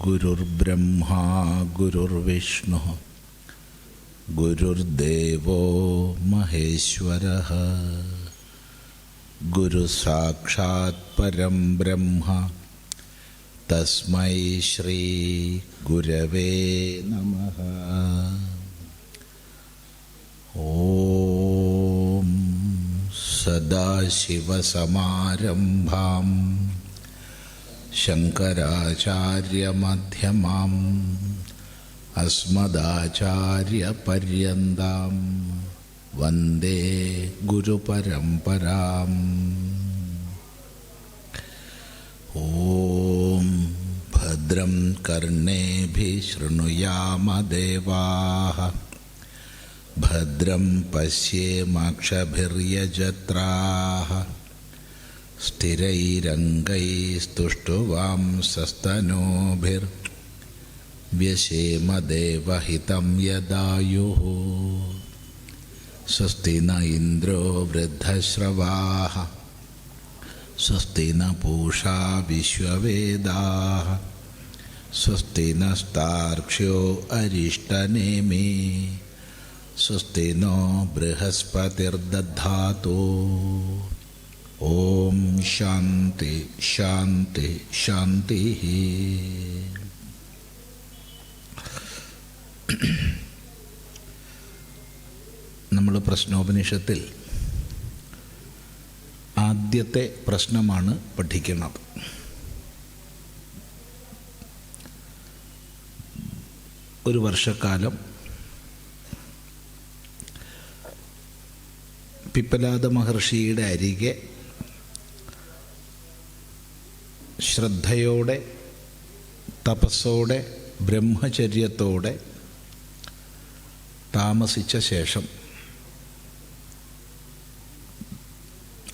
ഗുരുർബ്രഹ്മാ ഗുരുർവിഷ്ണുഃ ഗുരുർദേവോ മഹേശ്വരഃ ഗുരുസാക്ഷാത് പരം ബ്രഹ്മ തസ്മൈ ശ്രീ ഗുരവേ നമഃ. ഓം സദാശിവസമാരംഭാം ശങ്കരാചാര്യമധ്യമാം അസ്മദാചാര്യപര്യന്താം വന്ദേ ഗുരുപരമ്പരാം. ഓം ഭദ്രം കർണേഭിഃ ശൃണുയാമദേവാഃ ഭദ്രം പശ്യേമാക്ഷഭിർയജത്രാഃ സ്ഥിരൈരംഗൈസ്തുഷ്ടവാംസസ്തനൂഭിർव्यशेमदेवहितं यदायुः. स्वस्ति न इन्द्रो वृद्धश्रवाः स्वस्ति न पूषा विश्ववेदाः स्वस्ति नस्तार्क्ष्यो अरिष्टनेमि स्वस्ति नो बृहस्पतिर्दधातु. ഓം ശാന്തി ശാന്തി ശാന്തി. നമ്മൾ പ്രശ്നോപനിഷത്തിൽ ആദ്യത്തെ പ്രശ്നമാണ് പഠിക്കുന്നത്. ഒരു വർഷക്കാലം പിപ്പലാദ മഹർഷിയുടെ അരികെ ശ്രദ്ധയോടെ തപസ്സോടെ ബ്രഹ്മചര്യത്തോടെ താമസിച്ച ശേഷം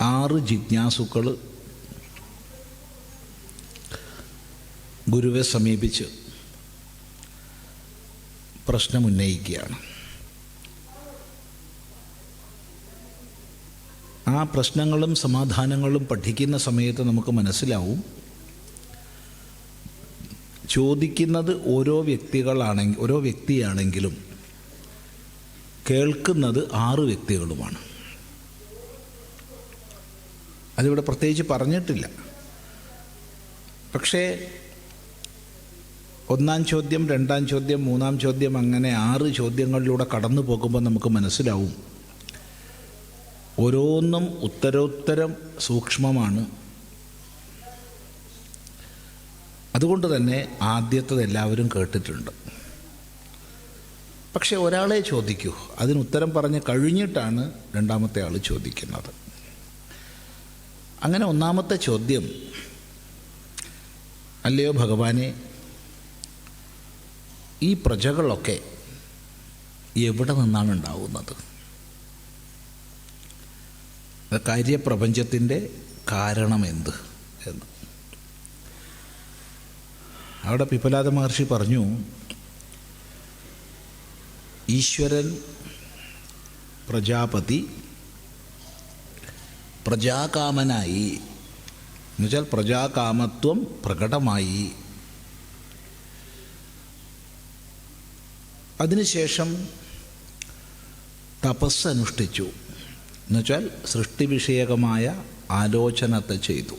6 ജിജ്ഞാസുക്കൾ ഗുരുവെ സമീപിച്ച് പ്രശ്നമുന്നയിക്കുകയാണ്. ആ പ്രശ്നങ്ങളും സമാധാനങ്ങളും പഠിക്കുന്ന സമയത്ത് നമുക്ക് മനസ്സിലാവും, ചോദിക്കുന്നത് ഓരോ വ്യക്തിയാണെങ്കിലും കേൾക്കുന്നത് 6 വ്യക്തികളുമാണ്. അതിവിടെ പ്രത്യേകിച്ച് പറഞ്ഞിട്ടില്ല. പക്ഷേ 1-ാം ചോദ്യം, 2-ാം ചോദ്യം, 3-ാം ചോദ്യം, അങ്ങനെ 6 ചോദ്യങ്ങളിലൂടെ കടന്നു പോകുമ്പോൾ നമുക്ക് മനസ്സിലാവും, ഓരോന്നും ഉത്തരോത്തരം സൂക്ഷ്മമാണ്. അതുകൊണ്ട് തന്നെ ആദ്യത്തത് എല്ലാവരും കേട്ടിട്ടുണ്ട്. പക്ഷെ ഒരാളെ ചോദിക്കൂ, അതിനുത്തരം പറഞ്ഞ് കഴിഞ്ഞിട്ടാണ് 2-ാമത്തെ ആൾ ചോദിക്കുന്നത്. അങ്ങനെ 1-ാമത്തെ ചോദ്യം, അല്ലയോ ഭഗവാനെ, ഈ പ്രജകളൊക്കെ എവിടെ നിന്നാണ് ഉണ്ടാവുന്നത്? കാര്യപ്രപഞ്ചത്തിൻ്റെ കാരണമെന്ത് എന്ന്. അവിടെ പിപ്പലാദ മഹർഷി പറഞ്ഞു, ഈശ്വരൻ പ്രജാപതി പ്രജാകാമനായി, എന്നുവെച്ചാൽ പ്രജാകാമത്വം പ്രകടമായി. അതിനുശേഷം തപസ്സനുഷ്ഠിച്ചു, എന്നുവെച്ചാൽ സൃഷ്ടിവിഷയകമായ ആലോചനത്തെ ചെയ്തു.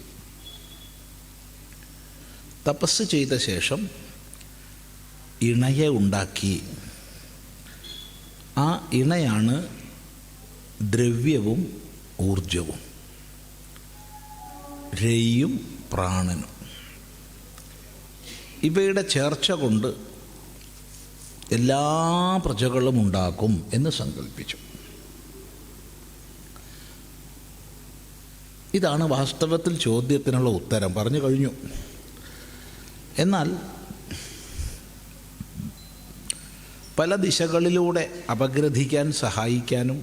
തപസ് ചെയ്ത ശേഷം ഇണയെ ഉണ്ടാക്കി. ആ ഇണയാണ് ദ്രവ്യവും ഊർജവും, രയ്യും പ്രാണനും. ഇവയുടെ ചേർച്ച കൊണ്ട് എല്ലാ പ്രജകളും ഉണ്ടാക്കും എന്ന് സങ്കല്പിച്ചു. ഇതാണ് വാസ്തവത്തിൽ ചോദ്യത്തിനുള്ള ഉത്തരം. പറഞ്ഞു കഴിഞ്ഞു. എന്നാൽ പല ദിശകളിലൂടെ അപഗ്രഥിക്കാൻ സഹായിക്കാനും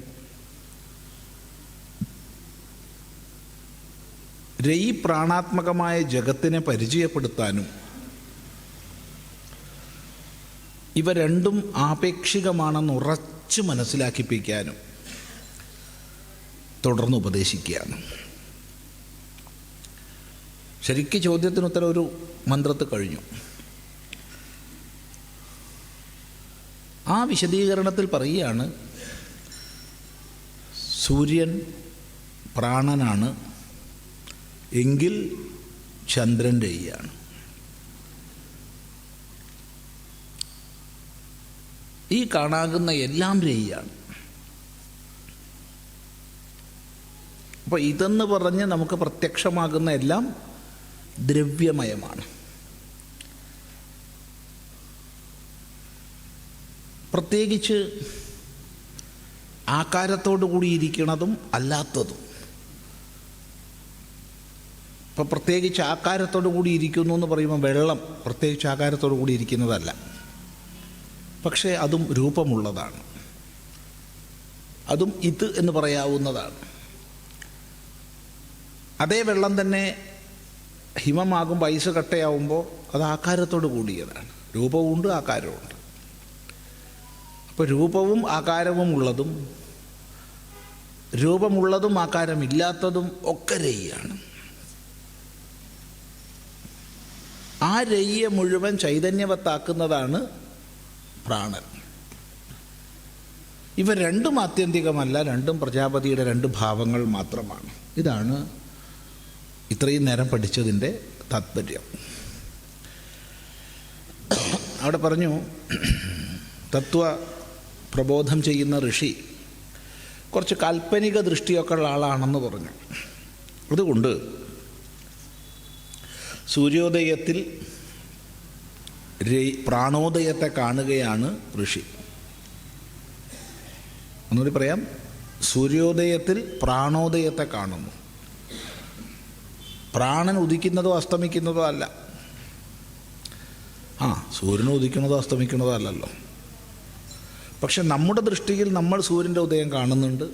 രയി പ്രാണാത്മകമായ ജഗത്തിനെ പരിചയപ്പെടുത്താനും ഇവ രണ്ടും ആപേക്ഷികമാണെന്ന് ഉറച്ചു മനസ്സിലാക്കിപ്പിക്കാനും തുടർന്ന് ഉപദേശിക്കുകയാണ്. ശരിക്കും ചോദ്യത്തിന് ഉത്തരം ഒരു മന്ത്രത്തിൽ കഴിഞ്ഞു. ആ വിശദീകരണത്തിൽ പറയുകയാണ്, സൂര്യൻ പ്രാണനാണ് എങ്കിൽ ചന്ദ്രൻ രയ്യാണ്. ഈ കാണാകുന്ന എല്ലാം രയ്യാണ്. അപ്പോൾ ഇതെന്ന് പറഞ്ഞ് നമുക്ക് പ്രത്യക്ഷമാകുന്ന എല്ലാം ദ്രവ്യമയമാണ്. പ്രത്യേകിച്ച് ആകാരത്തോടു കൂടിയിരിക്കുന്നതും അല്ലാത്തതും. ഇപ്പം പ്രത്യേകിച്ച് ആകാരത്തോടു കൂടി ഇരിക്കുന്നു എന്ന് പറയുമ്പോൾ വെള്ളം പ്രത്യേകിച്ച് ആകാരത്തോടു കൂടി ഇരിക്കുന്നതല്ല, പക്ഷേ അതും രൂപമുള്ളതാണ്, അതും ഇത് എന്ന് പറയാവുന്നതാണ്. അതേ വെള്ളം തന്നെ ഹിമമാകുമ്പോൾ ഐസ് കട്ടയാവുമ്പോൾ അത് ആകാരത്തോട് കൂടിയതാണ്. രൂപവുമുണ്ട് ആകാരവുമുണ്ട്. അപ്പോൾ രൂപവും ആകാരവും ഉള്ളതും രൂപമുള്ളതും ആകാരമില്ലാത്തതും ഒക്കെ രയ്യാണ്. ആ രയ്യെ മുഴുവൻ ചൈതന്യവത്താക്കുന്നതാണ് പ്രാണൻ. ഇവ രണ്ടും ആത്യന്തികമല്ല, രണ്ടും പ്രജാപതിയുടെ രണ്ട് ഭാവങ്ങൾ മാത്രമാണ്. ഇതാണ് ഇത്രയും നേരം പഠിച്ചതിൻ്റെ താത്പര്യം. അവിടെ പറഞ്ഞു, തത്വ പ്രബോധം ചെയ്യുന്ന ഋഷി കുറച്ച് കാൽപ്പനിക ദൃഷ്ടിയൊക്കെ ഉള്ള ആളാണെന്ന് പറഞ്ഞു. അതുകൊണ്ട് സൂര്യോദയത്തിൽ പ്രാണോദയത്തെ കാണുകയാണ് ഋഷി. ഒന്നുകൂടി പറയാം, സൂര്യോദയത്തിൽ പ്രാണോദയത്തെ കാണുന്നു. പ്രാണൻ ഉദിക്കുന്നതോ അസ്തമിക്കുന്നതോ അല്ല. സൂര്യൻ ഉദിക്കുന്നതോ അസ്തമിക്കുന്നതോ അല്ലല്ലോ. പക്ഷെ നമ്മുടെ ദൃഷ്ടിയിൽ നമ്മൾ സൂര്യൻ്റെ ഉദയം കാണുന്നുണ്ട്.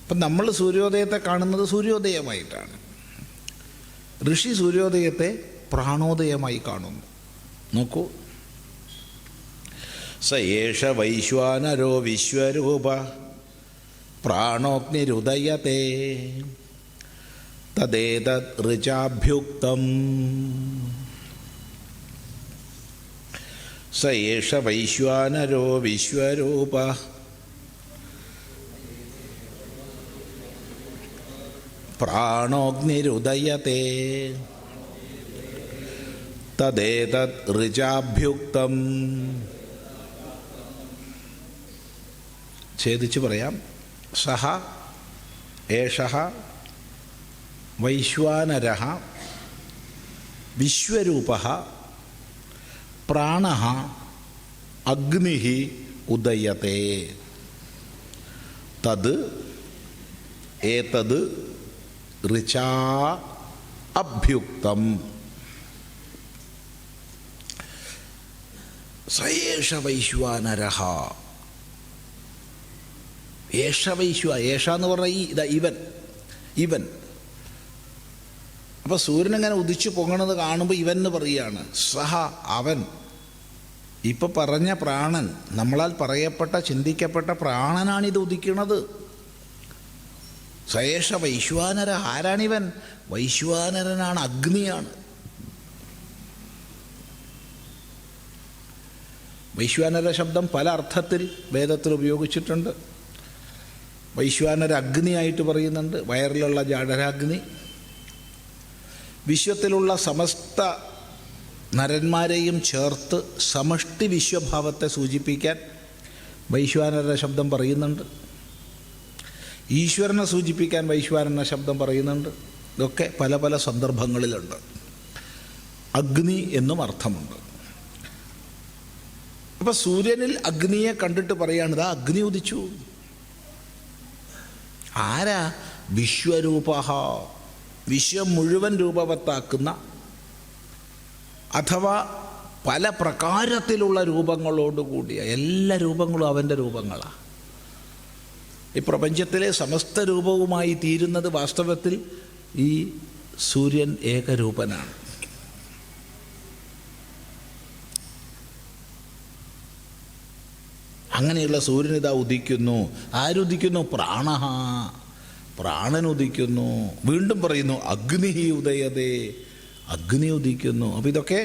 അപ്പം നമ്മൾ സൂര്യോദയത്തെ കാണുന്നത് സൂര്യോദയമായിട്ടാണ്. ഋഷി സൂര്യോദയത്തെ പ്രാണോദയമായി കാണുന്നു. നോക്കൂ, സയേഷ വൈശ്വാനരോ വിശ്വരൂപ പ്രാണോഗ്നിരുദയത്തെ തദേതത് ഋചാഭ്യുക്തം. സയേഷ വൈശ്വാനരോ വിശ്വരൂപ പ്രാണോഗ്നിരുദയത്തെ തദേതത് ഋചാഭ്യുക്തം. ഛേദിച്ച് പറയാം, സഹ ഏഷഃ വൈശ്വാനരഃ വിശ്വരൂപഃ പ്രാണഃ അഗ്നിഃ ഉദയത്തെ തത് ഏതത് ഋചാ അഭ്യുക്തം. സയേഷ വൈശ്വാനരഃ. ഏഷ ഏഷ എന്ന് പറഞ്ഞാൽ ഇവൻ. അപ്പോൾ സൂര്യനെങ്ങനെ ഉദിച്ചു പൊങ്ങണത് കാണുമ്പോൾ ഇവൻ എന്ന് പറയുകയാണ്. സഹ അവൻ. ഇപ്പം പറഞ്ഞ പ്രാണൻ, നമ്മളാൽ പറയപ്പെട്ട ചിന്തിക്കപ്പെട്ട പ്രാണനാണിത് ഉദിക്കുന്നത്. സയേഷ വൈശ്വാനര. ആരാണിവൻ? വൈശ്വാനരനാണ്, അഗ്നിയാണ്. വൈശ്വാനര ശബ്ദം പല അർത്ഥത്തിൽ വേദത്തിൽ ഉപയോഗിച്ചിട്ടുണ്ട്. വൈശ്വാനര അഗ്നിയായിട്ട് പറയുന്നുണ്ട്, വയറിലുള്ള ജാഠരാഗ്നി. വിശ്വത്തിലുള്ള സമസ്ത നരന്മാരെയും ചേർത്ത് സമഷ്ടി വിശ്വഭാവത്തെ സൂചിപ്പിക്കാൻ വൈശ്വാനര ശബ്ദം പറയുന്നുണ്ട്. ഈശ്വരനെ സൂചിപ്പിക്കാൻ വൈശ്വാനര ശബ്ദം പറയുന്നുണ്ട്. ഇതൊക്കെ പല പല സന്ദർഭങ്ങളിലുണ്ട്. അഗ്നി എന്നും അർത്ഥമുണ്ട്. അപ്പം സൂര്യനിൽ അഗ്നിയെ കണ്ടിട്ട് പറയാണ്, ഇതാ അഗ്നി ഉദിച്ചു. ആരാ? വിശ്വരൂപ. വിശ്വം മുഴുവൻ രൂപവത്താക്കുന്ന, അഥവാ പല പ്രകാരത്തിലുള്ള രൂപങ്ങളോടുകൂടിയ, എല്ലാ രൂപങ്ങളും അവൻ്റെ രൂപങ്ങളാണ്. ഈ പ്രപഞ്ചത്തിലെ സമസ്ത രൂപവുമായി തീരുന്നത് വാസ്തവത്തിൽ ഈ സൂര്യൻ ഏകരൂപനാണ്. അങ്ങനെയുള്ള സൂര്യനിതാ ഉദിക്കുന്നു. ആരുദിക്കുന്നു? പ്രാണഹ. പ്രാണൻ ഉദിക്കുന്നു. വീണ്ടും പറയുന്നു അഗ്നി ഉദയതേ. അഗ്നി ഉദിക്കുന്നു. അപ്പോൾ ഇതൊക്കെ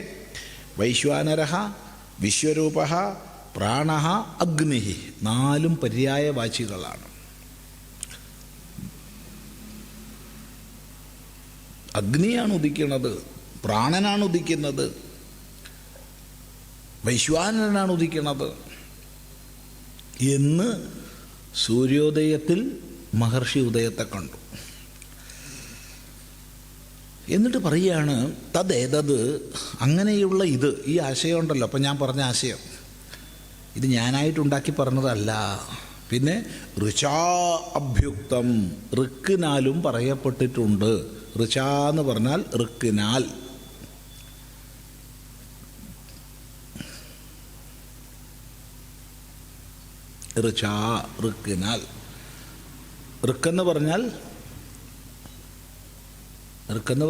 വൈശ്വാനരഃ വിശ്വരൂപഃ പ്രാണഃ അഗ്നിഃ, 4 പര്യായവാചികളാണ്. അഗ്നിയാണ് ഉദിക്കുന്നത്, പ്രാണനാണ് ഉദിക്കുന്നത്, വൈശ്വാനരനാണ് ഉദിക്കുന്നത് എന്ന് സൂര്യോദയത്തിൽ മഹർഷി ഉദയത്തെ കണ്ടു. എന്നിട്ട് പറയുകയാണ് തദ്ദേതത്, അങ്ങനെയുള്ള ഇത്, ഈ ആശയം ഉണ്ടല്ലോ, അപ്പം ഞാൻ പറഞ്ഞ ആശയം ഇത് ഞാനായിട്ടുണ്ടാക്കി പറഞ്ഞതല്ല. പിന്നെ ഋചാ അഭ്യുക്തം, ഋക്കിനാലും പറയപ്പെട്ടിട്ടുണ്ട്. ഋച എന്ന് പറഞ്ഞാൽ ഋക്കിനാൽ. ഋച, ഋക്കിനാൽ. ഋക്കെന്ന്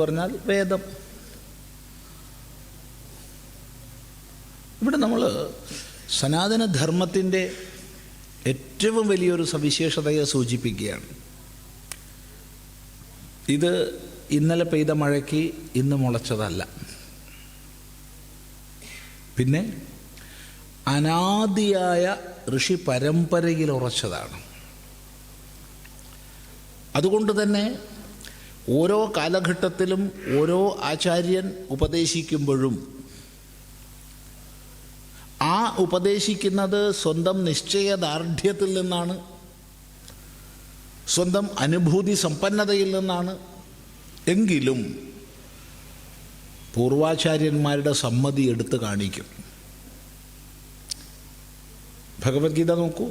പറഞ്ഞാൽ വേദം. ഇവിടെ നമ്മൾ സനാതനധർമ്മത്തിൻ്റെ ഏറ്റവും വലിയൊരു സവിശേഷതയെ സൂചിപ്പിക്കുകയാണ്. ഇത് ഇന്നലെ പെയ്ത മഴയ്ക്ക് ഇന്ന് മുളച്ചതല്ല. പിന്നെ അനാദിയായ ഋഷി പരമ്പരയിൽ ഉറച്ചതാണ്. അതുകൊണ്ട് തന്നെ ഓരോ കാലഘട്ടത്തിലും ഓരോ ആചാര്യൻ ഉപദേശിക്കുമ്പോഴും ആ ഉപദേശിക്കുന്നത് സ്വന്തം നിശ്ചയദാർഢ്യത്തിൽ നിന്നാണ്, സ്വന്തം അനുഭൂതി സമ്പന്നതയിൽ നിന്നാണ്. എങ്കിലും പൂർവാചാര്യന്മാരുടെ സമ്മതി എടുത്ത് കാണിക്കും. ഭഗവത്ഗീത നോക്കൂ,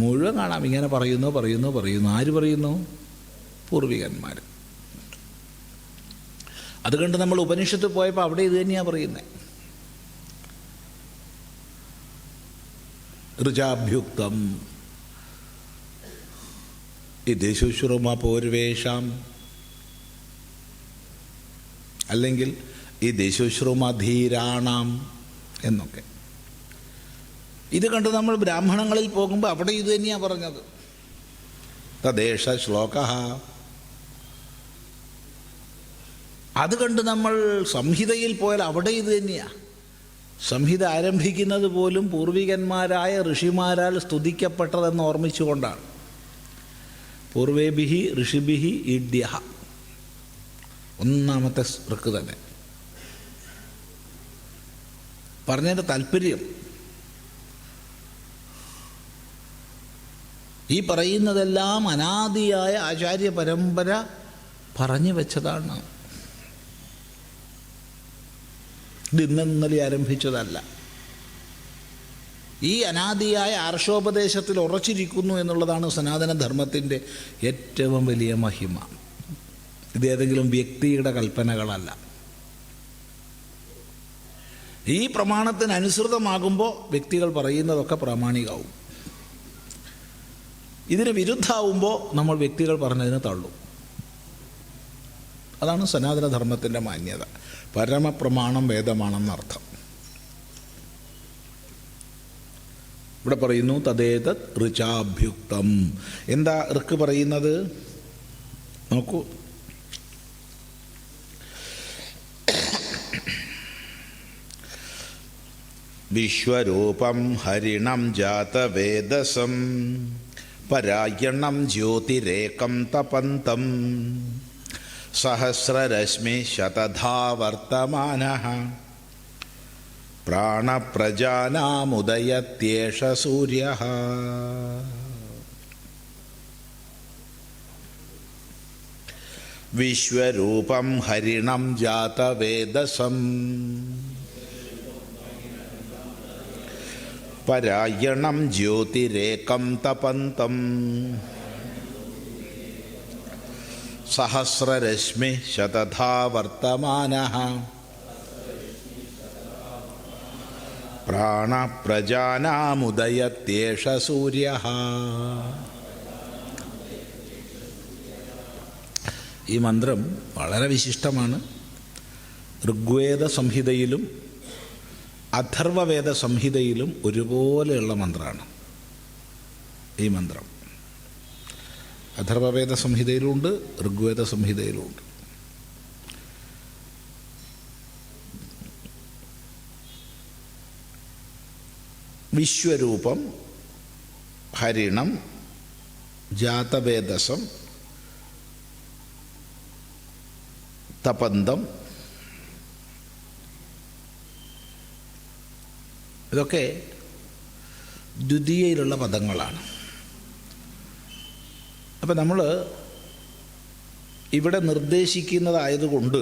മുഴുവൻ കാണാം. ഇങ്ങനെ പറയുന്നു. ആര് പറയുന്നു? പൂർവികന്മാർ. അതുകൊണ്ട് നമ്മൾ ഉപനിഷത്ത് പോയപ്പോൾ അവിടെ ഇത് തന്നെയാണ് പറയുന്നത്. ഋചാഭ്യുക്തം ഇത് ശുശ്രുമ പൂർവേഷാം, അല്ലെങ്കിൽ ഇത് ശുശ്രുമധീരാണാം എന്നൊക്കെ. ഇത് കണ്ട് നമ്മൾ ബ്രാഹ്മണങ്ങളിൽ പോകുമ്പോൾ അവിടെ ഇത് തന്നെയാണ് പറഞ്ഞത്. തദ്ദേശ ശ്ലോക. അത് കണ്ട് നമ്മൾ സംഹിതയിൽ പോയാൽ അവിടെ ഇത് തന്നെയാണ്. സംഹിത ആരംഭിക്കുന്നത് പോലും പൂർവികന്മാരായ ഋഷിമാരാൽ സ്തുതിക്കപ്പെട്ടതെന്ന് ഓർമ്മിച്ചുകൊണ്ടാണ്. പൂർവേഭിഹി ഋഷിഭിഹി ഈഡ്യഃ, ഒന്നാമത്തെ ഋക്ക് തന്നെ. പറഞ്ഞതിൻ്റെ താല്പര്യം ഈ പറയുന്നതെല്ലാം അനാദിയായ ആചാര്യ പരമ്പര പറഞ്ഞു വെച്ചതാണ്. ഇത് ഇന്നലെ ആരംഭിച്ചതല്ല. ഈ അനാദിയായ ആർഷോപദേശത്തിൽ ഉറച്ചിരിക്കുന്നു എന്നുള്ളതാണ് സനാതനധർമ്മത്തിൻ്റെ ഏറ്റവും വലിയ മഹിമ. ഇതേതെങ്കിലും വ്യക്തിയുടെ കൽപ്പനകളല്ല. ഈ പ്രമാണത്തിന് അനുസൃതമാകുമ്പോൾ വ്യക്തികൾ പറയുന്നതൊക്കെ പ്രാമാണികമാവും. ഇതിന് വിരുദ്ധമാവുമ്പോൾ നമ്മൾ വ്യക്തികൾ പറഞ്ഞതിന് തള്ളും. അതാണ് സനാതനധർമ്മത്തിൻ്റെ മാന്യത. പരമപ്രമാണം വേദമാണെന്നർത്ഥം. ഇവിടെ പറയുന്നു തദ്ദേതത് ഋചാഭ്യുക്തം. എന്താ ഋക്ക് പറയുന്നത്? നോക്കൂ, വിശ്വരൂപം ഹരിണം ജാതവേദസം പരായണം ജ്യോതിരേകം തപന്തം സഹസ്രരശ്മി ശതധാ വർത്തമാനഃ പ്രാണപ്രജാനാമുദയത്യേഷ സൂര്യഃ. വിശ്വരൂപം ഹരിണം ജാതവേദസം പരായണം ജ്യോതിരേകം തപന്തം സഹസ്രരശ്മി ശതധാ വർത്തമാനഃ പ്രാണപ്രജാനാമുദയത്യേഷ സൂര്യഃ. ഈ മന്ത്രം വളരെ വിശിഷ്ടമാണ്. ഋഗ്വേദ സംഹിതയിലും അഥർവവേദ സംഹിതയിലും ഒരുപോലെയുള്ള മന്ത്രമാണ് ഈ മന്ത്രം. അഥർവവേദ സംഹിതയിലുമുണ്ട്, ഋഗ്വേദ സംഹിതയിലുമുണ്ട്. വിശ്വരൂപം, ഹരിണം, ജാതവേദസം, തപന്തം, ഇതൊക്കെ ദ്വിതീയയിലുള്ള പദങ്ങളാണ്. അപ്പം നമ്മൾ ഇവിടെ നിർദ്ദേശിക്കുന്നതായതുകൊണ്ട്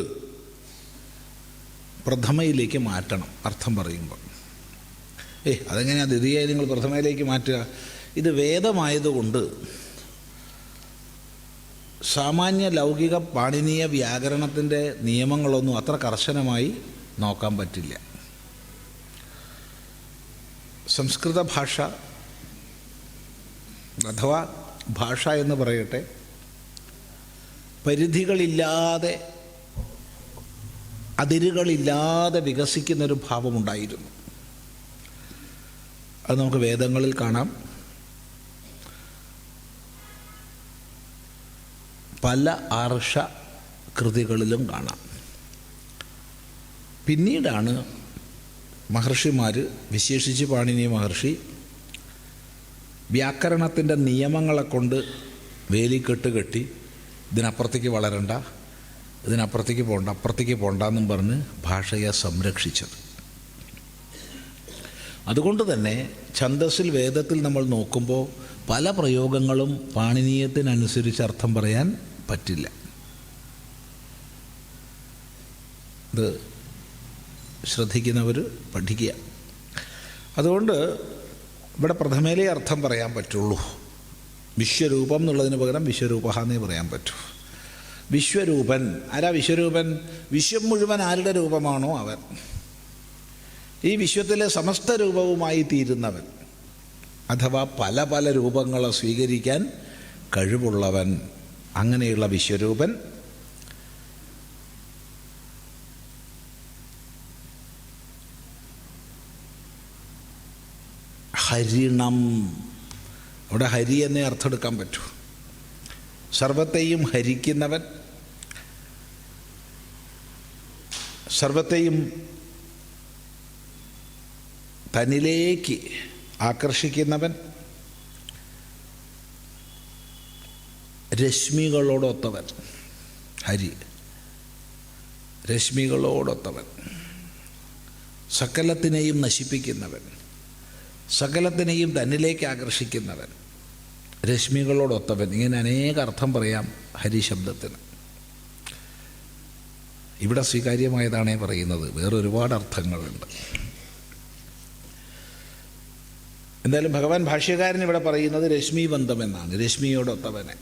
പ്രഥമയിലേക്ക് മാറ്റണം അർത്ഥം പറയുമ്പോൾ. അതെങ്ങനെയാണ് ദ്വിതീയായി നിങ്ങൾ പ്രഥമയിലേക്ക് മാറ്റുക? ഇത് വേദമായതുകൊണ്ട് സാമാന്യ ലൗകിക പാണിനീയ വ്യാകരണത്തിൻ്റെ നിയമങ്ങളൊന്നും അത്ര കർശനമായി നോക്കാൻ പറ്റില്ല. സംസ്കൃത ഭാഷ അഥവാ ഭാഷ എന്ന് പറയട്ടെ, പരിധികളില്ലാതെ അതിരുകളില്ലാതെ വികസിക്കുന്നൊരു ഭാവമുണ്ടായിരുന്നു. അത് നമുക്ക് വേദങ്ങളിൽ കാണാം, പല ആർഷ കൃതികളിലും കാണാം. പിന്നീടാണ് മഹർഷിമാർ, വിശേഷിച്ച് പാണിനി മഹർഷി, വ്യാകരണത്തിൻ്റെ നിയമങ്ങളെ കൊണ്ട് വേലിക്കെട്ട് കെട്ടി ഇതിനപ്പുറത്തേക്ക് വളരണ്ട, ഇതിനപ്പുറത്തേക്ക് പോകണ്ട, അപ്പുറത്തേക്ക് പോകണ്ടെന്നും പറഞ്ഞ് ഭാഷയെ സംരക്ഷിച്ചത്. അതുകൊണ്ട് തന്നെ ഛന്ദസ്സിൽ, വേദത്തിൽ നമ്മൾ നോക്കുമ്പോൾ പല പ്രയോഗങ്ങളും പാണിനീയത്തിനനുസരിച്ച് അർത്ഥം പറയാൻ പറ്റില്ല. ഇത് ശ്രദ്ധിക്കുന്നവർ പഠിക്കുക. അതുകൊണ്ട് ഇവിടെ പ്രഥമയിലേ അർത്ഥം പറയാൻ പറ്റുള്ളൂ. വിശ്വരൂപം എന്നുള്ളതിന് പകരം വിശ്വരൂപ എന്നേ പറയാൻ പറ്റൂ. വിശ്വരൂപൻ ആരാ? വിശ്വരൂപൻ വിശ്വം മുഴുവൻ ആരുടെ രൂപമാണോ അവൻ, ഈ വിശ്വത്തിലെ സമസ്ത രൂപവുമായി തീരുന്നവൻ, അഥവാ പല പല രൂപങ്ങളെ സ്വീകരിക്കാൻ കഴിവുള്ളവൻ. അങ്ങനെയുള്ള വിശ്വരൂപൻ ഹരിണം. അവിടെ ഹരി എന്നേ അർത്ഥം എടുക്കാൻ പറ്റൂ. സർവത്തെയും ഹരിക്കുന്നവൻ, സർവത്തെയും തന്നിലേക്ക് ആകർഷിക്കുന്നവൻ, രശ്മികളോടൊത്തവൻ. ഹരി രശ്മികളോടൊത്തവൻ, സകലത്തിനെയും നശിപ്പിക്കുന്നവൻ, സകലത്തിനെയും തന്നിലേക്ക് ആകർഷിക്കുന്നവൻ, രശ്മികളോടൊത്തവൻ. ഇങ്ങനെ അനേക അർത്ഥം പറയാം ഹരിശബ്ദത്തിന്. ഇവിടെ സ്വീകാര്യമായതാണേ പറയുന്നത്, വേറെ ഒരുപാട് അർത്ഥങ്ങളുണ്ട്. എന്തായാലും ഭഗവാൻ ഭാഷ്യകാരൻ ഇവിടെ പറയുന്നത് രശ്മിബന്ധം എന്നാണ്, രശ്മിയോടൊത്തവനെ.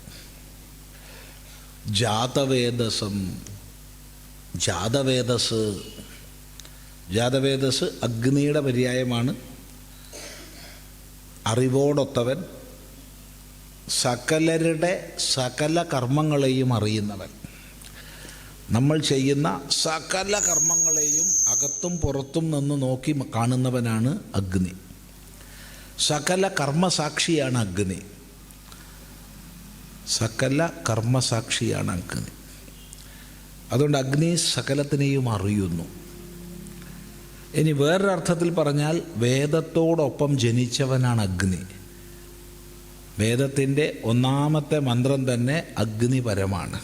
ജാതവേദസം, ജാതവേദസ് അഗ്നിയുടെ പര്യായമാണ്. അറിവോടൊത്തവൻ, സകലരുടെ സകല കർമ്മങ്ങളെയും അറിയുന്നവൻ. നമ്മൾ ചെയ്യുന്ന സകല കർമ്മങ്ങളെയും അകത്തും പുറത്തും നിന്ന് നോക്കി കാണുന്നവനാണ് അഗ്നി. സകല കർമ്മസാക്ഷിയാണ് അഗ്നി. സകല കർമ്മസാക്ഷിയാണ് അഗ്നി. അതുകൊണ്ട് അഗ്നി സകലത്തിനെയും അറിയുന്നു. ഇനി വേറൊരർത്ഥത്തിൽ പറഞ്ഞാൽ വേദത്തോടൊപ്പം ജനിച്ചവനാണ് അഗ്നി. വേദത്തിൻ്റെ ഒന്നാമത്തെ മന്ത്രം തന്നെ അഗ്നിപരമാണ്.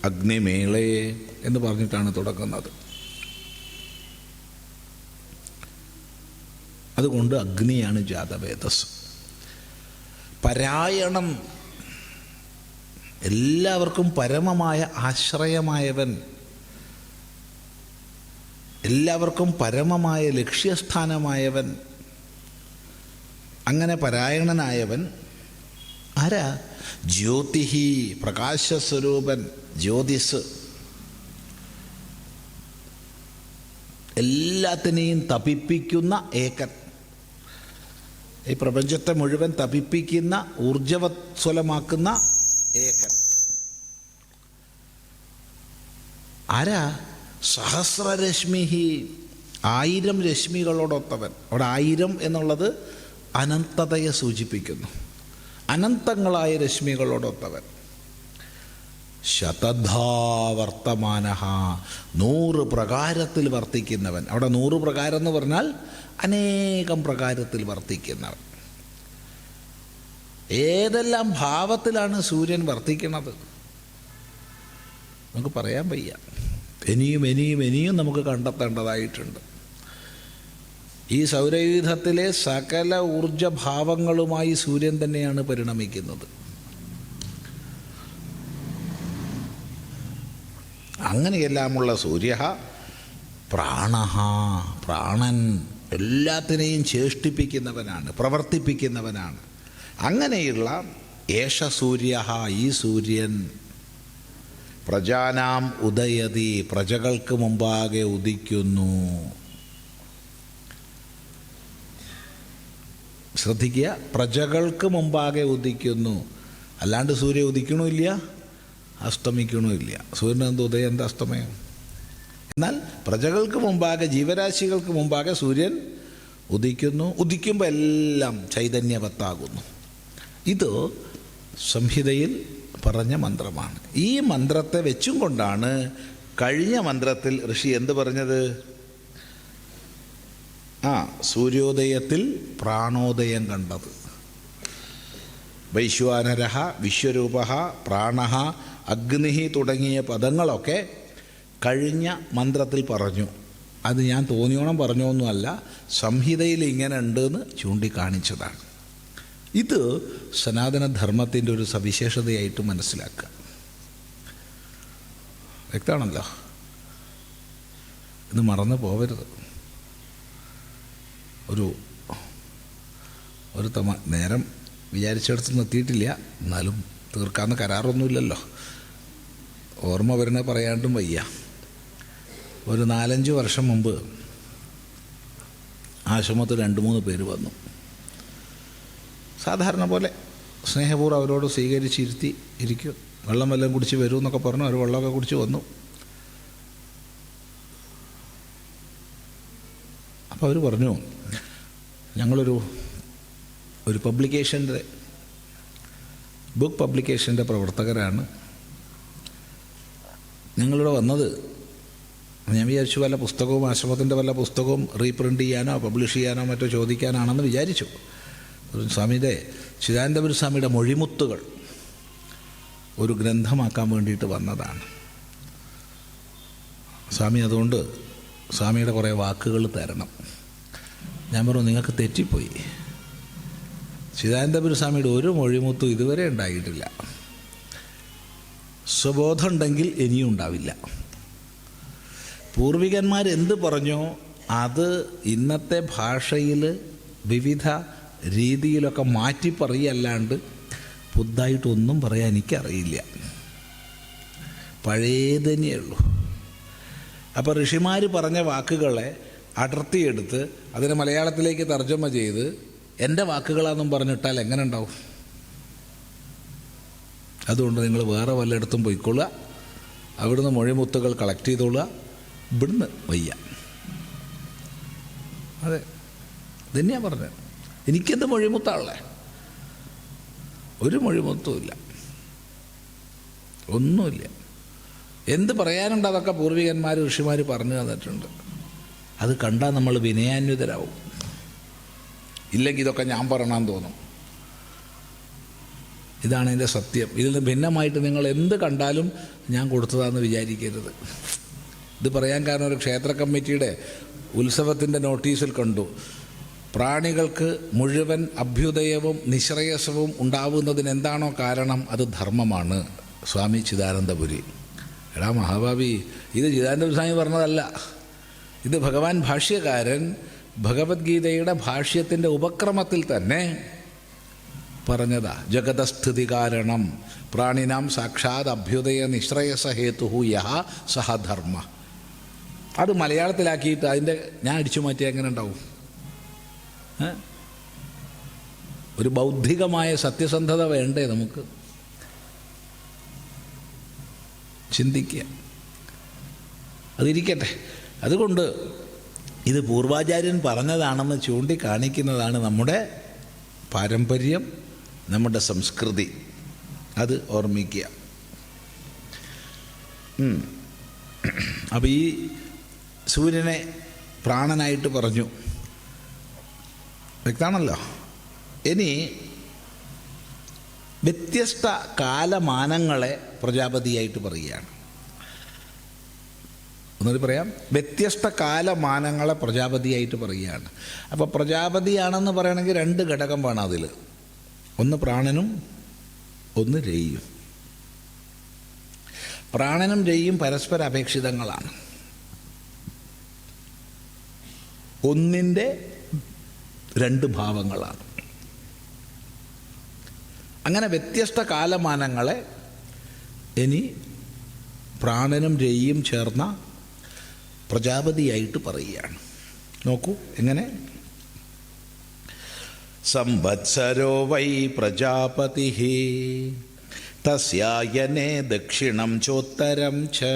അഗ്നിമേളേ എന്ന് പറഞ്ഞിട്ടാണ് തുടങ്ങുന്നത്. അതുകൊണ്ട് അഗ്നിയാണ് ജാതവേദസ്. പരായണം, എല്ലാവർക്കും പരമമായ ആശ്രയമായവൻ, എല്ലാവർക്കും പരമമായ ലക്ഷ്യസ്ഥാനമായവൻ. അങ്ങനെ പരായണനായവൻ ആരാ? ജ്യോതിഹി, പ്രകാശസ്വരൂപൻ, ജ്യോതിസ്. എല്ലാത്തിനെയും തപിപ്പിക്കുന്ന ഏകൻ, ഈ പ്രപഞ്ചത്തെ മുഴുവൻ തപിപ്പിക്കുന്ന, ഊർജവത്സലമാക്കുന്ന ഏകൻ. ആരാ? സഹസ്രരശ്മിഹി, 1000 രശ്മികളോടൊത്തവൻ. അവിടെ 1000 എന്നുള്ളത് അനന്തതയെ സൂചിപ്പിക്കുന്നു. അനന്തങ്ങളായ രശ്മികളോടൊത്തവൻ. ശതധാ വർത്തമാനഃ, 100 പ്രകാരത്തിൽ വർത്തിക്കുന്നവൻ. അവിടെ 100 പ്രകാരം എന്ന് പറഞ്ഞാൽ അനേകം പ്രകാരത്തിൽ വർത്തിക്കുന്നവൻ. ഏതെല്ലാം ഭാവത്തിലാണ് സൂര്യൻ വർത്തിക്കുന്നത് നമുക്ക് പറയാൻ വയ്യ. ഇനിയും ഇനിയും ഇനിയും നമുക്ക് കണ്ടെത്തേണ്ടതായിട്ടുണ്ട്. ഈ സൗരയൂഥത്തിലെ സകല ഊർജഭാവങ്ങളുമായി സൂര്യൻ തന്നെയാണ് പരിണമിക്കുന്നത്. അങ്ങനെയെല്ലാമുള്ള സൂര്യ പ്രാണഃ, പ്രാണൻ എല്ലാത്തിനെയും ചേഷ്ടിപ്പിക്കുന്നവനാണ്, പ്രവർത്തിപ്പിക്കുന്നവനാണ്. അങ്ങനെയുള്ള ഏഷ സൂര്യ, ഈ സൂര്യൻ പ്രജാനാം ഉദയതി, പ്രജകൾക്ക് മുമ്പാകെ ഉദിക്കുന്നു. ശ്രദ്ധിക്കുക, പ്രജകൾക്ക് മുമ്പാകെ ഉദിക്കുന്നു. അല്ലാണ്ട് സൂര്യൻ ഉദിക്കണമില്ല, അസ്തമിക്കണമില്ല. സൂര്യൻ എന്ത് ഉദയം, എന്ത് അസ്തമയം? എന്നാൽ പ്രജകൾക്ക് മുമ്പാകെ, ജീവരാശികൾക്ക് മുമ്പാകെ സൂര്യൻ ഉദിക്കുന്നു. ഉദിക്കുമ്പോൾ എല്ലാം ചൈതന്യവത്താകുന്നു. ഇത് സംഹിതയിൽ പറഞ്ഞ മന്ത്രമാണ്. ഈ മന്ത്രത്തെ വെച്ചും കൊണ്ടാണ് കഴിഞ്ഞ മന്ത്രത്തിൽ ഋഷി എന്ത് പറഞ്ഞത്? സൂര്യോദയത്തിൽ പ്രാണോദയം കണ്ടത്. വൈശ്വാനരഃ, വിശ്വരൂപഃ, പ്രാണഃ, അഗ്നി തുടങ്ങിയ പദങ്ങളൊക്കെ കഴിഞ്ഞ മന്ത്രത്തിൽ പറഞ്ഞു. അത് ഞാൻ തോന്നിയോണം പറഞ്ഞൊന്നുമല്ല, സംഹിതയിൽ ഇങ്ങനെ ഉണ്ടെന്ന് ചൂണ്ടിക്കാണിച്ചതാണ്. ഇത് സനാതനധർമ്മത്തിൻ്റെ ഒരു സവിശേഷതയായിട്ട് മനസ്സിലാക്കുക. വ്യക്തമാണല്ലോ, ഇത് മറന്നു പോവരുത്. ഒരു നേരം വിചാരിച്ചിടത്ത് എത്തിയിട്ടില്ല, എന്നാലും തീർക്കാവുന്ന കരാറൊന്നുമില്ലല്ലോ. ഓർമ്മ വരുന്ന പറയാണ്ടും വയ്യ. ഒരു 4-5 വർഷം മുമ്പ് ആശ്രമത്തിൽ 2-3 പേര് വന്നു. സാധാരണ പോലെ സ്നേഹപൂർവ്വം അവരോട് സ്വീകരിച്ചിരുത്തി, ഇരിക്കും, വെള്ളം വല്ലതും കുടിച്ച് വരൂ എന്നൊക്കെ പറഞ്ഞു. അവർ വെള്ളമൊക്കെ കുടിച്ച് വന്നു. അപ്പോൾ അവർ പറഞ്ഞു, ഞങ്ങളൊരു പബ്ലിക്കേഷൻ്റെ, ബുക്ക് പബ്ലിക്കേഷൻ്റെ പ്രവർത്തകരാണ്. ഞങ്ങളിവിടെ വന്നത്, ഞാൻ വിചാരിച്ചു വല്ല പുസ്തകവും, ആശ്രമത്തിൻ്റെ വല്ല പുസ്തകവും റീപ്രിൻ്റ് ചെയ്യാനോ പബ്ലിഷ് ചെയ്യാനോ മറ്റോ ചോദിക്കാനാണെന്ന് വിചാരിച്ചു. സ്വാമിയുടെ ചിദാനന്ദപുരി സ്വാമിയുടെ മൊഴിമുത്തുകൾ ഒരു ഗ്രന്ഥമാക്കാൻ വേണ്ടിയിട്ട് വന്നതാണ്. സ്വാമി അതുകൊണ്ട് സ്വാമിയുടെ കുറേ വാക്കുകൾ തരണം. ഞാൻ പറഞ്ഞു, നിങ്ങൾക്ക് തെറ്റിപ്പോയി. ചിദാനന്ദപുരി സ്വാമിയുടെ ഒരു മൊഴിമുത്തും ഇതുവരെ ഉണ്ടായിട്ടില്ല. സ്വബോധം ഉണ്ടെങ്കിൽ ഇനിയും ഉണ്ടാവില്ല. പൂർവികന്മാരെന്ത് പറഞ്ഞോ അത് ഇന്നത്തെ ഭാഷയിൽ വിവിധ രീതിയിലൊക്കെ മാറ്റി പറയല്ലാണ്ട് പുതുതായിട്ടൊന്നും പറയാൻ എനിക്കറിയില്ല. പഴയത് തന്നെയുള്ളൂ. അപ്പോൾ ഋഷിമാർ പറഞ്ഞ വാക്കുകളെ അടർത്തിയെടുത്ത് അതിനെ മലയാളത്തിലേക്ക് തർജ്ജമ ചെയ്ത് എൻ്റെ വാക്കുകളാണെന്നും പറഞ്ഞിട്ടാൽ എങ്ങനെ ഉണ്ടാവും? അതുകൊണ്ട് നിങ്ങൾ വേറെ വല്ലയിടത്തും പോയിക്കൊള്ളുക, അവിടുന്ന് മൊഴിമുത്തുകൾ കളക്ട് ചെയ്തോളുക, ഇവിടുന്ന് വയ്യ. അതെ, ഇതന്നെയാണ് പറഞ്ഞത്. എനിക്കെന്ത് മൊഴിമുത്താണല്ലേ? ഒരു മൊഴിമുത്തുമില്ല, ഒന്നുമില്ല. എന്ത് പറയാനുണ്ട് അതൊക്കെ പൂർവികന്മാർ ഋഷിമാർ പറഞ്ഞു തന്നിട്ടുണ്ട്. അത് കണ്ടാൽ നമ്മൾ വിനയാന്വിതരാവും. ഇല്ലെങ്കിൽ ഇതൊക്കെ ഞാൻ പറയണമെന്ന് തോന്നും. ഇതാണ് എൻ്റെ സത്യം. ഇതിൽ നിന്ന് ഭിന്നമായിട്ട് നിങ്ങൾ എന്ത് കണ്ടാലും ഞാൻ കൊടുത്തതാണെന്ന് വിചാരിക്കരുത്. ഇത് പറയാൻ കാരണം ഒരു ക്ഷേത്ര കമ്മിറ്റിയുടെ ഉത്സവത്തിൻ്റെ നോട്ടീസിൽ കണ്ടു, പ്രാണികൾക്ക് മുഴുവൻ അഭ്യുദയവും നിശ്രേയസവും ഉണ്ടാവുന്നതിന് എന്താണോ കാരണം അത് ധർമ്മമാണ്. സ്വാമി ചിദാനന്ദപുരി. എടാ മഹാഭാവി, ഇത് ചിദാനന്ദപുരി സ്വാമി പറഞ്ഞതല്ല, ഇത് ഭഗവാൻ ഭാഷ്യകാരൻ ഭഗവത്ഗീതയുടെ ഭാഷ്യത്തിൻ്റെ ഉപക്രമത്തിൽ തന്നെ പറഞ്ഞതാ. ജഗതസ്ഥിതി കാരണം പ്രാണിനാം സാക്ഷാത് അഭ്യുദയ നിശ്രേയസ ഹേതു യഹ സഹ ധർമ്മ. അത് മലയാളത്തിലാക്കിയിട്ട് അതിൻ്റെ ഞാൻ അടിച്ചു മാറ്റിയാൽ എങ്ങനെ ഉണ്ടാവും? ഒരു ബൗദ്ധികമായ സത്യസന്ധത വേണ്ടേ നമുക്ക്? ചിന്തിക്കുക. അതിരിക്കട്ടെ. അതുകൊണ്ട് ഇത് പൂർവാചാര്യൻ പറഞ്ഞതാണെന്ന് ചൂണ്ടിക്കാണിക്കുന്നതാണ് നമ്മുടെ പാരമ്പര്യം, നമ്മുടെ സംസ്കൃതി. അത് ഓർമ്മിക്കുക. അപ്പം ഈ സൂര്യനെ പ്രാണനായിട്ട് പറഞ്ഞു, വ്യക്തമാണല്ലോ. ഇനി വ്യത്യസ്ത കാലമാനങ്ങളെ പ്രജാപതിയായിട്ട് പറയുകയാണ്. ഒന്നുകൂടി പറയാം, വ്യത്യസ്ത കാലമാനങ്ങളെ പ്രജാപതിയായിട്ട് പറയുകയാണ്. അപ്പോൾ പ്രജാപതിയാണെന്ന് പറയണമെങ്കിൽ രണ്ട് ഘടകം വേണം അതിൽ. ഒന്ന് പ്രാണനും ഒന്ന് രയ്യും. പ്രാണനും രയ്യും പരസ്പര അപേക്ഷിതങ്ങളാണ്. ഒന്നിൻ്റെ രണ്ട് ഭാവങ്ങളാണ്. അങ്ങനെ വ്യത്യസ്ത കാലമാനങ്ങളെ ഇനി പ്രാണനും രയ്യും ചേർന്ന പ്രജാപതിയായിട്ട് പറയുകയാണ്. നോക്കൂ എങ്ങനെ. സംവത്സരോ വൈ പ്രജാപതി തസ്യായനേ ദക്ഷിണം ചോത്തരം ച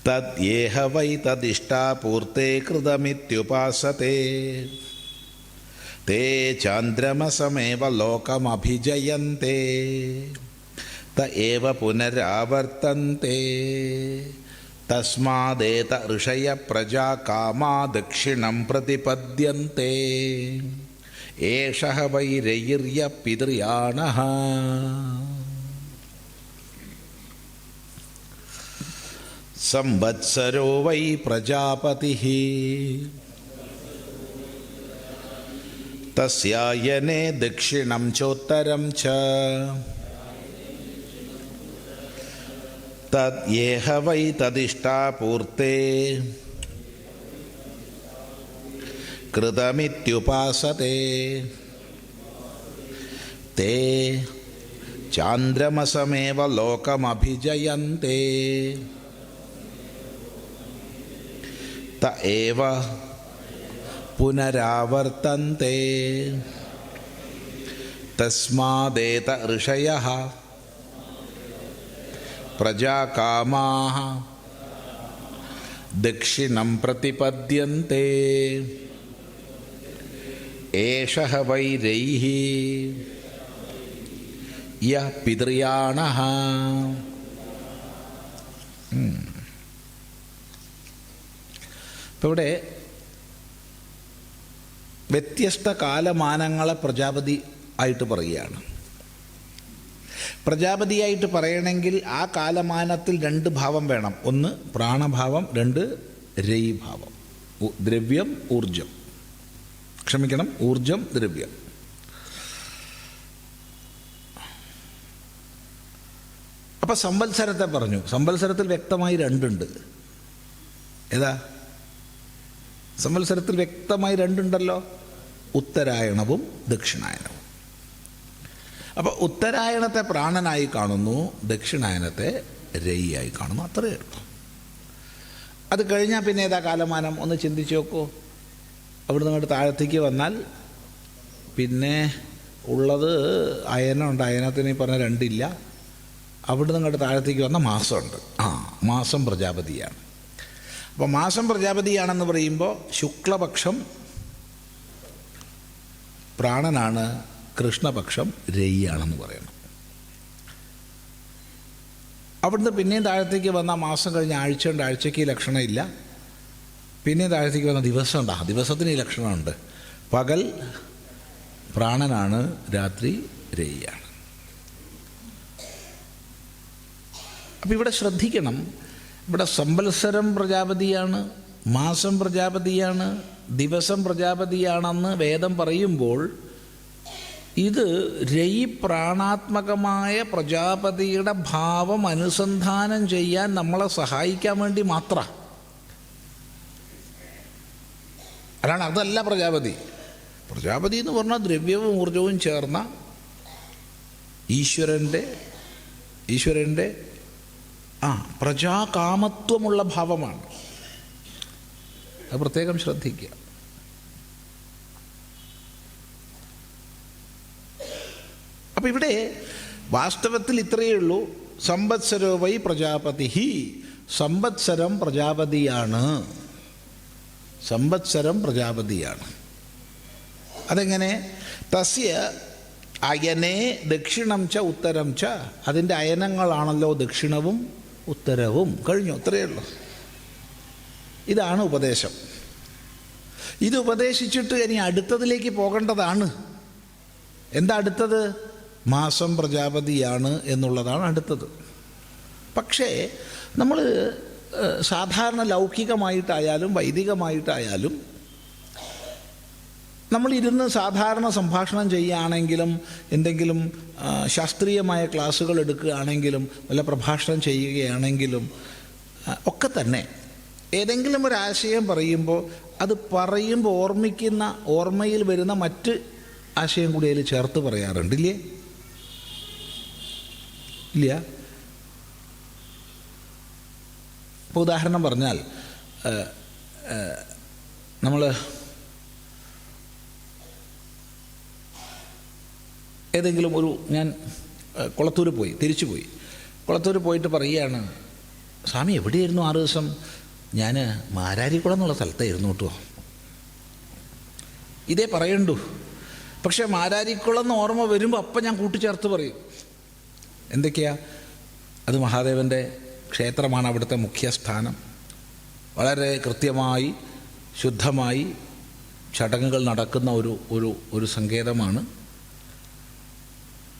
തദ്യേഹ വൈ തദിഷ്ടാപൂർത്തേ കൃതമിത്യുപാസത്തെ തേ ചാന്ദ്രമസമേവ ലോകമഭിജയന്തെ ത ഏവ പുനരാവർത്തന്തെ തസ്മാദേത ഋഷയ പ്രജാ കാമാ ദക്ഷിണം പ്രതിപദ്യന്തെ ഏഷഃ വൈ രയിര്യ പിതൃയാണഃ. സംവത്സരോ വൈ പ്രജാപതിഃ തസ്യായനേ ദക്ഷിണം ചോത്തരം ച തദ്യേഹ വൈ തദിഷ്ടാപൂർത്തേ കൃതമിത്യുപാസത്തെ തേ ചാന്ദ്രമസമേവ ലോകമഭിജയന്തെ ത ഏവ പുനരാവർത്തന്തെ തസ്മാദേത ഋഷയഃ പ്രജാകാമാഃ ദക്ഷിണം പ്രതിപദ്യന്തെ ഏഷഃ വൈ രൈഃ യഃ പിതൃയാണഃ. ഇപ്പം ഇവിടെ വ്യത്യസ്ത കാലമാനങ്ങളെ പ്രജാപതി ആയിട്ട് പറയുകയാണ്. പ്രജാപതിയായിട്ട് പറയണമെങ്കിൽ ആ കാലമാനത്തിൽ രണ്ട് ഭാവം വേണം. ഒന്ന് പ്രാണഭാവം, രണ്ട് രയിഭാവം. ദ്രവ്യം ഊർജം, ക്ഷമിക്കണം, ഊർജം ദ്രവ്യം. അപ്പം സംവത്സരത്തെ പറഞ്ഞു. സംവത്സരത്തിൽ വ്യക്തമായി രണ്ടുണ്ട്. ഏതാ സംവത്സരത്തിൽ വ്യക്തമായി രണ്ടുണ്ടല്ലോ, ഉത്തരായണവും ദക്ഷിണായനവും. അപ്പോൾ ഉത്തരായണത്തെ പ്രാണനായി കാണുന്നു, ദക്ഷിണായനത്തെ രയിയായി കാണുന്നു. അത്രയേ ഉള്ളൂ. അത് കഴിഞ്ഞാൽ പിന്നെ ഏതാ കാലമാനം ഒന്ന് ചിന്തിച്ച് നോക്കൂ. അവിടുന്ന് അങ്ങോട്ട് താഴത്തേക്ക് വന്നാൽ പിന്നെ ഉള്ളത് അയനമുണ്ട്. അയനത്തിന് ഈ പറഞ്ഞ രണ്ടില്ല. അവിടുന്ന് അങ്ങോട്ട് താഴത്തേക്ക് വന്ന മാസമുണ്ട്. മാസം പ്രജാപതിയാണ്. അപ്പോൾ മാസം പ്രജാപതിയാണെന്ന് പറയുമ്പോൾ ശുക്ലപക്ഷം പ്രാണനാണ്, കൃഷ്ണപക്ഷം രയിയാണെന്ന് പറയണം. അവിടുന്ന് പിന്നെയും താഴത്തേക്ക് വന്ന മാസം കഴിഞ്ഞ് ആഴ്ചയുണ്ട്, ആഴ്ചയ്ക്ക് ഈ ലക്ഷണമില്ല. പിന്നെയും താഴത്തേക്ക് വന്ന ദിവസമുണ്ട്, ദിവസത്തിന് ഈ ലക്ഷണമുണ്ട്. പകൽ പ്രാണനാണ്, രാത്രി രയിയാണ്. അപ്പം ഇവിടെ ശ്രദ്ധിക്കണം, ഇവിടെ സംവത്സരം പ്രജാപതിയാണ്, മാസം പ്രജാപതിയാണ്, ദിവസം പ്രജാപതിയാണെന്ന് വേദം പറയുമ്പോൾ ഇത് രയി പ്രാണാത്മകമായ പ്രജാപതിയുടെ ഭാവം അനുസന്ധാനം ചെയ്യാൻ നമ്മളെ സഹായിക്കാൻ വേണ്ടി മാത്രം. അതാണ്, അതല്ല പ്രജാപതി. പ്രജാപതി എന്ന് പറഞ്ഞാൽ ദ്രവ്യവും ഊർജവും ചേർന്ന ഈശ്വരൻ്റെ പ്രജാകാമത്വമുള്ള ഭാവമാണ്. അത് പ്രത്യേകം ശ്രദ്ധിക്കുക. അപ്പം ഇവിടെ വാസ്തവത്തിൽ ഇത്രയേ ഉള്ളൂ. സംവത്സരോ വൈ പ്രജാപതി, സംവത്സരം പ്രജാപതിയാണ്. സംവത്സരം പ്രജാപതിയാണ്. അതെങ്ങനെ? തസ്യ അയനേ ദക്ഷിണം ച ഉത്തരം ച. അതിൻ്റെ അയനങ്ങളാണല്ലോ ദക്ഷിണവും ഉത്തരവും. കഴിഞ്ഞു, അത്രയേ ഉള്ളൂ. ഇതാണ് ഉപദേശം. ഇത് ഉപദേശിച്ചിട്ട് ഇനി അടുത്തതിലേക്ക് പോകേണ്ടതാണ്. എന്താ അടുത്തത്? മാസം പ്രജാപതിയാണ് എന്നുള്ളതാണ് അടുത്തത്. പക്ഷേ നമ്മൾ സാധാരണ ലൗകികമായിട്ടായാലും വൈദികമായിട്ടായാലും നമ്മളിരുന്ന് സാധാരണ സംഭാഷണം ചെയ്യുകയാണെങ്കിലും എന്തെങ്കിലും ശാസ്ത്രീയമായ ക്ലാസ്സുകൾ എടുക്കുകയാണെങ്കിലും വല്ല പ്രഭാഷണം ചെയ്യുകയാണെങ്കിലും ഒക്കെ തന്നെ ഏതെങ്കിലും ഒരാശയം പറയുമ്പോൾ അത് പറയുമ്പോൾ ഓർമ്മയിൽ വരുന്ന മറ്റ് ആശയം കൂടി അതിൽ ചേർത്ത് പറയാറുണ്ടില്ലേ? ഇല്ല? ഇപ്പോൾ ഉദാഹരണം പറഞ്ഞാൽ നമ്മൾ ഏതെങ്കിലും ഞാൻ കുളത്തൂർ പോയി, തിരിച്ചു പോയി. കുളത്തൂർ പോയിട്ട് പറയുകയാണ്, സ്വാമി എവിടെയായിരുന്നു 6 ദിവസം? ഞാൻ മാരാരിക്കുളം എന്നുള്ള സ്ഥലത്തായിരുന്നു കേട്ടോ. ഇതേ പറയണ്ടു. പക്ഷേ മാരാരിക്കുളം എന്ന് ഓർമ്മ വരുമ്പോൾ അപ്പം ഞാൻ കൂട്ടിച്ചേർത്ത് പറയും. എന്തൊക്കെയാ? അത് മഹാദേവൻ്റെ ക്ഷേത്രമാണ്, അവിടുത്തെ മുഖ്യസ്ഥാനം. വളരെ കൃത്യമായി ശുദ്ധമായി ചടങ്ങുകൾ നടക്കുന്ന ഒരു സങ്കേതമാണ്.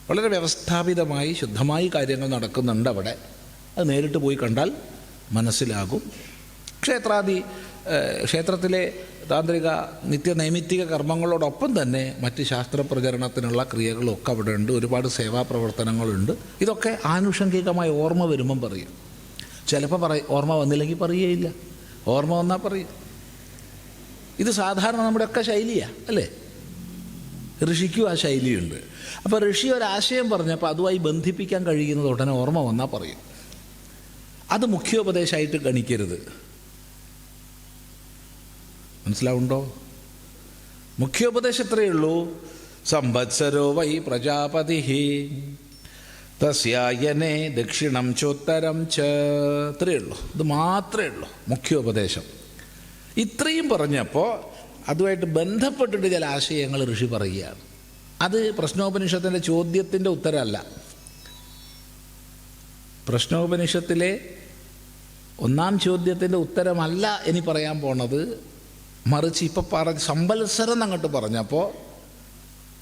വളരെ വ്യവസ്ഥാപിതമായി ശുദ്ധമായി കാര്യങ്ങൾ നടക്കുന്നുണ്ട് അവിടെ. അത് നേരിട്ട് പോയി കണ്ടാൽ മനസ്സിലാകും. ക്ഷേത്രത്തിലെ താന്ത്രിക നിത്യനൈമിത്തിക കർമ്മങ്ങളോടൊപ്പം തന്നെ മറ്റ് ശാസ്ത്ര പ്രചരണത്തിനുള്ള ക്രിയകളൊക്കെ അവിടെ ഉണ്ട്. ഒരുപാട് സേവാ പ്രവർത്തനങ്ങളുണ്ട്. ഇതൊക്കെ ആനുഷംഗികമായി ഓർമ്മ വരുമ്പം പറയും. ചിലപ്പോൾ ഓർമ്മ വന്നില്ലെങ്കിൽ പറയുകയില്ല, ഓർമ്മ വന്നാൽ പറയും. ഇത് സാധാരണ നമ്മുടെയൊക്കെ ശൈലിയാണ് അല്ലേ? ഋഷിക്കും ആ ശൈലിയുണ്ട്. അപ്പോൾ ഋഷി ഒരാശയം പറഞ്ഞപ്പോൾ അതുമായി ബന്ധിപ്പിക്കാൻ കഴിയുന്നത് ഉടനെ ഓർമ്മ വന്നാൽ പറയും. അത് മുഖ്യോപദേശമായിട്ട് ഗണിക്കരുത്. മനസ്സിലാവുണ്ടോ? മുഖ്യോപദേശം എത്രയേ ഉള്ളൂ? സംവത്സരോ വൈ പ്രജാപതി തസ്യായനേ ദക്ഷിണം ചോത്തരം ച. ഇത്രയേ ഉള്ളൂ. ഇത് മാത്രമേ ഉള്ളൂ മുഖ്യോപദേശം. ഇത്രയും പറഞ്ഞപ്പോൾ അതുമായിട്ട് ബന്ധപ്പെട്ടിട്ട് ചില ആശയങ്ങൾ ഋഷി പറയുകയാണ്. അത് പ്രശ്നോപനിഷത്തിൻ്റെ ചോദ്യത്തിൻ്റെ ഉത്തരമല്ല. പ്രശ്നോപനിഷത്തിലെ 1-ാം ചോദ്യത്തിൻ്റെ ഉത്തരമല്ല ഇനി പറയാൻ പോണത്. മറിച്ച് ഇപ്പം സംവത്സരം അങ്ങോട്ട് പറഞ്ഞപ്പോൾ,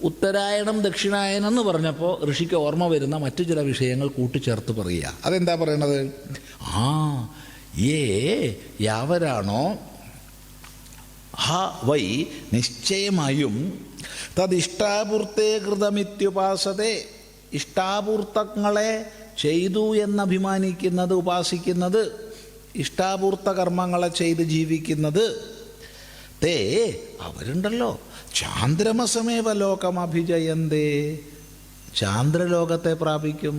ഉത്തരായണം ദക്ഷിണായനം എന്ന് പറഞ്ഞപ്പോൾ ഋഷിക്ക് ഓർമ്മ വരുന്ന മറ്റു ചില വിഷയങ്ങൾ കൂട്ടിച്ചേർത്ത് പറയുക. അതെന്താ പറയണത്? യാവരാണോ വൈ നിശ്ചയമായും തദിഷ്ടാപൂർത്തേ കൃതമിത്യുപാസതേ. ഇഷ്ടാപൂർത്തങ്ങളെ ചെയ്തു എന്നഭിമാനിക്കുന്നത്, ഉപാസിക്കുന്നത്, ഇഷ്ടാപൂർത്ത കർമ്മങ്ങളെ ചെയ്ത് ജീവിക്കുന്നത് തേ അവരുണ്ടല്ലോ ചാന്ദ്രമസമേവ ലോകമഭിജയന്തേ. ചാന്ദ്രലോകത്തെ പ്രാപിക്കും.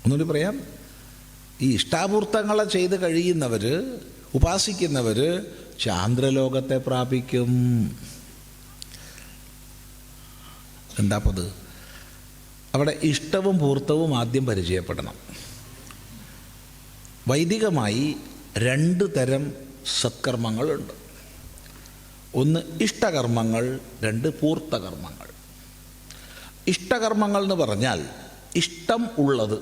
ഒന്നുകൂടി പറയാം. ഈ ഇഷ്ടാപൂർത്തങ്ങളെ ചെയ്ത് കഴിയുന്നവർ, ഉപാസിക്കുന്നവർ ചാന്ദ്രലോകത്തെ പ്രാപിക്കും. എന്താപ്പത്? അവിടെ ഇഷ്ടവും പൂർത്തവും ആദ്യം പരിചയപ്പെടണം. വൈദികമായി 2 തരം സത്കർമ്മങ്ങളുണ്ട്. ഒന്ന് ഇഷ്ടകർമ്മങ്ങൾ, 2 പൂർത്തകർമ്മങ്ങൾ. ഇഷ്ടകർമ്മങ്ങൾ എന്ന് പറഞ്ഞാൽ ഇഷ്ടം ഉള്ളത്,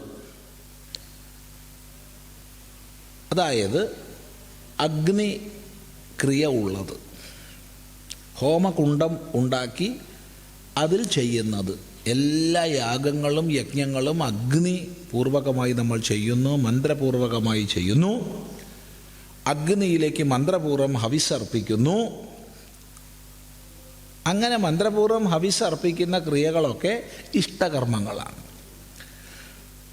അതായത് അഗ്നിക്രിയ ഉള്ളത്, ഹോമകുണ്ഡം ഉണ്ടാക്കി അതിൽ ചെയ്യുന്നത്. എല്ലാ യാഗങ്ങളും യജ്ഞങ്ങളും അഗ്നിപൂർവകമായി നമ്മൾ ചെയ്യുന്നു, മന്ത്രപൂർവകമായി ചെയ്യുന്നു. അഗ്നിയിലേക്ക് മന്ത്രപൂർവ്വം ഹവിസ്സർപ്പിക്കുന്നു. അങ്ങനെ മന്ത്രപൂർവ്വം ഹവിസ്സർപ്പിക്കുന്ന ക്രിയകളൊക്കെ ഇഷ്ടകർമ്മങ്ങളാണ്.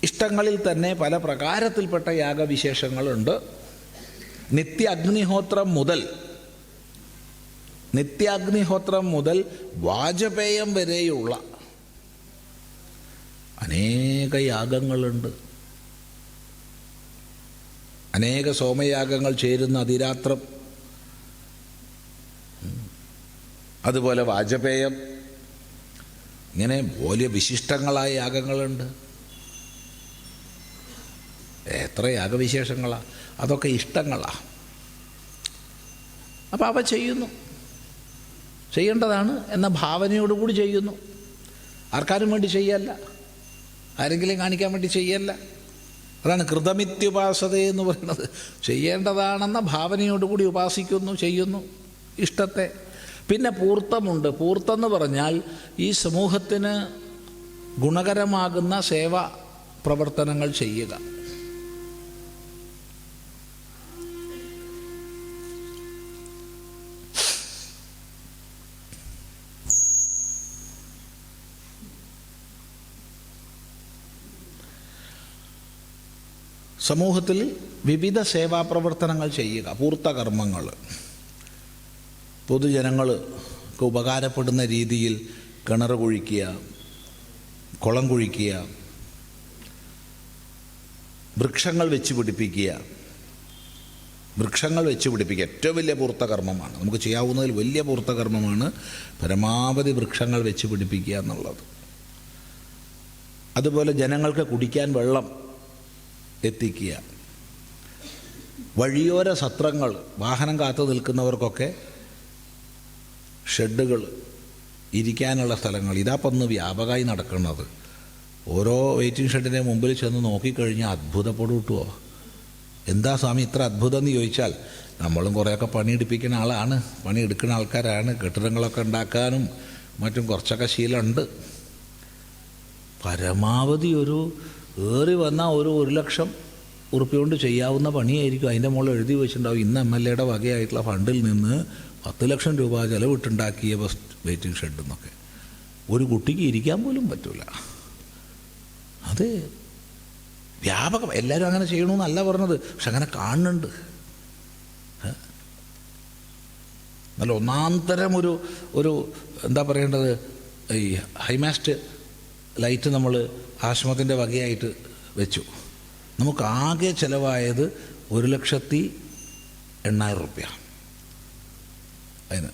ഇഷ്ടങ്ങളിൽ തന്നെ പല പ്രകാരത്തിൽപ്പെട്ട യാഗവിശേഷങ്ങളുണ്ട്. നിത്യാഗ്നിഹോത്രം മുതൽ വാജപേയം വരെയുള്ള അനേക യാഗങ്ങളുണ്ട്. അനേക സോമയാഗങ്ങൾ ചേരുന്ന അതിരാത്രം, അതുപോലെ വാജപേയം, ഇങ്ങനെ വലിയ വിശിഷ്ടങ്ങളായ യാഗങ്ങളുണ്ട്. എത്ര യാഗവിശേഷങ്ങളാണ്! അതൊക്കെ ഇഷ്ടങ്ങളാണ്. അപ്പം അവ ചെയ്യുന്നു. ചെയ്യേണ്ടതാണ് എന്ന ഭാവനയോടുകൂടി ചെയ്യുന്നു. ആർക്കാരും വേണ്ടി ചെയ്യല്ല, ആരെങ്കിലും കാണിക്കാൻ വേണ്ടി ചെയ്യല്ല. അതാണ് കൃതമിത്യുപാസത എന്ന് പറയുന്നത്. ചെയ്യേണ്ടതാണെന്ന ഭാവനയോടുകൂടി ഉപാസിക്കുന്നു, ചെയ്യുന്നു ഇഷ്ടത്തെ. പിന്നെ പൂർത്തമുണ്ട്. പൂർത്തെന്ന് പറഞ്ഞാൽ ഈ സമൂഹത്തിന് ഗുണകരമാകുന്ന സേവാ പ്രവർത്തനങ്ങൾ ചെയ്യുക. സമൂഹത്തിൽ വിവിധ സേവാപ്രവർത്തനങ്ങൾ ചെയ്യുക, പൂർത്തകർമ്മങ്ങൾ. പൊതുജനങ്ങൾക്ക് ഉപകാരപ്പെടുന്ന രീതിയിൽ കിണർ കുഴിക്കുക, കുളം കുഴിക്കുക, വൃക്ഷങ്ങൾ വെച്ച് പിടിപ്പിക്കുക. വൃക്ഷങ്ങൾ വെച്ച് പിടിപ്പിക്കുക ഏറ്റവും വലിയ പൂർത്തകർമ്മമാണ്. നമുക്ക് ചെയ്യാവുന്നതിൽ വലിയ പൂർത്തകർമ്മമാണ് പരമാവധി വൃക്ഷങ്ങൾ വെച്ച് പിടിപ്പിക്കുക എന്നുള്ളത്. അതുപോലെ ജനങ്ങൾക്ക് കുടിക്കാൻ വെള്ളം എത്തിക്കുക. വഴിയോര സത്രങ്ങൾ, വാഹനം കാത്തു നിൽക്കുന്നവർക്കൊക്കെ ഷെഡുകൾ, ഇരിക്കാനുള്ള സ്ഥലങ്ങൾ. ഇതാപ്പം ഒന്ന് വ്യാപകമായി നടക്കുന്നത്. ഓരോ വെയിറ്റിംഗ് ഷെഡിൻ്റെ മുമ്പിൽ ചെന്ന് നോക്കിക്കഴിഞ്ഞാൽ അത്ഭുതപ്പെടും കിട്ടുമോ. എന്താ സ്വാമി ഇത്ര അത്ഭുതം എന്ന് ചോദിച്ചാൽ, നമ്മളും കുറേയൊക്കെ പണിയെടുപ്പിക്കുന്ന ആളാണ്, പണിയെടുക്കുന്ന ആൾക്കാരാണ്. കെട്ടിടങ്ങളൊക്കെ ഉണ്ടാക്കാനും മറ്റും കുറച്ചൊക്കെ ശീലമുണ്ട്. പരമാവധി ഏറി വന്നാൽ 1,00,000 ഉറുപ്പ്യ കൊണ്ട് ചെയ്യാവുന്ന പണിയായിരിക്കും. അതിൻ്റെ മുകളിൽ എഴുതി വെച്ചിട്ടുണ്ടാവും, ഇന്ന് MLA വകയായിട്ടുള്ള ഫണ്ടിൽ നിന്ന് 10 ലക്ഷം രൂപ ചെലവിട്ടുണ്ടാക്കിയ വെയിറ്റിംഗ് ഷെഡ് എന്നൊക്കെ. ഒരു കുട്ടിക്ക് ഇരിക്കാൻ പോലും പറ്റില്ല. അത് വ്യാപകം. എല്ലാവരും അങ്ങനെ ചെയ്യണമെന്നല്ല പറഞ്ഞത്, പക്ഷെ അങ്ങനെ കാണുന്നുണ്ട്. നല്ല ഒന്നാന്തരം ഒരു എന്താ പറയേണ്ടത്, ഈ ഹൈമാസ്റ്റ് ലൈറ്റ് നമ്മൾ ആശ്രമത്തിൻ്റെ വകയായിട്ട് വെച്ചു. നമുക്ക് ആകെ ചിലവായത് 1,80,000 രൂപ അതിന്.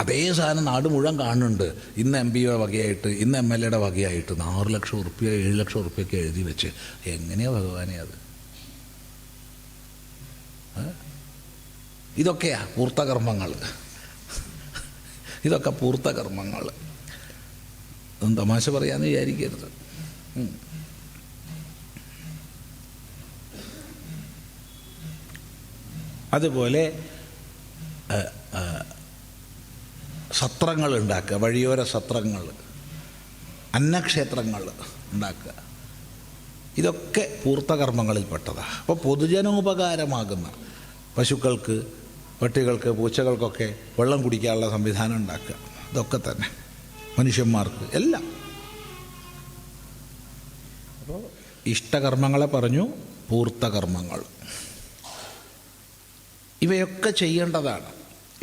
അതേ സാധനം നാട് മുഴുവൻ കാണുന്നുണ്ട്. ഇന്ന് MP വകയായിട്ട്, ഇന്ന് MLA വകയായിട്ട് 6 ലക്ഷം ഉറുപ്പ്യ 7 ലക്ഷം ഉറുപ്പ്യൊക്കെ എഴുതി വെച്ച്. എങ്ങനെയാ ഭഗവാനെ അത്? ഇതൊക്കെയാ പൂർത്തകർമ്മങ്ങൾ. ഇതൊക്കെ പൂർത്തകർമ്മങ്ങൾ. ഒന്നും തമാശ പറയാമെന്ന് വിചാരിക്കരുത്. അതുപോലെ സത്രങ്ങൾ ഉണ്ടാക്കുക, വഴിയോര സത്രങ്ങൾ, അന്നക്ഷേത്രങ്ങൾ ഉണ്ടാക്കുക. ഇതൊക്കെ പൂർത്തകർമ്മങ്ങളിൽപ്പെട്ടതാണ്. അപ്പോൾ പൊതുജനോപകാരമാകുന്ന പശുക്കൾക്ക്, പട്ടികൾക്ക്, പൂച്ചകൾക്കൊക്കെ വെള്ളം കുടിക്കാനുള്ള സംവിധാനം ഉണ്ടാക്കുക. ഇതൊക്കെ തന്നെ മനുഷ്യന്മാർക്ക് എല്ലാം. അപ്പോൾ ഇഷ്ടകർമ്മങ്ങളെ പറഞ്ഞു, പൂർത്തകർമ്മങ്ങൾ ഇവയൊക്കെ ചെയ്യേണ്ടതാണ്.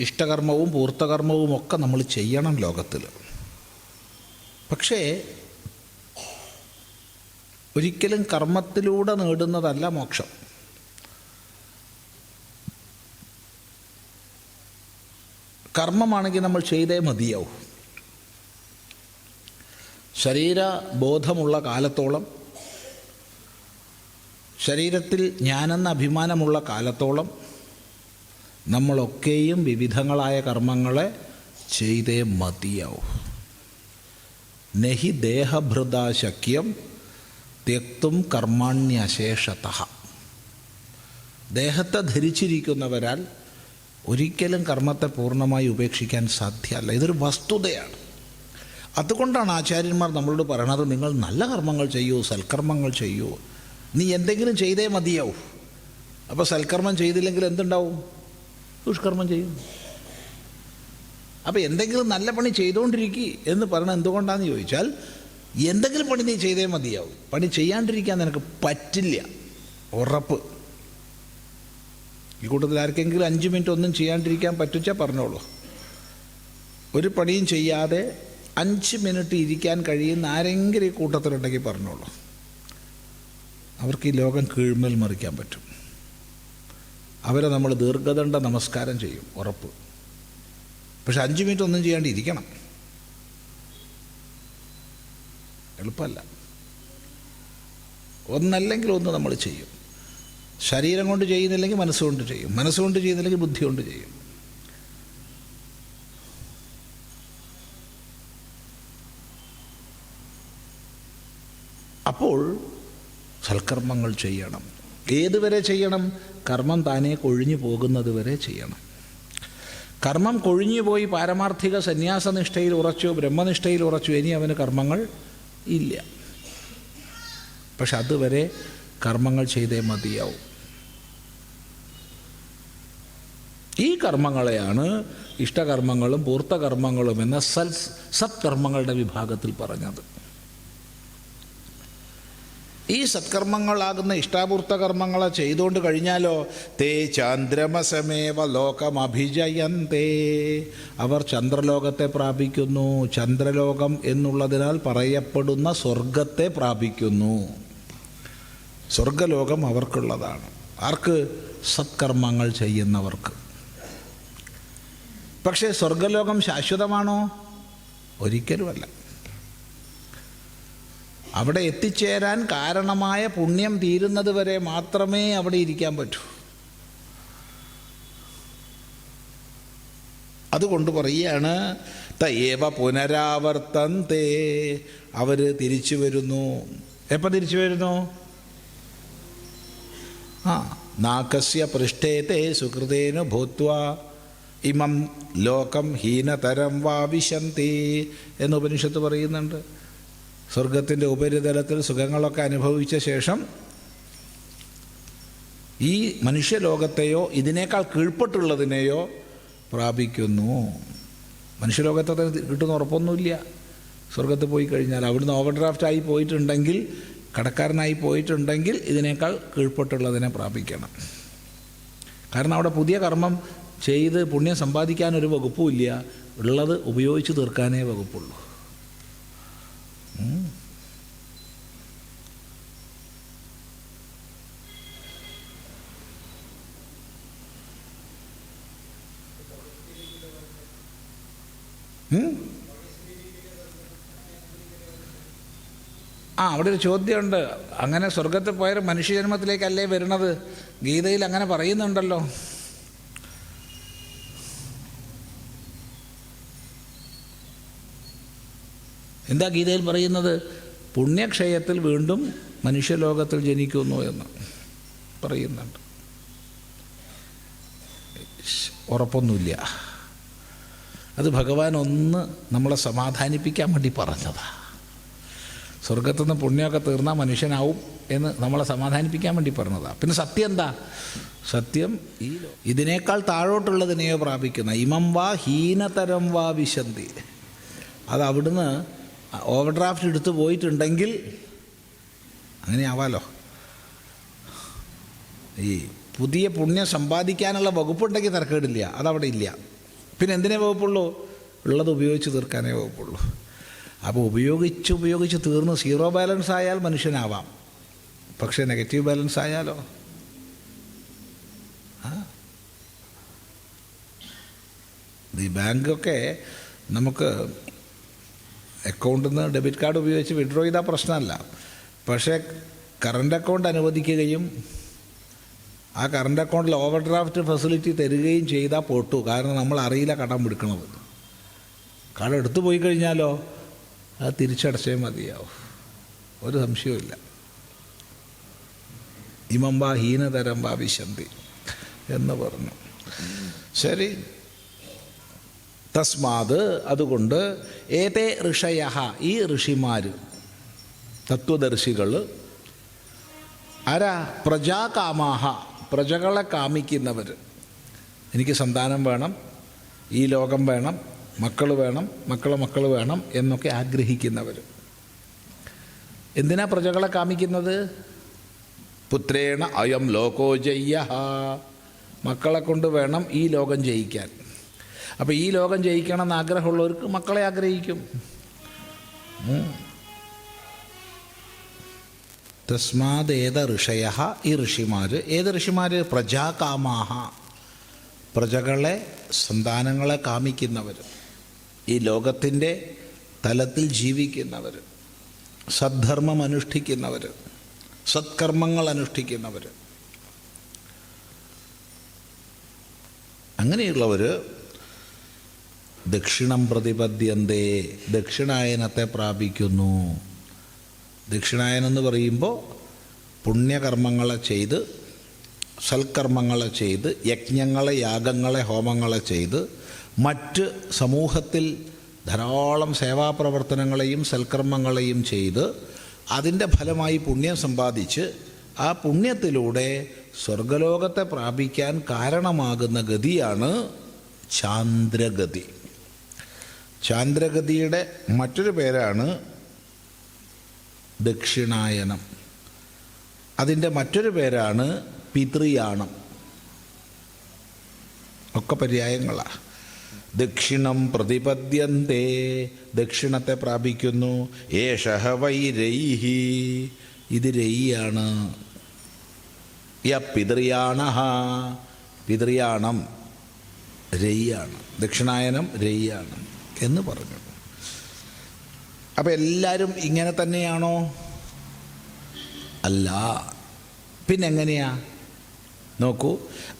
ഇഷ്ടകർമ്മവും പൂർത്തകർമ്മവും ഒക്കെ നമ്മൾ ചെയ്യണം ലോകത്തിൽ. പക്ഷേ ഒരിക്കലും കർമ്മത്തിലൂടെ നേടുന്നതല്ല മോക്ഷം. കർമ്മമാണെങ്കിൽ നമ്മൾ ചെയ്തേ മതിയാവും. ശരീരബോധമുള്ള കാലത്തോളം, ശരീരത്തിൽ ഞാനെന്ന അഭിമാനമുള്ള കാലത്തോളം നമ്മളൊക്കെയും വിവിധങ്ങളായ കർമ്മങ്ങളെ ചെയ്തേ മതിയാവും. നഹി ദേഹഭൃത ശക്യം ത്യക്തും കർമാണ്യശേഷതഃ. ദേഹത്തെ ധരിച്ചിരിക്കുന്നവരാൽ ഒരിക്കലും കർമ്മത്തെ പൂർണ്ണമായി ഉപേക്ഷിക്കാൻ സാധ്യമല്ല. ഇതൊരു വസ്തുതയാണ്. അതുകൊണ്ടാണ് ആചാര്യന്മാർ നമ്മളോട് പറയണത്, നിങ്ങൾ നല്ല കർമ്മങ്ങൾ ചെയ്യൂ, സൽക്കർമ്മങ്ങൾ ചെയ്യൂ. നീ എന്തെങ്കിലും ചെയ്തേ മതിയാവും. അപ്പോൾ സൽക്കർമ്മം ചെയ്തില്ലെങ്കിൽ എന്തുണ്ടാവും? ദുഷ്കർമ്മം ചെയ്യും. അപ്പോൾ എന്തെങ്കിലും നല്ല പണി ചെയ്തുകൊണ്ടിരിക്കുക എന്ന് പറയണത് എന്തുകൊണ്ടാണെന്ന് ചോദിച്ചാൽ, എന്തെങ്കിലും പണി നീ ചെയ്തേ മതിയാവും. പണി ചെയ്യാണ്ടിരിക്കാൻ നിനക്ക് പറ്റില്ല, ഉറപ്പ്. ഈ കൂട്ടത്തിൽ ആർക്കെങ്കിലും 5 മിനിറ്റ് ഒന്നും ചെയ്യാണ്ടിരിക്കാൻ പറ്റുച്ചാൽ പറഞ്ഞോളൂ. ഒരു പണിയും ചെയ്യാതെ 5 മിനിറ്റ് ഇരിക്കാൻ കഴിയുന്ന ആരെങ്കിലും ഈ കൂട്ടത്തിലുണ്ടെങ്കിൽ പറഞ്ഞോളൂ. അവർക്ക് ഈ ലോകം കീഴ്മേൽ മറിക്കാൻ പറ്റും. അവരെ നമ്മൾ ദീർഘദണ്ഡ നമസ്കാരം ചെയ്യും, ഉറപ്പ്. പക്ഷെ 5 മിനിറ്റ് ഒന്നും ചെയ്യാണ്ട് ഇരിക്കണം, എളുപ്പമല്ല. ഒന്നല്ലെങ്കിൽ ഒന്ന് നമ്മൾ ചെയ്യും. ശരീരം കൊണ്ട് ചെയ്യുന്നില്ലെങ്കിൽ മനസ്സുകൊണ്ട് ചെയ്യും, മനസ്സുകൊണ്ട് ചെയ്യുന്നില്ലെങ്കിൽ ബുദ്ധി കൊണ്ട് ചെയ്യും. അപ്പോൾ സൽക്കർമ്മങ്ങൾ ചെയ്യണം. ഏതുവരെ ചെയ്യണം? കർമ്മം താനെ കൊഴിഞ്ഞു പോകുന്നത് വരെ ചെയ്യണം. കർമ്മം കൊഴിഞ്ഞുപോയി പാരമാർത്ഥിക സന്യാസനിഷ്ഠയിൽ ഉറച്ചു, ബ്രഹ്മനിഷ്ഠയിൽ ഉറച്ചു, ഇനി അവന് കർമ്മങ്ങൾ ഇല്ല. പക്ഷെ അതുവരെ കർമ്മങ്ങൾ ചെയ്തേ മതിയാവും. ഈ കർമ്മങ്ങളെയാണ് ഇഷ്ടകർമ്മങ്ങളും പൂർത്തകർമ്മങ്ങളും എന്ന സത്കർമ്മങ്ങളുടെ വിഭാഗത്തിൽ പറഞ്ഞത്. ഈ സത്കർമ്മങ്ങളാകുന്ന ഇഷ്ടാപൂർത്ത കർമ്മങ്ങളെ ചെയ്തുകൊണ്ട് കഴിഞ്ഞാലോ തേ ചന്ദ്രമസമേവ ലോകമഭിജയന്തേ, അവർ ചന്ദ്രലോകത്തെ പ്രാപിക്കുന്നു. ചന്ദ്രലോകം എന്നുള്ളതിനാൽ പറയപ്പെടുന്ന സ്വർഗത്തെ പ്രാപിക്കുന്നു. സ്വർഗലോകം അവർക്കുള്ളതാണ്. ആർക്ക്? സത്കർമ്മങ്ങൾ ചെയ്യുന്നവർക്ക്. പക്ഷേ സ്വർഗലോകം ശാശ്വതമാണോ? ഒരിക്കലുമല്ല. അവിടെ എത്തിച്ചേരാൻ കാരണമായ പുണ്യം തീരുന്നത് വരെ മാത്രമേ അവിടെ ഇരിക്കാൻ പറ്റൂ. അതുകൊണ്ട് പറയുകയാണ് തയേവ പുനരാവർത്തന്തേ, അവർ തിരിച്ചു വരുന്നു. എപ്പോൾ തിരിച്ചു വരുന്നു? നാകസ്യ പൃഷ്ഠേതേ സുഹൃതേനു ഭൂത്വാ ഇമം ലോകം ഹീനതരം വാവിശന്തി എന്ന് ഉപനിഷത്ത് പറയുന്നുണ്ട്. സ്വർഗത്തിൻ്റെ ഉപരിതലത്തിൽ സുഖങ്ങളൊക്കെ അനുഭവിച്ച ശേഷം ഈ മനുഷ്യലോകത്തെയോ ഇതിനേക്കാൾ കീഴ്പ്പെട്ടുള്ളതിനെയോ പ്രാപിക്കുന്നു. മനുഷ്യലോകത്തെ കിട്ടുന്ന ഉറപ്പൊന്നുമില്ല. സ്വർഗത്ത് പോയി കഴിഞ്ഞാൽ അവിടുന്ന് ഓവർ ഡ്രാഫ്റ്റായി പോയിട്ടുണ്ടെങ്കിൽ, കടക്കാരനായി പോയിട്ടുണ്ടെങ്കിൽ ഇതിനേക്കാൾ കീഴ്പ്പെട്ടുള്ളതിനെ പ്രാപിക്കണം. കാരണം അവിടെ പുതിയ കർമ്മം ചെയ്ത് പുണ്യം സമ്പാദിക്കാനൊരു വകുപ്പുമില്ല. ഉള്ളത് ഉപയോഗിച്ച് തീർക്കാനേ വകുപ്പുള്ളൂ. അവിടെ ഒരു ചോദ്യമുണ്ട്. അങ്ങനെ സ്വർഗത്തിൽ പോയ മനുഷ്യജന്മത്തിലേക്കല്ലേ വരുന്നത്? ഗീതയിൽ അങ്ങനെ പറയുന്നുണ്ടല്ലോ. എന്താ ഗീതയിൽ പറയുന്നത്? പുണ്യക്ഷയത്തിൽ വീണ്ടും മനുഷ്യലോകത്തിൽ ജനിക്കുന്നു എന്ന് പറയുന്നുണ്ട്. ഉറപ്പൊന്നുമില്ല. അത് ഭഗവാൻ ഒന്ന് നമ്മളെ സമാധാനിപ്പിക്കാൻ വേണ്ടി പറഞ്ഞതാ. സ്വർഗത്തുനിന്ന് പുണ്യമൊക്കെ തീർന്നാൽ മനുഷ്യനാവും എന്ന് നമ്മളെ സമാധാനിപ്പിക്കാൻ വേണ്ടി പറഞ്ഞതാണ്. പിന്നെ സത്യം എന്താ? സത്യം ഇതിനേക്കാൾ താഴോട്ടുള്ളതിനെയോ പ്രാപിക്കുന്ന ഇമം വാ ഹീനതരം വാ വിശന്തി. അത് അവിടുന്ന് ഓവർ ഡ്രാഫ്റ്റ് എടുത്ത് പോയിട്ടുണ്ടെങ്കിൽ അങ്ങനെ ആവാലോ. ഈ പുതിയ പുണ്യം സമ്പാദിക്കാനുള്ള വകുപ്പുണ്ടെങ്കിൽ തരക്കേടില്ല, അതവിടെ ഇല്ല. പിന്നെ എന്തിനേ വകുപ്പുള്ളൂ? ഉള്ളത് ഉപയോഗിച്ച് തീർക്കാനേ വകുപ്പുള്ളൂ. അപ്പോൾ ഉപയോഗിച്ച് തീർന്ന് സീറോ ബാലൻസ് ആയാൽ മനുഷ്യനാവാം. പക്ഷേ നെഗറ്റീവ് ബാലൻസ് ആയാലോ? ഈ ബാങ്കൊക്കെ നമുക്ക് അക്കൗണ്ടിൽ നിന്ന് ഡെബിറ്റ് കാർഡ് ഉപയോഗിച്ച് വിഡ്രോ ചെയ്താൽ പ്രശ്നമല്ല. പക്ഷേ കറണ്ട് അക്കൗണ്ട് അനുവദിക്കുകയും ആ കറണ്ട് അക്കൗണ്ടിൽ ഓവർ ഡ്രാഫ്റ്റ് ഫെസിലിറ്റി തരികയും ചെയ്താൽ പൊട്ടു. കാരണം നമ്മൾ അറിയില്ല കടം എടുക്കണത്. കടം എടുത്തു പോയി കഴിഞ്ഞാലോ അത് തിരിച്ചടച്ചേ മതിയാവും, ഒരു സംശയവുമില്ല. ഇമം വാ ഹീനതരം വാ വിശന്തി എന്ന് പറഞ്ഞു. ശരി. തസ്മാത് അതുകൊണ്ട് ഏതേ ഋഷയ, ഈ ഋഷിമാർ തത്വദർശികൾ ആരാ? പ്രജാകാമാഹ, പ്രജകളെ കാമിക്കുന്നവർ. എനിക്ക് സന്താനം വേണം, ഈ ലോകം വേണം, മക്കൾ വേണം, മക്കൾ വേണം എന്നൊക്കെ ആഗ്രഹിക്കുന്നവർ. എന്തിനാ പ്രജകളെ കാമിക്കുന്നത്? പുത്രേണ അയം ലോകോ ജയ്യ, മക്കളെ കൊണ്ട് വേണം ഈ ലോകം ജയിക്കാൻ. അപ്പോൾ ഈ ലോകം ജയിക്കണം എന്ന് ആഗ്രഹമുള്ളവർക്ക് മക്കളെ ആഗ്രഹിക്കും. തസ്മാത് ഏത ഋഷയ, ഈ ഋഷിമാർ. ഏത് ഋഷിമാർ? പ്രജാകാമാഹ, പ്രജകളെ സന്താനങ്ങളെ കാമിക്കുന്നവർ, ഈ ലോകത്തിൻ്റെ തലത്തിൽ ജീവിക്കുന്നവർ, സദ്ധർമ്മം അനുഷ്ഠിക്കുന്നവർ, സത്കർമ്മങ്ങൾ അനുഷ്ഠിക്കുന്നവർ. അങ്ങനെയുള്ളവർ ദക്ഷിണം പ്രതിപദ്യന്തേ, ദക്ഷിണായനത്തെ പ്രാപിക്കുന്നു. ദക്ഷിണായനം എന്ന് പറയുമ്പോൾ പുണ്യകർമ്മങ്ങളെ ചെയ്ത്, സൽക്കർമ്മങ്ങളെ ചെയ്ത്, യജ്ഞങ്ങളെ, യാഗങ്ങളെ, ഹോമങ്ങളെ ചെയ്ത്, മറ്റ് സമൂഹത്തിൽ ധാരാളം സേവാപ്രവർത്തനങ്ങളെയും സൽക്കർമ്മങ്ങളെയും ചെയ്ത് അതിൻ്റെ ഫലമായി പുണ്യം സമ്പാദിച്ച് ആ പുണ്യത്തിലൂടെ സ്വർഗലോകത്തെ പ്രാപിക്കാൻ കാരണമാകുന്ന ഗതിയാണ് ചാന്ദ്രഗതി. ചാന്ദ്രഗതിയുടെ മറ്റൊരു പേരാണ് ദക്ഷിണായനം. അതിൻ്റെ മറ്റൊരു പേരാണ് പിതൃയാണം. ഒക്കെ പര്യായങ്ങളാണ്. ദക്ഷിണം പ്രതിപദ്യന്തേ, ദക്ഷിണത്തെ പ്രാപിക്കുന്നു. ഏഷഹ വൈ രൈഹി, ഇത് രൈയാണ്. യ പിതൃയാണഃ, പിതൃയാണം രൈയാണ്. ദക്ഷിണായനം രൈയാണ് എന്ന് പറഞ്ഞു. അപ്പം എല്ലാവരും ഇങ്ങനെ തന്നെയാണോ? അല്ല. പിന്നെങ്ങനെയാ? നോക്കൂ.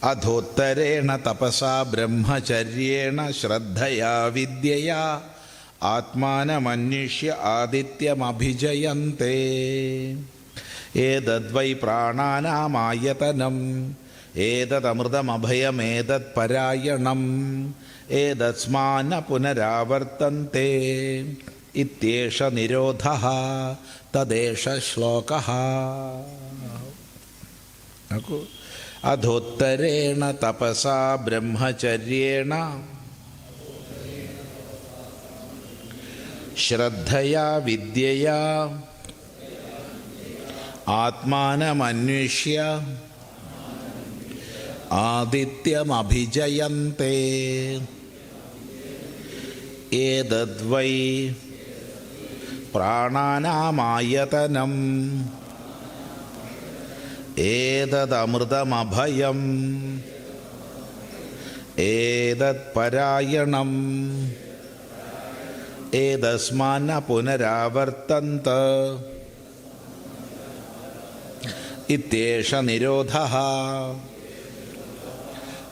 അധോത്തരേണ തപസാ ബ്രഹ്മചര്യേണ ശ്രദ്ധയാ വിദ്യയാ ആത്മാനമന്വിഷ്യ ആദിത്യമഭിജയന്തേ. ഏതദ്വൈ പ്രാണാനാമായതനം ഏതദമൃതമഭയമേതത് പരായണം ഏതസ്മാന പുനരാവർത്തന്തെ ഇത്യേഷ നിരോധഃ തദേശ ശ്ലോകഃ. നോക്കൂ. അധോത്തരേണ തപസാ ബ്രഹ്മചര്യേണ ശ്രദ്ധയാ വിദ്യയാ ആത്മാനമന്വിഷ്യ ആദിത്യമഭിജയന്തേ. ഏതദ്വൈ പ്രാണാനാമായതനം ഏതദമൃതമഭയം ഏതത് പരായണം ഏതസ്മാന പുനരാവർത്തന്ത ഇത്യേഷ നിരോധഃ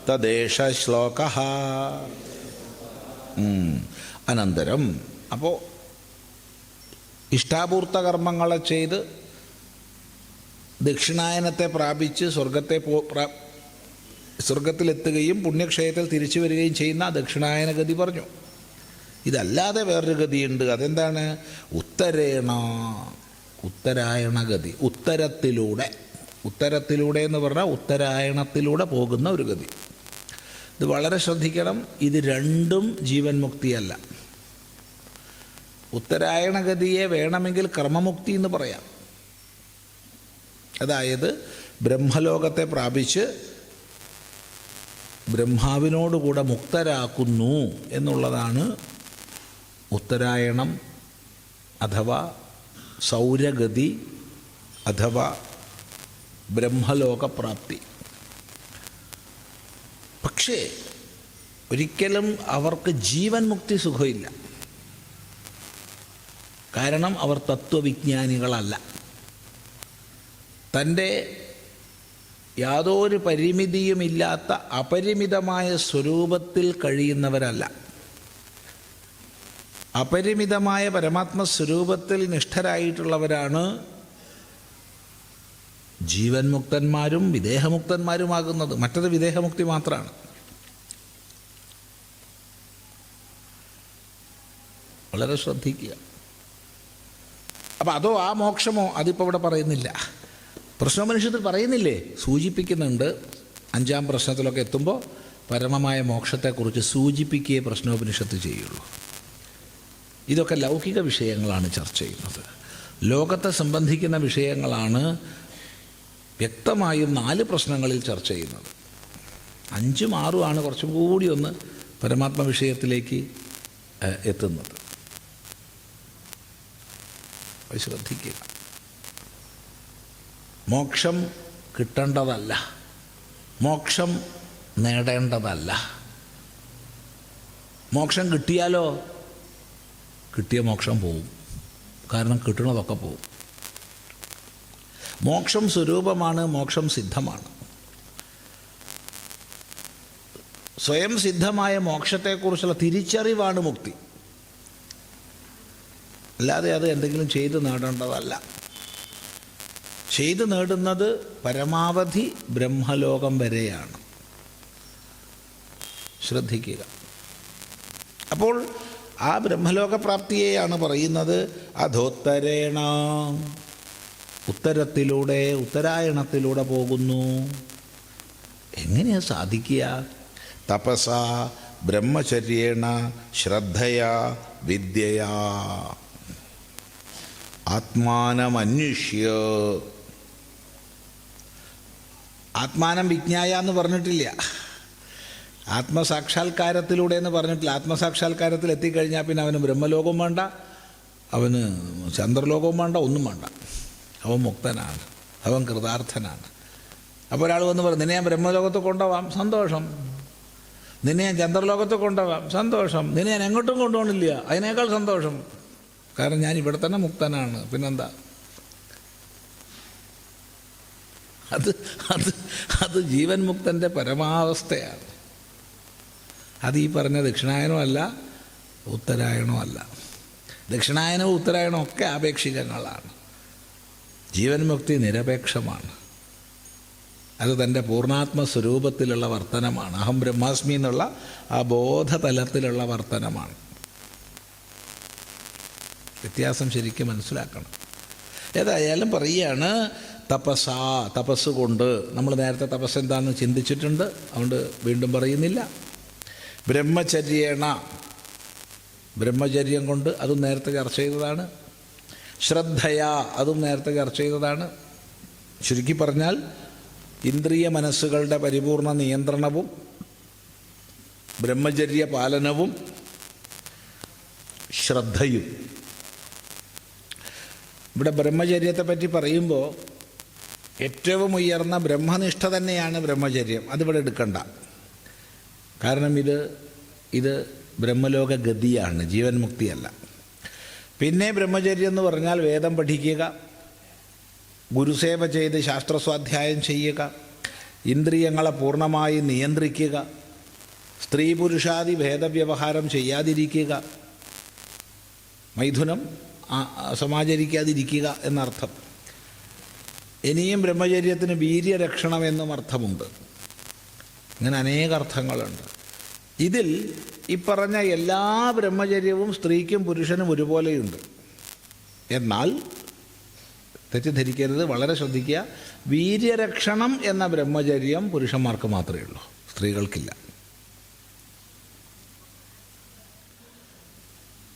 തദേശ ശ്ലോകഃ. അനന്തരം അപ്പോൾ ഇഷ്ടാപൂർത്ത കർമ്മങ്ങളെ ചെയ്ത് ദക്ഷിണായനത്തെ പ്രാപിച്ച് സ്വർഗത്തിലെത്തുകയും പുണ്യക്ഷയത്തിൽ തിരിച്ചു വരികയും ചെയ്യുന്ന ദക്ഷിണായന ഗതി പറഞ്ഞു. ഇതല്ലാതെ വേറൊരു ഗതിയുണ്ട്. അതെന്താണ്? ഉത്തരായണ ഗതി. ഉത്തരത്തിലൂടെ എന്ന് പറഞ്ഞാൽ ഉത്തരായണത്തിലൂടെ പോകുന്ന ഒരു ഗതി. ഇത് വളരെ ശ്രദ്ധിക്കണം. ഇത് രണ്ടും ജീവൻ മുക്തിയല്ല. ഉത്തരായണഗതിയെ വേണമെങ്കിൽ കർമ്മമുക്തി എന്ന് പറയാം. അതായത് ബ്രഹ്മലോകത്തെ പ്രാപിച്ച് ബ്രഹ്മാവിനോടുകൂടെ മുക്തരാക്കുന്നു എന്നുള്ളതാണ് ഉത്തരായണം അഥവാ സൗരഗതി അഥവാ ബ്രഹ്മലോകപ്രാപ്തി. പക്ഷേ ഒരിക്കലും അവർക്ക് ജീവൻ മുക്തി സുഖമില്ല. കാരണം അവർ തത്വവിജ്ഞാനികളല്ല. തൻ്റെ യാതൊരു പരിമിതിയുമില്ലാത്ത അപരിമിതമായ സ്വരൂപത്തിൽ കഴിയുന്നവരല്ല. അപരിമിതമായ പരമാത്മസ്വരൂപത്തിൽ നിഷ്ഠരായിട്ടുള്ളവരാണ് ജീവൻ മുക്തന്മാരും വിദേഹമുക്തന്മാരുമാകുന്നത്. മറ്റത് വിദേഹമുക്തി മാത്രമാണ്. വളരെ ശ്രദ്ധിക്കുക. അപ്പം അതോ ആ മോക്ഷമോ? അതിപ്പോൾ ഇവിടെ പറയുന്നില്ല. പ്രശ്നോപനിഷത്തിൽ പറയുന്നില്ലേ? സൂചിപ്പിക്കുന്നുണ്ട്. 5-ാം പ്രശ്നത്തിലൊക്കെ എത്തുമ്പോൾ പരമമായ മോക്ഷത്തെക്കുറിച്ച് സൂചിപ്പിക്കുകയെ പ്രശ്നോപനിഷത്ത് ചെയ്യുള്ളൂ. ഇതൊക്കെ ലൗകിക വിഷയങ്ങളാണ് ചർച്ച ചെയ്യുന്നത്. ലോകത്തെ സംബന്ധിക്കുന്ന വിഷയങ്ങളാണ് വ്യക്തമായും 4 പ്രശ്നങ്ങളിൽ ചർച്ച ചെയ്യുന്നത്. 5ഉം 6ഉമാണ് കുറച്ചും കൂടി ഒന്ന് പരമാത്മ വിഷയത്തിലേക്ക് എത്തുന്നത്. ശ്രദ്ധിക്കുക. മോക്ഷം കിട്ടേണ്ടതല്ല, മോക്ഷം നേടേണ്ടതല്ല. മോക്ഷം കിട്ടിയാലോ? കിട്ടിയ മോക്ഷം പോവും. കാരണം കിട്ടണതൊക്കെ പോവും. മോക്ഷം സ്വരൂപമാണ്, മോക്ഷം സിദ്ധമാണ്. സ്വയം സിദ്ധമായ മോക്ഷത്തെക്കുറിച്ചുള്ള തിരിച്ചറിവാണ് മുക്തി. അല്ലാതെ അത് എന്തെങ്കിലും ചെയ്ത് നേടേണ്ടതല്ല. ചെയ്തു നേടുന്നത് പരമാവധി ബ്രഹ്മലോകം വരെയാണ്. ശ്രദ്ധിക്കുക. അപ്പോൾ ആ ബ്രഹ്മലോകപ്രാപ്തിയെയാണ് പറയുന്നത് അധോത്തരേണ. ഉത്തരത്തിലൂടെ, ഉത്തരായണത്തിലൂടെ പോകുന്നു. എങ്ങനെയാണ് സാധിക്കുക? തപസാ ബ്രഹ്മചര്യേണ ശ്രദ്ധയാ വിദ്യയാ ആത്മാനമന്വേഷ്യ. ആത്മാനം വിജ്ഞായ എന്ന് പറഞ്ഞിട്ടില്ല, ആത്മസാക്ഷാത്കാരത്തിലൂടെ എന്ന് പറഞ്ഞിട്ടില്ല. ആത്മസാക്ഷാത്കാരത്തിൽ എത്തിക്കഴിഞ്ഞാൽ പിന്നെ അവന് ബ്രഹ്മലോകവും വേണ്ട, അവന് ചന്ദ്രലോകവും വേണ്ട, ഒന്നും വേണ്ട. അവൻ മുക്തനാണ്, അവൻ കൃതാർത്ഥനാണ്. അപ്പോൾ ഒരാൾ വന്ന് പറയും, നിന്നെ ഞാൻ ബ്രഹ്മലോകത്ത് കൊണ്ടുപോവാം, സന്തോഷം. നിന്നെ ഞാൻ ചന്ദ്രലോകത്ത് കൊണ്ടുപോവാം, സന്തോഷം. നിന്നെ ഞാൻ എങ്ങോട്ടും കൊണ്ടുപോകണില്ല, അതിനേക്കാൾ സന്തോഷം. കാരണം ഞാൻ ഇവിടെ തന്നെ മുക്തനാണ്, പിന്നെന്താ? അത് അത് അത് ജീവൻ മുക്തൻ്റെ പരമാവസ്ഥയാണ്. അത് ഈ പറഞ്ഞ ദക്ഷിണായനമല്ല, ഉത്തരായണമല്ല. ദക്ഷിണായനവും ഉത്തരായണവും ഒക്കെ ആപേക്ഷികങ്ങളാണ്. ജീവൻ മുക്തി നിരപേക്ഷമാണ്. അത് തൻ്റെ പൂർണ്ണാത്മസ്വരൂപത്തിലുള്ള വർത്തനമാണ്. അഹം ബ്രഹ്മാസ്മി എന്നുള്ള ആ ബോധതലത്തിലുള്ള വർത്തനമാണ്. വ്യത്യാസം ശരിക്കും മനസ്സിലാക്കണം. ഏതായാലും പറയുകയാണ് തപസാ, തപസ് കൊണ്ട്. നമ്മൾ നേരത്തെ തപസ് എന്താണെന്ന് ചിന്തിച്ചിട്ടുണ്ട്, അതുകൊണ്ട് വീണ്ടും പറയുന്നില്ല. ബ്രഹ്മചര്യേണ, ബ്രഹ്മചര്യം കൊണ്ട്, അതും നേരത്തെ ചർച്ച ചെയ്തതാണ്. ശ്രദ്ധയാ, അതും നേരത്തെ ചർച്ച ചെയ്തതാണ്. ചുരുക്കി പറഞ്ഞാൽ ഇന്ദ്രിയ മനസ്സുകളുടെ പരിപൂർണ നിയന്ത്രണവും ബ്രഹ്മചര്യ പാലനവും ശ്രദ്ധയും. ഇവിടെ ബ്രഹ്മചര്യത്തെ പറ്റി പറയുമ്പോൾ ഏറ്റവും ഉയർന്ന ബ്രഹ്മനിഷ്ഠ തന്നെയാണ് ബ്രഹ്മചര്യം. അതിവിടെ എടുക്കണ്ട. കാരണം ഇത് ബ്രഹ്മലോക ഗതിയാണ്, ജീവൻ മുക്തിയല്ല. പിന്നെ ബ്രഹ്മചര്യം എന്ന് പറഞ്ഞാൽ വേദം പഠിക്കുക, ഗുരുസേവ ചെയ്ത് ശാസ്ത്രസ്വാധ്യായം ചെയ്യുക, ഇന്ദ്രിയങ്ങളെ പൂർണ്ണമായി നിയന്ത്രിക്കുക, സ്ത്രീ പുരുഷാദി ഭേദവ്യവഹാരം ചെയ്യാതിരിക്കുക, മൈഥുനം സമാചരിക്കാതിരിക്കുക എന്നർത്ഥം. ഇനിയും ബ്രഹ്മചര്യത്തിന് വീര്യരക്ഷണം എന്നും അർത്ഥമുണ്ട്. ഇങ്ങനെ അനേക അർത്ഥങ്ങളുണ്ട്. ഇതിൽ ഈ പറഞ്ഞ എല്ലാ ബ്രഹ്മചര്യവും സ്ത്രീക്കും പുരുഷനും ഒരുപോലെയുണ്ട്. എന്നാൽ തെറ്റിദ്ധരിക്കരുത്, വളരെ ശ്രദ്ധിക്കുക. വീര്യരക്ഷണം എന്ന ബ്രഹ്മചര്യം പുരുഷന്മാർക്ക് മാത്രമേ ഉള്ളൂ, സ്ത്രീകൾക്കില്ല.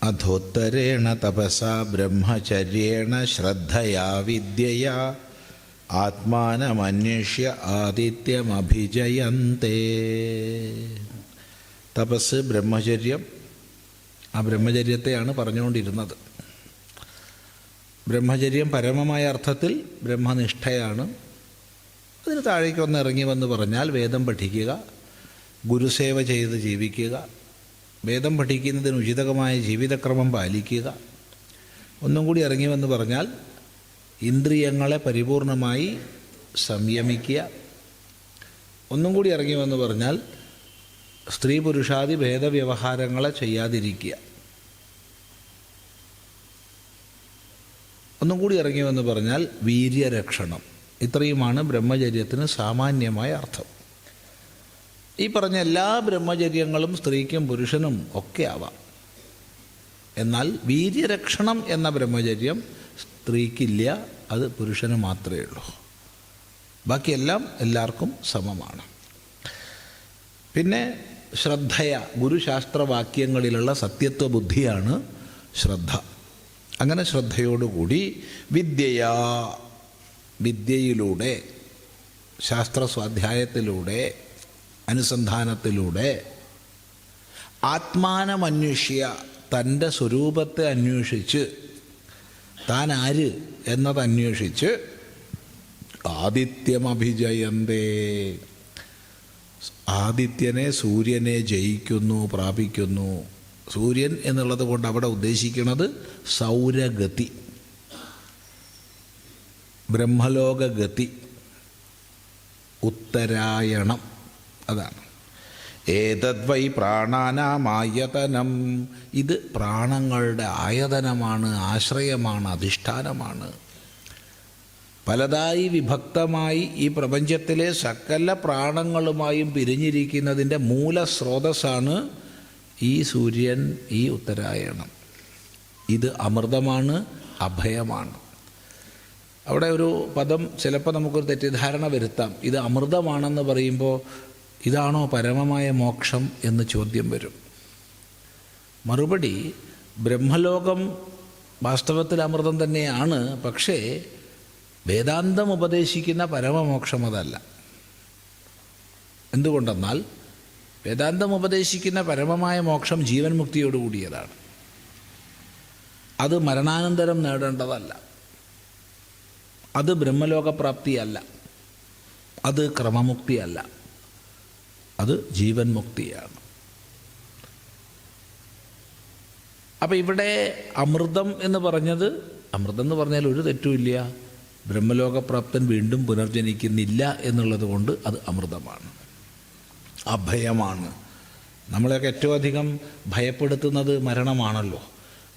അധോത്തരേണ തപസാ ബ്രഹ്മചര്യേണ ശ്രദ്ധയാ വിദ്യയാ ആത്മാനമന്വേഷ്യ ആദിത്യമഭിജയന്തേ. തപസ്, ബ്രഹ്മചര്യം, ആ ബ്രഹ്മചര്യത്തെയാണ് പറഞ്ഞുകൊണ്ടിരുന്നത്. ബ്രഹ്മചര്യം പരമമായ അർത്ഥത്തിൽ ബ്രഹ്മനിഷ്ഠയാണ്. അതിന് താഴേക്കൊന്ന് ഇറങ്ങി വന്ന് പറഞ്ഞാൽ വേദം പഠിക്കുക, ഗുരുസേവ ചെയ്ത് ജീവിക്കുക, വേദം പഠിക്കുന്നതിന് ഉചിതമായ ജീവിതക്രമം പാലിക്കുക. ഒന്നും കൂടി ഇറങ്ങി വന്ന് പറഞ്ഞാൽ ഇന്ദ്രിയങ്ങളെ പരിപൂർണമായി സംയമിക്കുക. ഒന്നും കൂടി ഇറങ്ങി വന്ന് പറഞ്ഞാൽ സ്ത്രീ പുരുഷാദി ഭേദവ്യവഹാരങ്ങളെ ചെയ്യാതിരിക്കുക. ഒന്നും കൂടി ഇറങ്ങി വന്ന് പറഞ്ഞാൽ വീര്യരക്ഷണം. ഇത്രയുമാണ് ബ്രഹ്മചര്യത്തിന് സാമാന്യമായ അർത്ഥം. ഈ പറഞ്ഞ എല്ലാ ബ്രഹ്മചര്യങ്ങളും സ്ത്രീക്കും പുരുഷനും ഒക്കെ ആവാം. എന്നാൽ വീര്യരക്ഷണം എന്ന ബ്രഹ്മചര്യം സ്ത്രീക്കില്ല, അത് പുരുഷന് മാത്രമേ ഉള്ളൂ. ബാക്കിയെല്ലാം എല്ലാവർക്കും സമമാണ്. പിന്നെ ശ്രദ്ധയ, ഗുരുശാസ്ത്രവാക്യങ്ങളിലുള്ള സത്യത്വ ബുദ്ധിയാണ് ശ്രദ്ധ. അങ്ങനെ ശ്രദ്ധയോടുകൂടി വിദ്യയാ, വിദ്യയിലൂടെ, ശാസ്ത്രസ്വാധ്യായത്തിലൂടെ, അനുസന്ധാനത്തിലൂടെ, ആത്മാനമന്വേഷ്യ, തൻ്റെ സ്വരൂപത്തെ അന്വേഷിച്ച്, താൻ ആര് എന്നത് അന്വേഷിച്ച്, ആദിത്യമഭിജയന്തേ, ആദിത്യനെ, സൂര്യനെ ജയിക്കുന്നു, പ്രാപിക്കുന്നു. സൂര്യൻ എന്നുള്ളത് കൊണ്ട് അവിടെ ഉദ്ദേശിക്കുന്നത് സൗരഗതി, ബ്രഹ്മലോകഗതി, ഉത്തരായണം, അതാണ്. ഏതദ്വൈ പ്രാണാനാമായതനം, ഇത് പ്രാണങ്ങളുടെ ആയതനമാണ്, ആശ്രയമാണ്, അധിഷ്ഠാനമാണ്. പലതായി വിഭക്തമായി ഈ പ്രപഞ്ചത്തിലെ സകല പ്രാണങ്ങളുമായും പിരിഞ്ഞിരിക്കുന്നതിൻ്റെ മൂലസ്രോതസ്സാണ് ഈ സൂര്യൻ, ഈ ഉത്തരായണം. ഇത് അമൃതമാണ്, അഭയമാണ്. അവിടെ ഒരു പദം ചിലപ്പോൾ നമുക്കൊരു തെറ്റിദ്ധാരണ വരുത്താം. ഇത് അമൃതമാണെന്ന് പറയുമ്പോൾ ഇതാണോ പരമമായ മോക്ഷം എന്ന് ചോദ്യം വരും. മറുപടി, ബ്രഹ്മലോകം വാസ്തവത്തിൽ അമൃതം തന്നെയാണ്. പക്ഷേ വേദാന്തം ഉപദേശിക്കുന്ന പരമമോക്ഷം അതല്ല. എന്തുകൊണ്ടെന്നാൽ വേദാന്തം ഉപദേശിക്കുന്ന പരമമായ മോക്ഷം ജീവൻ മുക്തിയോടുകൂടിയതാണ്. അത് മരണാനന്തരം നേടേണ്ടതല്ല. അത് ബ്രഹ്മലോകപ്രാപ്തിയല്ല. അത് ക്രമമുക്തിയല്ല. അത് ജീവൻ മുക്തിയാണ്. അപ്പം ഇവിടെ അമൃതം എന്ന് പറഞ്ഞത്, അമൃതം എന്ന് പറഞ്ഞാൽ ഒരു തെറ്റുമില്ല. ബ്രഹ്മലോകപ്രാപ്തൻ വീണ്ടും പുനർജനിക്കുന്നില്ല എന്നുള്ളത് കൊണ്ട് അത് അമൃതമാണ്, അഭയമാണ്. നമ്മളെയൊക്കെ ഏറ്റവും അധികം ഭയപ്പെടുത്തുന്നത് മരണമാണല്ലോ.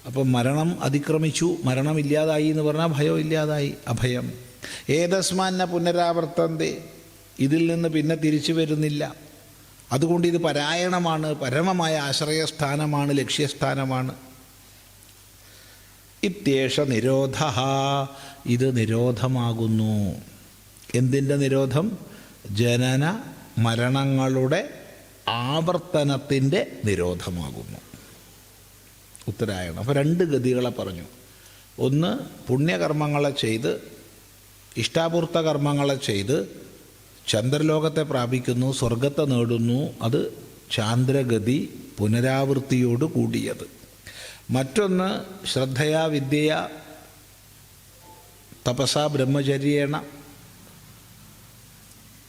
അപ്പം മരണം അതിക്രമിച്ചു, മരണമില്ലാതായി എന്ന് പറഞ്ഞാൽ ഭയം ഇല്ലാതായി, അഭയം. ഏതസ്മാന്ന പുനരാവർത്തന്തേ, ഇതിൽ നിന്ന് പിന്നെ തിരിച്ചു വരുന്നില്ല. അതുകൊണ്ട് ഇത് പരായണമാണ്, പരമമായ ആശ്രയസ്ഥാനമാണ്, ലക്ഷ്യസ്ഥാനമാണ്. ഇത്യേഷ നിരോധ, ഇത് നിരോധമാകുന്നു. എന്തിൻ്റെ നിരോധം? ജനന മരണങ്ങളുടെ ആവർത്തനത്തിൻ്റെ നിരോധമാകുന്നു ഉത്തരായണം. അപ്പോൾ രണ്ട് ഗതികളെ പറഞ്ഞു. ഒന്ന്, പുണ്യകർമ്മങ്ങളെ ചെയ്ത് ഇഷ്ടാപൂർത്ത കർമ്മങ്ങളെ ചെയ്ത് ചന്ദ്രലോകത്തെ പ്രാപിക്കുന്നു, സ്വർഗത്തെ നേടുന്നു. അത് ചാന്ദ്രഗതി, പുനരാവൃത്തിയോട് കൂടിയത്. മറ്റൊന്ന്, ശ്രദ്ധയാ വിദ്യയാ തപസാ ബ്രഹ്മചര്യേണ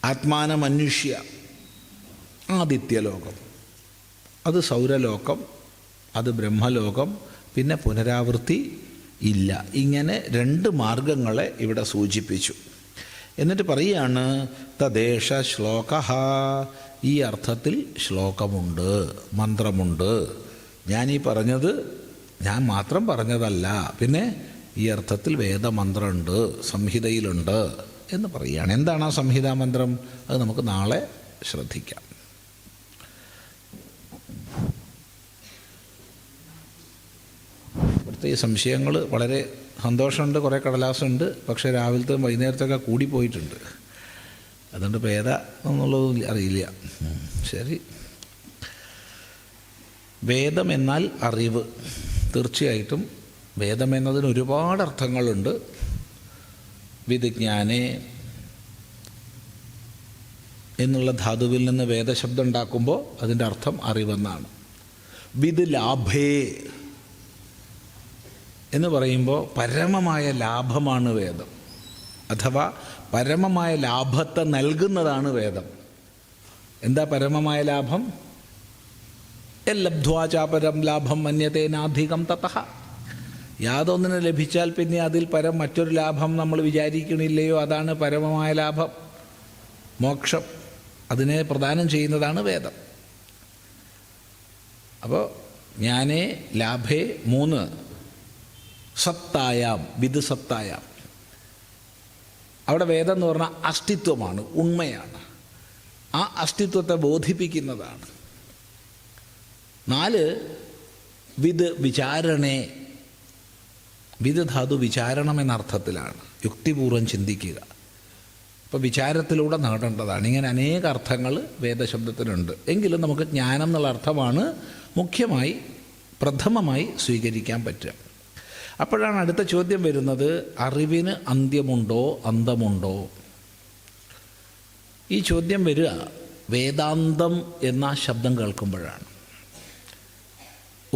ആത്മാനമന്വേഷ്യ ആദിത്യലോകം. അത് സൗരലോകം, അത് ബ്രഹ്മലോകം, പിന്നെ പുനരാവൃത്തി ഇല്ല. ഇങ്ങനെ രണ്ട് മാർഗങ്ങളെ ഇവിടെ സൂചിപ്പിച്ചു. എന്നിട്ട് പറയുകയാണ്, തദ്ദേശ ശ്ലോക, ഈ അർത്ഥത്തിൽ ശ്ലോകമുണ്ട്, മന്ത്രമുണ്ട്. ഞാനീ പറഞ്ഞത് ഞാൻ മാത്രം പറഞ്ഞതല്ല, പിന്നെ ഈ അർത്ഥത്തിൽ വേദമന്ത്രമുണ്ട്, സംഹിതയിലുണ്ട് എന്ന് പറയുകയാണ്. എന്താണ് ആ സംഹിതാ മന്ത്രം? അത് നമുക്ക് നാളെ ശ്രദ്ധിക്കാം. ഇവിടുത്തെ ഈ സംശയങ്ങൾ വളരെ സന്തോഷമുണ്ട്, കുറേ കടലാസുണ്ട്. പക്ഷേ രാവിലത്തെ വൈകുന്നേരത്തൊക്കെ കൂടിപ്പോയിട്ടുണ്ട്. അതുകൊണ്ട് പേത എന്നുള്ളതും അറിയില്ല. ശരി. വേദം എന്നാൽ അറിവ്. തീർച്ചയായിട്ടും വേദം എന്നതിന് ഒരുപാട് അർത്ഥങ്ങളുണ്ട്. വിദ്ജ്ഞാനേ എന്നുള്ള ധാതുവിൽ നിന്ന് വേദശബ്ദം ഉണ്ടാക്കുമ്പോൾ അതിൻ്റെ അർത്ഥം അറിവെന്നാണ്. വിദ് ലാഭേ എന്ന് പറയുമ്പോൾ പരമമായ ലാഭമാണ് വേദം, അഥവാ പരമമായ ലാഭത്തെ നൽകുന്നതാണ് വേദം. എന്താ പരമമായ ലാഭം? ലബ്ധ്വാചാപരം ലാഭം മന്യതേനാധികം തതഃ. യാതൊന്നിനെ ലഭിച്ചാൽ പിന്നെ അതിൽ പരം മറ്റൊരു ലാഭം നമ്മൾ വിചാരിക്കണില്ലയോ, അതാണ് പരമമായ ലാഭം, മോക്ഷം. അതിനെ പ്രദാനം ചെയ്യുന്നതാണ് വേദം. അപ്പോൾ ജ്ഞാനേ ലാഭേ 3 സത്തായാം, വിദ് സത്തായാം. അവിടെ വേദം എന്ന് പറഞ്ഞാൽ അസ്തിത്വമാണ്, ഉണ്മയാണ്. ആ അസ്തിത്വത്തെ ബോധിപ്പിക്കുന്നതാണ്. 4 വിദ് വിചാരണേ. വിദ് ധാതു വിചാരണം എന്ന അർത്ഥത്തിലാണ്, യുക്തിപൂർവ്വം ചിന്തിക്കുക. അപ്പോൾ വിചാരത്തിലൂടെ നേടേണ്ടതാണ്. ഇങ്ങനെ അനേക അർത്ഥങ്ങൾ വേദശബ്ദത്തിനുണ്ട്. എങ്കിലും നമുക്ക് ജ്ഞാനം എന്നുള്ള അർത്ഥമാണ് മുഖ്യമായി, പ്രഥമമായി സ്വീകരിക്കാൻ പറ്റുക. അപ്പോഴാണ് അടുത്ത ചോദ്യം വരുന്നത്, അറിവിന് അന്ത്യമുണ്ടോ, അന്തമുണ്ടോ? ഈ ചോദ്യം വരിക വേദാന്തം എന്ന ശബ്ദം കേൾക്കുമ്പോഴാണ്.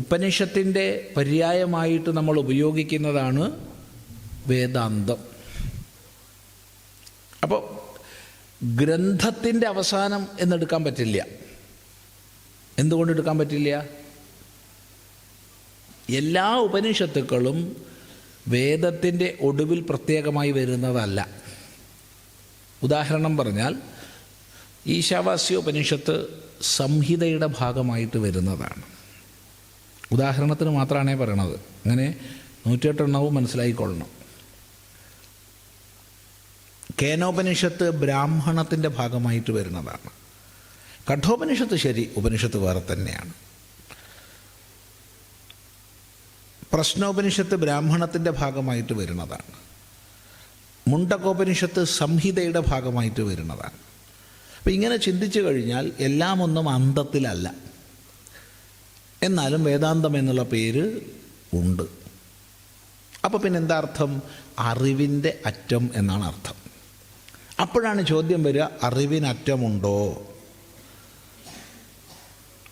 ഉപനിഷത്തിൻ്റെ പര്യായമായിട്ട് നമ്മൾ ഉപയോഗിക്കുന്നതാണ് വേദാന്തം. അപ്പോൾ ഗ്രന്ഥത്തിൻ്റെ അവസാനം എന്നെടുക്കാൻ പറ്റില്ല. എന്തുകൊണ്ട് എടുക്കാൻ പറ്റില്ല? എല്ലാ ഉപനിഷത്തുക്കളും വേദത്തിൻ്റെ ഒടുവിൽ പ്രത്യേകമായി വരുന്നതല്ല. ഉദാഹരണം പറഞ്ഞാൽ ഈശാവാസ്യ ഉപനിഷത്ത് സംഹിതയുടെ ഭാഗമായിട്ട് വരുന്നതാണ്. ഉദാഹരണത്തിന് മാത്രമാണേ പറയണത്. അങ്ങനെ 108 എണ്ണവും മനസ്സിലായിക്കൊള്ളണം. കേനോപനിഷത്ത് ബ്രാഹ്മണത്തിൻ്റെ ഭാഗമായിട്ട് വരുന്നതാണ്. കഠോപനിഷത്ത് ശരി, ഉപനിഷത്ത് വേറെ തന്നെയാണ്. പ്രശ്നോപനിഷത്ത് ബ്രാഹ്മണത്തിൻ്റെ ഭാഗമായിട്ട് വരുന്നതാണ്. മുണ്ടകോപനിഷത്ത് സംഹിതയുടെ ഭാഗമായിട്ട് വരുന്നതാണ്. അപ്പം ഇങ്ങനെ ചിന്തിച്ചു കഴിഞ്ഞാൽ എല്ലാം ഒന്നും അന്തത്തിലല്ല, എന്നാലും വേദാന്തം എന്നുള്ള പേര് ഉണ്ട്. അപ്പോൾ പിന്നെ എന്താ അർത്ഥം? അറിവിൻ്റെ അറ്റം എന്നാണ് അർത്ഥം. അപ്പോഴാണ് ചോദ്യം വരിക, അറിവിനറ്റമുണ്ടോ?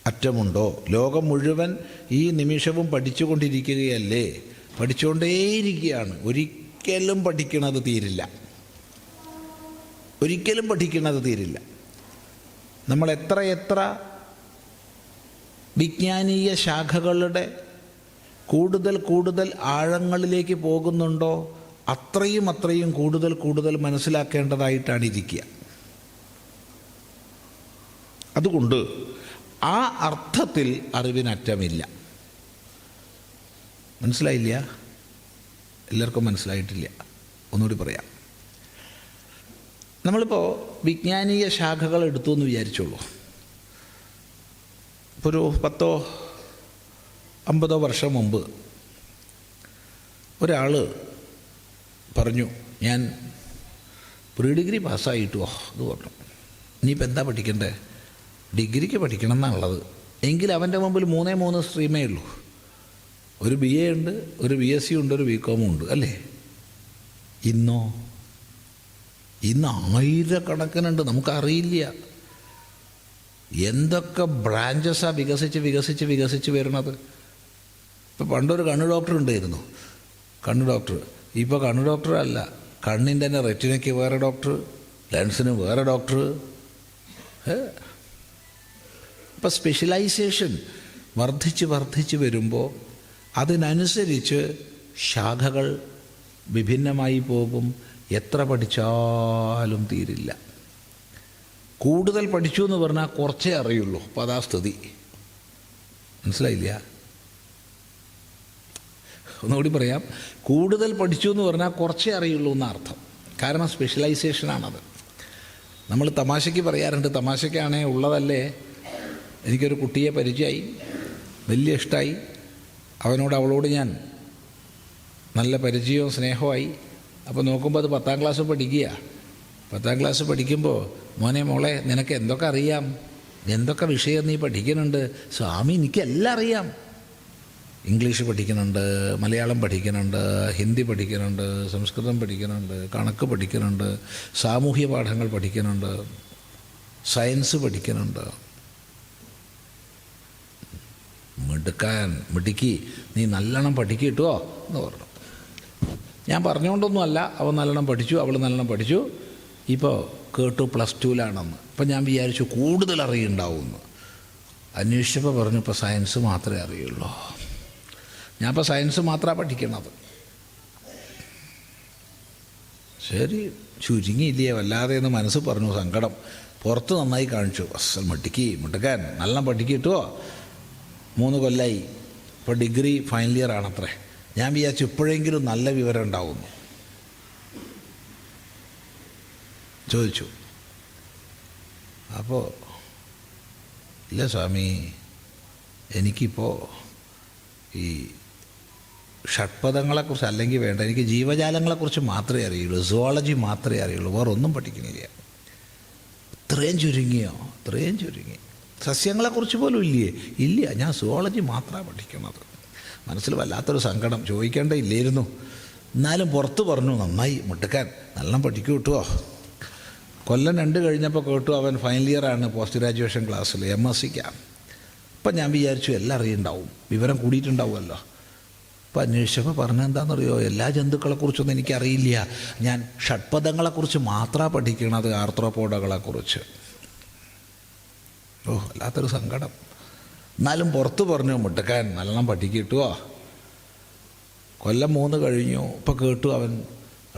അറ്റമുണ്ടോ? ലോകം മുഴുവൻ ഈ നിമിഷവും പഠിച്ചുകൊണ്ടിരിക്കുകയല്ലേ? പഠിച്ചുകൊണ്ടേയിരിക്കുകയാണ്. ഒരിക്കലും പഠിക്കണത് തീരില്ല. ഒരിക്കലും പഠിക്കണത് തീരില്ല. നമ്മൾ എത്ര വിജ്ഞാനീയ ശാഖകളുടെ കൂടുതൽ ആഴങ്ങളിലേക്ക് പോകുന്നുണ്ടോ അത്രയും കൂടുതൽ മനസ്സിലാക്കേണ്ടതായിട്ടാണ് ഇരിക്കുക. അതുകൊണ്ട് ആ അർത്ഥത്തിൽ അറിവിനറ്റമില്ല. മനസ്സിലായില്ല? എല്ലാവർക്കും മനസ്സിലായിട്ടില്ല. ഒന്നുകൂടി പറയാം. നമ്മളിപ്പോൾ വിജ്ഞാനീയ ശാഖകൾ എടുത്തു എന്ന് വിചാരിച്ചോളൂ. ഇപ്പോൾ ഒരു 10-50 വർഷം മുമ്പ് ഒരാൾ പറഞ്ഞു, ഞാൻ പ്രീ ഡിഗ്രി പാസ്സായിട്ടോ അത് പറഞ്ഞു. ഇനിയിപ്പോൾ എന്താ പഠിക്കണ്ടേ? ഡിഗ്രിക്ക് പഠിക്കണം എന്നാണുള്ളത്. എങ്കിൽ അവൻ്റെ മുമ്പിൽ 3 സ്ട്രീമേ ഉള്ളൂ. ഒരു BA ഉണ്ട്, ഒരു BSc ഉണ്ട്, ഒരു BCom ഉണ്ട്, അല്ലേ? ഇന്ന് ആയിരക്കണക്കിനുണ്ട്. നമുക്കറിയില്ല എന്തൊക്കെ ബ്രാഞ്ചസാണ് വികസിച്ച് വരുന്നത്. ഇപ്പോൾ പണ്ടൊരു കണ്ണ് ഡോക്ടർ ഉണ്ടായിരുന്നു, കണ്ണ് ഡോക്ടർ. ഇപ്പോൾ കണ്ണ് ഡോക്ടർ അല്ല, കണ്ണിൻ്റെ തന്നെ റെറ്റിനയ്ക്ക് വേറെ ഡോക്ടർ, ലെൻസിന് വേറെ ഡോക്ടർ. അപ്പോൾ സ്പെഷ്യലൈസേഷൻ വർദ്ധിച്ച് വരുമ്പോൾ അതിനനുസരിച്ച് ശാഖകൾ വിഭിന്നമായി പോകും. എത്ര പഠിച്ചാലും തീരില്ല. കൂടുതൽ പഠിച്ചു എന്ന് പറഞ്ഞാൽ കുറച്ചേ അറിയുള്ളൂ. അപ്പോൾ അതാ സ്ഥിതി. മനസ്സിലായില്ല? ഒന്നുകൂടി പറയാം. കൂടുതൽ പഠിച്ചു എന്ന് പറഞ്ഞാൽ കുറച്ചേ അറിയുള്ളൂ എന്നർത്ഥം. കാരണം സ്പെഷ്യലൈസേഷനാണത്. നമ്മൾ തമാശയ്ക്ക് പറയാറുണ്ട്, തമാശയ്ക്കാണേ ഉള്ളതല്ലേ. എനിക്കൊരു കുട്ടിയെ പരിചയമായി, വലിയ ഇഷ്ടമായി. അവളോട് ഞാൻ നല്ല പരിചയവും സ്നേഹമായി. അപ്പോൾ നോക്കുമ്പോൾ അത് 10ാം ക്ലാസ് പഠിക്കുക. 10ാം ക്ലാസ് പഠിക്കുമ്പോൾ, മോളെ നിനക്ക് എന്തൊക്കെ അറിയാം, എന്തൊക്കെ വിഷയം നീ പഠിക്കുന്നുണ്ട്? സ്വാമി എനിക്കെല്ലാം അറിയാം. ഇംഗ്ലീഷ് പഠിക്കുന്നുണ്ട്, മലയാളം പഠിക്കുന്നുണ്ട്, ഹിന്ദി പഠിക്കുന്നുണ്ട്, സംസ്കൃതം പഠിക്കുന്നുണ്ട്, കണക്ക് പഠിക്കുന്നുണ്ട്, സാമൂഹ്യ പാഠങ്ങൾ പഠിക്കുന്നുണ്ട്, സയൻസ് പഠിക്കുന്നുണ്ട്. മിടുക്കി, നീ നല്ലോണം പഠിക്കിട്ടോ എന്ന് പറഞ്ഞു. ഞാൻ പറഞ്ഞുകൊണ്ടൊന്നുമല്ല, അവൻ നല്ലോണം പഠിച്ചു, അവൾ നല്ലോണം പഠിച്ചു. ഇപ്പോൾ കേട്ടു +2-ലാണെന്ന്. അപ്പം ഞാൻ വിചാരിച്ചു കൂടുതൽ അറിയുണ്ടാവുമെന്ന്. അന്വേഷിച്ചപ്പോൾ പറഞ്ഞു ഇപ്പോൾ സയൻസ് മാത്രമേ അറിയുള്ളൂ. ഞാൻ ഇപ്പോൾ സയൻസ് മാത്രമാണ് പഠിക്കണത്. ശരി, ചുരുങ്ങിയില്ലേ വല്ലാതെ എന്ന് മനസ്സ് പറഞ്ഞു. സങ്കടം പുറത്ത് നന്നായി കാണിച്ചു. അസൽ മിടുക്കൻ നല്ല പഠിക്കിട്ടോ. 3 കൊല്ലമായി. ഇപ്പോൾ ഡിഗ്രി ഫൈനൽ ഇയർ ആണത്രേ. ഞാൻ വിചാരിച്ചു ഇപ്പോഴെങ്കിലും നല്ല വിവരം ഉണ്ടാവുന്നു. ചോദിച്ചു. അപ്പോൾ ഇല്ല സ്വാമി, എനിക്കിപ്പോൾ ഈ ഷഡ്പദങ്ങളെക്കുറിച്ച് അല്ലെങ്കിൽ വേണ്ട, എനിക്ക് ജീവജാലങ്ങളെക്കുറിച്ച് മാത്രമേ അറിയുള്ളൂ, സുവോളജി മാത്രമേ അറിയുള്ളൂ, വേറെ ഒന്നും പഠിക്കുന്നില്ല. ഇത്രയും ചുരുങ്ങി. സസ്യങ്ങളെക്കുറിച്ച് പോലും ഇല്ല. ഞാൻ സുവോളജി മാത്രമാണ് പഠിക്കുന്നത്. മനസ്സിൽ വല്ലാത്തൊരു സങ്കടം. ചോദിക്കേണ്ടയില്ലായിരുന്നു. എന്നാലും പുറത്ത് പറഞ്ഞു, നന്നായി മിടുക്കൻ, നല്ല പഠിക്കൂ കിട്ടുമോ. കൊല്ലം 2 കഴിഞ്ഞപ്പോൾ കേട്ടു അവൻ ഫൈനൽ ഇയറാണ് പോസ്റ്റ് ഗ്രാജുവേഷൻ ക്ലാസ്സിൽ, MScക്കാണ്. അപ്പം ഞാൻ വിചാരിച്ചു എല്ലാം അറിയുണ്ടാവും, വിവരം കൂടിയിട്ടുണ്ടാവുമല്ലോ. അപ്പം അന്വേഷിച്ചപ്പോൾ പറഞ്ഞെന്താണെന്നറിയോ, എല്ലാ ജന്തുക്കളെക്കുറിച്ചൊന്നും എനിക്കറിയില്ല, ഞാൻ ഷഡ്പദങ്ങളെക്കുറിച്ച് മാത്രമാണ് പഠിക്കണത്, ആർത്രോപോഡകളെക്കുറിച്ച്. വല്ലാത്തൊരു സങ്കടം. എന്നാലും പുറത്ത് പറഞ്ഞു മിടുക്കൻ നല്ലോണം പഠിക്കിട്ടുവോ. കൊല്ലം 3 കഴിഞ്ഞു. ഇപ്പോൾ കേട്ടു അവൻ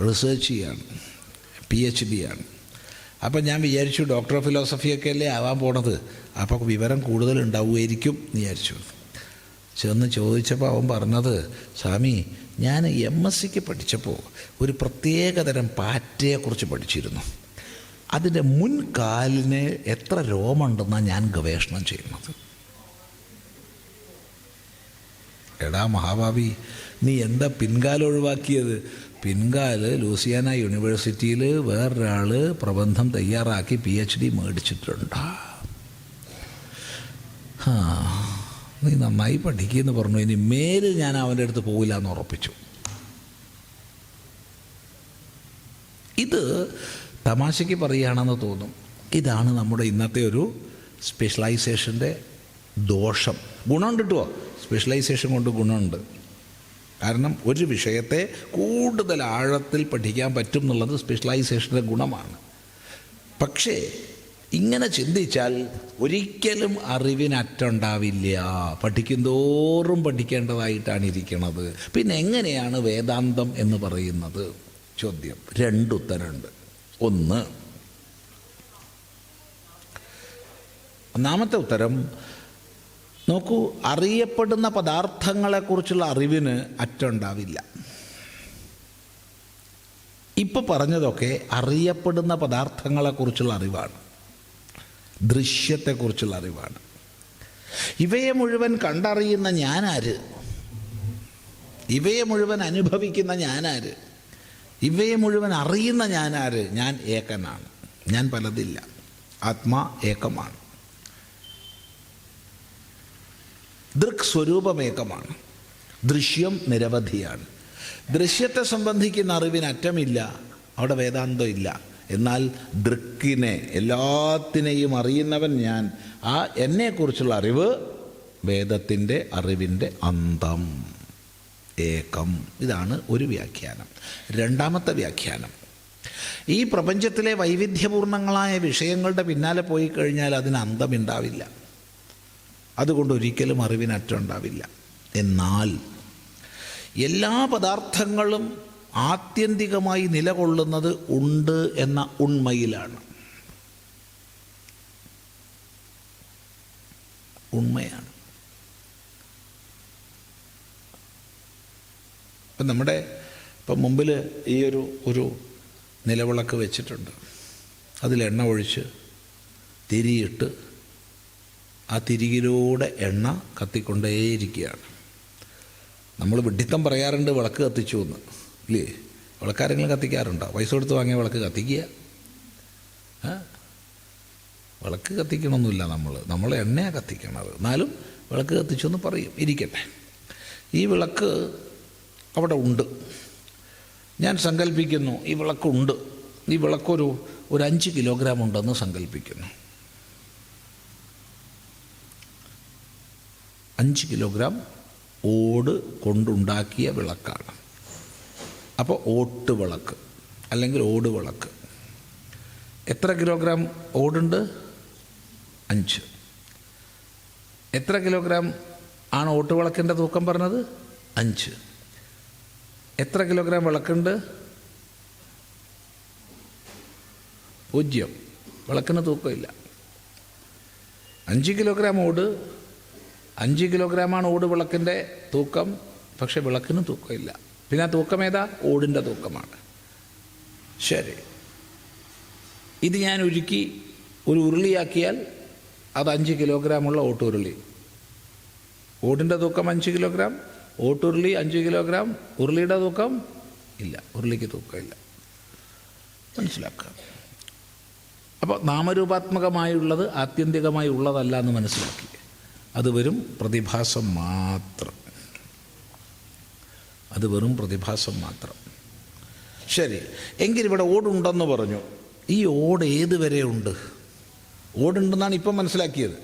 റിസർച്ച് ചെയ്യാണ്, PhD ആണ്. അപ്പം ഞാൻ വിചാരിച്ചു ഡോക്ടർ ഓഫ് ഫിലോസഫിയൊക്കെ അല്ലേ ആവാൻ പോണത്, അപ്പോൾ വിവരം കൂടുതലുണ്ടാവുമായിരിക്കും എന്ന് വിചാരിച്ചു. ചെന്ന് ചോദിച്ചപ്പോൾ അവൻ പറഞ്ഞത്, സ്വാമി ഞാൻ MSc പഠിച്ചപ്പോൾ ഒരു പ്രത്യേകതരം പാറ്റയെക്കുറിച്ച് പഠിച്ചിരുന്നു. അതിൻ്റെ മുൻകാലിന് എത്ര രോമമുണ്ടെന്നാണ് ഞാൻ ഗവേഷണം ചെയ്യുന്നത്. എടാ മഹാഭാവി, നീ എന്താ പിൻകാലം ഒഴിവാക്കിയത്? പിൻകാല് ലൂസിയാന യൂണിവേഴ്സിറ്റിയിൽ വേറൊരാൾ പ്രബന്ധം തയ്യാറാക്കി PhD മേടിച്ചിട്ടുണ്ട്. നീ നന്നായി പഠിക്കുമെന്ന് പറഞ്ഞു. ഇനി മേലിൽ ഞാൻ അവൻ്റെ അടുത്ത് പോകില്ല എന്ന് ഉറപ്പിച്ചു. ഇത് തമാശയ്ക്ക് പറയുകയാണെന്ന് തോന്നും. ഇതാണ് നമ്മുടെ ഇന്നത്തെ ഒരു സ്പെഷ്യലൈസേഷൻ്റെ ദോഷം. ഗുണമുണ്ട് കേട്ടോ, സ്പെഷ്യലൈസേഷൻ കൊണ്ട് ഗുണമുണ്ട്. കാരണം ഒരു വിഷയത്തെ കൂടുതൽ ആഴത്തിൽ പഠിക്കാൻ പറ്റും എന്നുള്ളത് സ്പെഷ്യലൈസേഷൻ്റെ ഗുണമാണ്. പക്ഷേ ഇങ്ങനെ ചിന്തിച്ചാൽ ഒരിക്കലും അറിവിനറ്റുണ്ടാവില്ല. പഠിക്കും തോറും പഠിക്കേണ്ടതായിട്ടാണ് ഇരിക്കുന്നത്. പിന്നെ എങ്ങനെയാണ് വേദാന്തം എന്ന് പറയുന്നത്? ചോദ്യം. 2 ഉത്തരമുണ്ട്. ഒന്നാമത്തെ ഉത്തരം നോക്കൂ, അറിയപ്പെടുന്ന പദാർത്ഥങ്ങളെക്കുറിച്ചുള്ള അറിവിന് അറ്റുണ്ടാവില്ല. ഇപ്പം പറഞ്ഞതൊക്കെ അറിയപ്പെടുന്ന പദാർത്ഥങ്ങളെക്കുറിച്ചുള്ള അറിവാണ്, ദൃശ്യത്തെക്കുറിച്ചുള്ള അറിവാണ്. ഇവയെ മുഴുവൻ കണ്ടറിയുന്ന ഞാനാര്? ഇവയെ മുഴുവൻ അനുഭവിക്കുന്ന ഞാനാര്? ഇവയെ മുഴുവൻ അറിയുന്ന ഞാനാര്? ഞാൻ ഏകനാണ്. ഞാൻ പലതില്ല. ആത്മാ ഏകമാണ്. ദൃക് സ്വരൂപമേകമാണ്. ദൃശ്യം നിരവധിയാണ്. ദൃശ്യത്തെ സംബന്ധിക്കുന്ന അറിവിന് അറ്റമില്ല, അവിടെ വേദാന്തം ഇല്ല. എന്നാൽ ദൃക്കിനെ, എല്ലാത്തിനെയും അറിയുന്നവൻ ഞാൻ, ആ എന്നെക്കുറിച്ചുള്ള അറിവ് വേദത്തിൻ്റെ അറിവിൻ്റെ അന്തം, ഏകം. ഇതാണ് ഒരു വ്യാഖ്യാനം. രണ്ടാമത്തെ വ്യാഖ്യാനം, ഈ പ്രപഞ്ചത്തിലെ വൈവിധ്യപൂർണങ്ങളായ വിഷയങ്ങളുടെ പിന്നാലെ പോയി കഴിഞ്ഞാൽ അതിന് അന്തമുണ്ടാവില്ല. അതുകൊണ്ട് ഒരിക്കലും അറിവിനറ്റുണ്ടാവില്ല. എന്നാൽ എല്ലാ പദാർത്ഥങ്ങളും ആത്യന്തികമായി നിലകൊള്ളുന്നത് ഉണ്ട് എന്ന ഉണ്മയിലാണ്. ഉണ്മയാണ്. ഇപ്പം ഇപ്പം മുമ്പിൽ ഈ ഒരു നിലവിളക്ക് വെച്ചിട്ടുണ്ട്. അതിൽ എണ്ണ ഒഴിച്ച് തിരിയിട്ട് ആ തിരികിലൂടെ എണ്ണ കത്തിക്കൊണ്ടേയിരിക്കുകയാണ്. നമ്മൾ വിഡ്ഢിത്തം പറയാറുണ്ട് വിളക്ക് കത്തിച്ചു എന്ന്, ഇല്ലേ? വിളക്കാരെങ്കിലും കത്തിക്കാറുണ്ടോ? പൈസ കൊടുത്ത് വാങ്ങിയ വിളക്ക് കത്തിക്കുക? വിളക്ക് കത്തിക്കണമൊന്നുമില്ല. നമ്മൾ എണ്ണയാണ് കത്തിക്കണത്. എന്നാലും വിളക്ക് കത്തിച്ചു എന്ന് പറയും. ഇരിക്കട്ടെ. ഈ വിളക്ക് അവിടെ ഉണ്ട്. ഞാൻ സങ്കല്പിക്കുന്നു ഈ വിളക്കുണ്ട്. ഈ വിളക്കൊരു 5 കിലോഗ്രാം ഉണ്ടെന്ന് സങ്കല്പിക്കുന്നു. 5 കിലോഗ്രാം ഓട് കൊണ്ടുണ്ടാക്കിയ വിളക്കാണ്. അപ്പോൾ ഓട്ട് വിളക്ക് അല്ലെങ്കിൽ ഓട് വിളക്ക്. എത്ര കിലോഗ്രാം ഓടുണ്ട്? 5. എത്ര കിലോഗ്രാം ആണ് ഓട്ട് വിളക്കിൻ്റെ തൂക്കം പറഞ്ഞത്? 5. എത്ര കിലോഗ്രാം വിളക്കുണ്ട്? 0. വിളക്കിന് തൂക്കമില്ല. 5 കിലോഗ്രാം ഓട്, 5 കിലോഗ്രാമാണ് ഓട് വിളക്കിൻ്റെ തൂക്കം. പക്ഷെ വിളക്കിന് തൂക്കമില്ല. പിന്നെ ആ തൂക്കം ഏതാ? ഓടിൻ്റെ തൂക്കമാണ്. ശരി, ഇത് ഞാൻ ഉരുക്കി ഒരു ഉരുളിയാക്കിയാൽ അത് 5 കിലോഗ്രാമുള്ള ഓട്ടുരുളി. ഓടിൻ്റെ തൂക്കം 5 കിലോഗ്രാം, ഓട്ടുരുളി 5 കിലോഗ്രാം. ഉരുളിയുടെ തൂക്കം ഇല്ല, ഉരുളിക്ക് തൂക്കമില്ല. മനസ്സിലാക്കുക. അപ്പോൾ നാമരൂപാത്മകമായുള്ളത് ആത്യന്തികമായി ഉള്ളതല്ല എന്ന് മനസ്സിലാക്കി. അത് വെറും പ്രതിഭാസം മാത്രം. അത് വെറും പ്രതിഭാസം മാത്രം. ശരി, എങ്കിലിവിടെ ഓടുണ്ടെന്ന് പറഞ്ഞു. ഈ ഓട് ഏതുവരെ ഉണ്ട്? ഓടുണ്ടെന്നാണ് ഇപ്പം മനസ്സിലാക്കിയത്.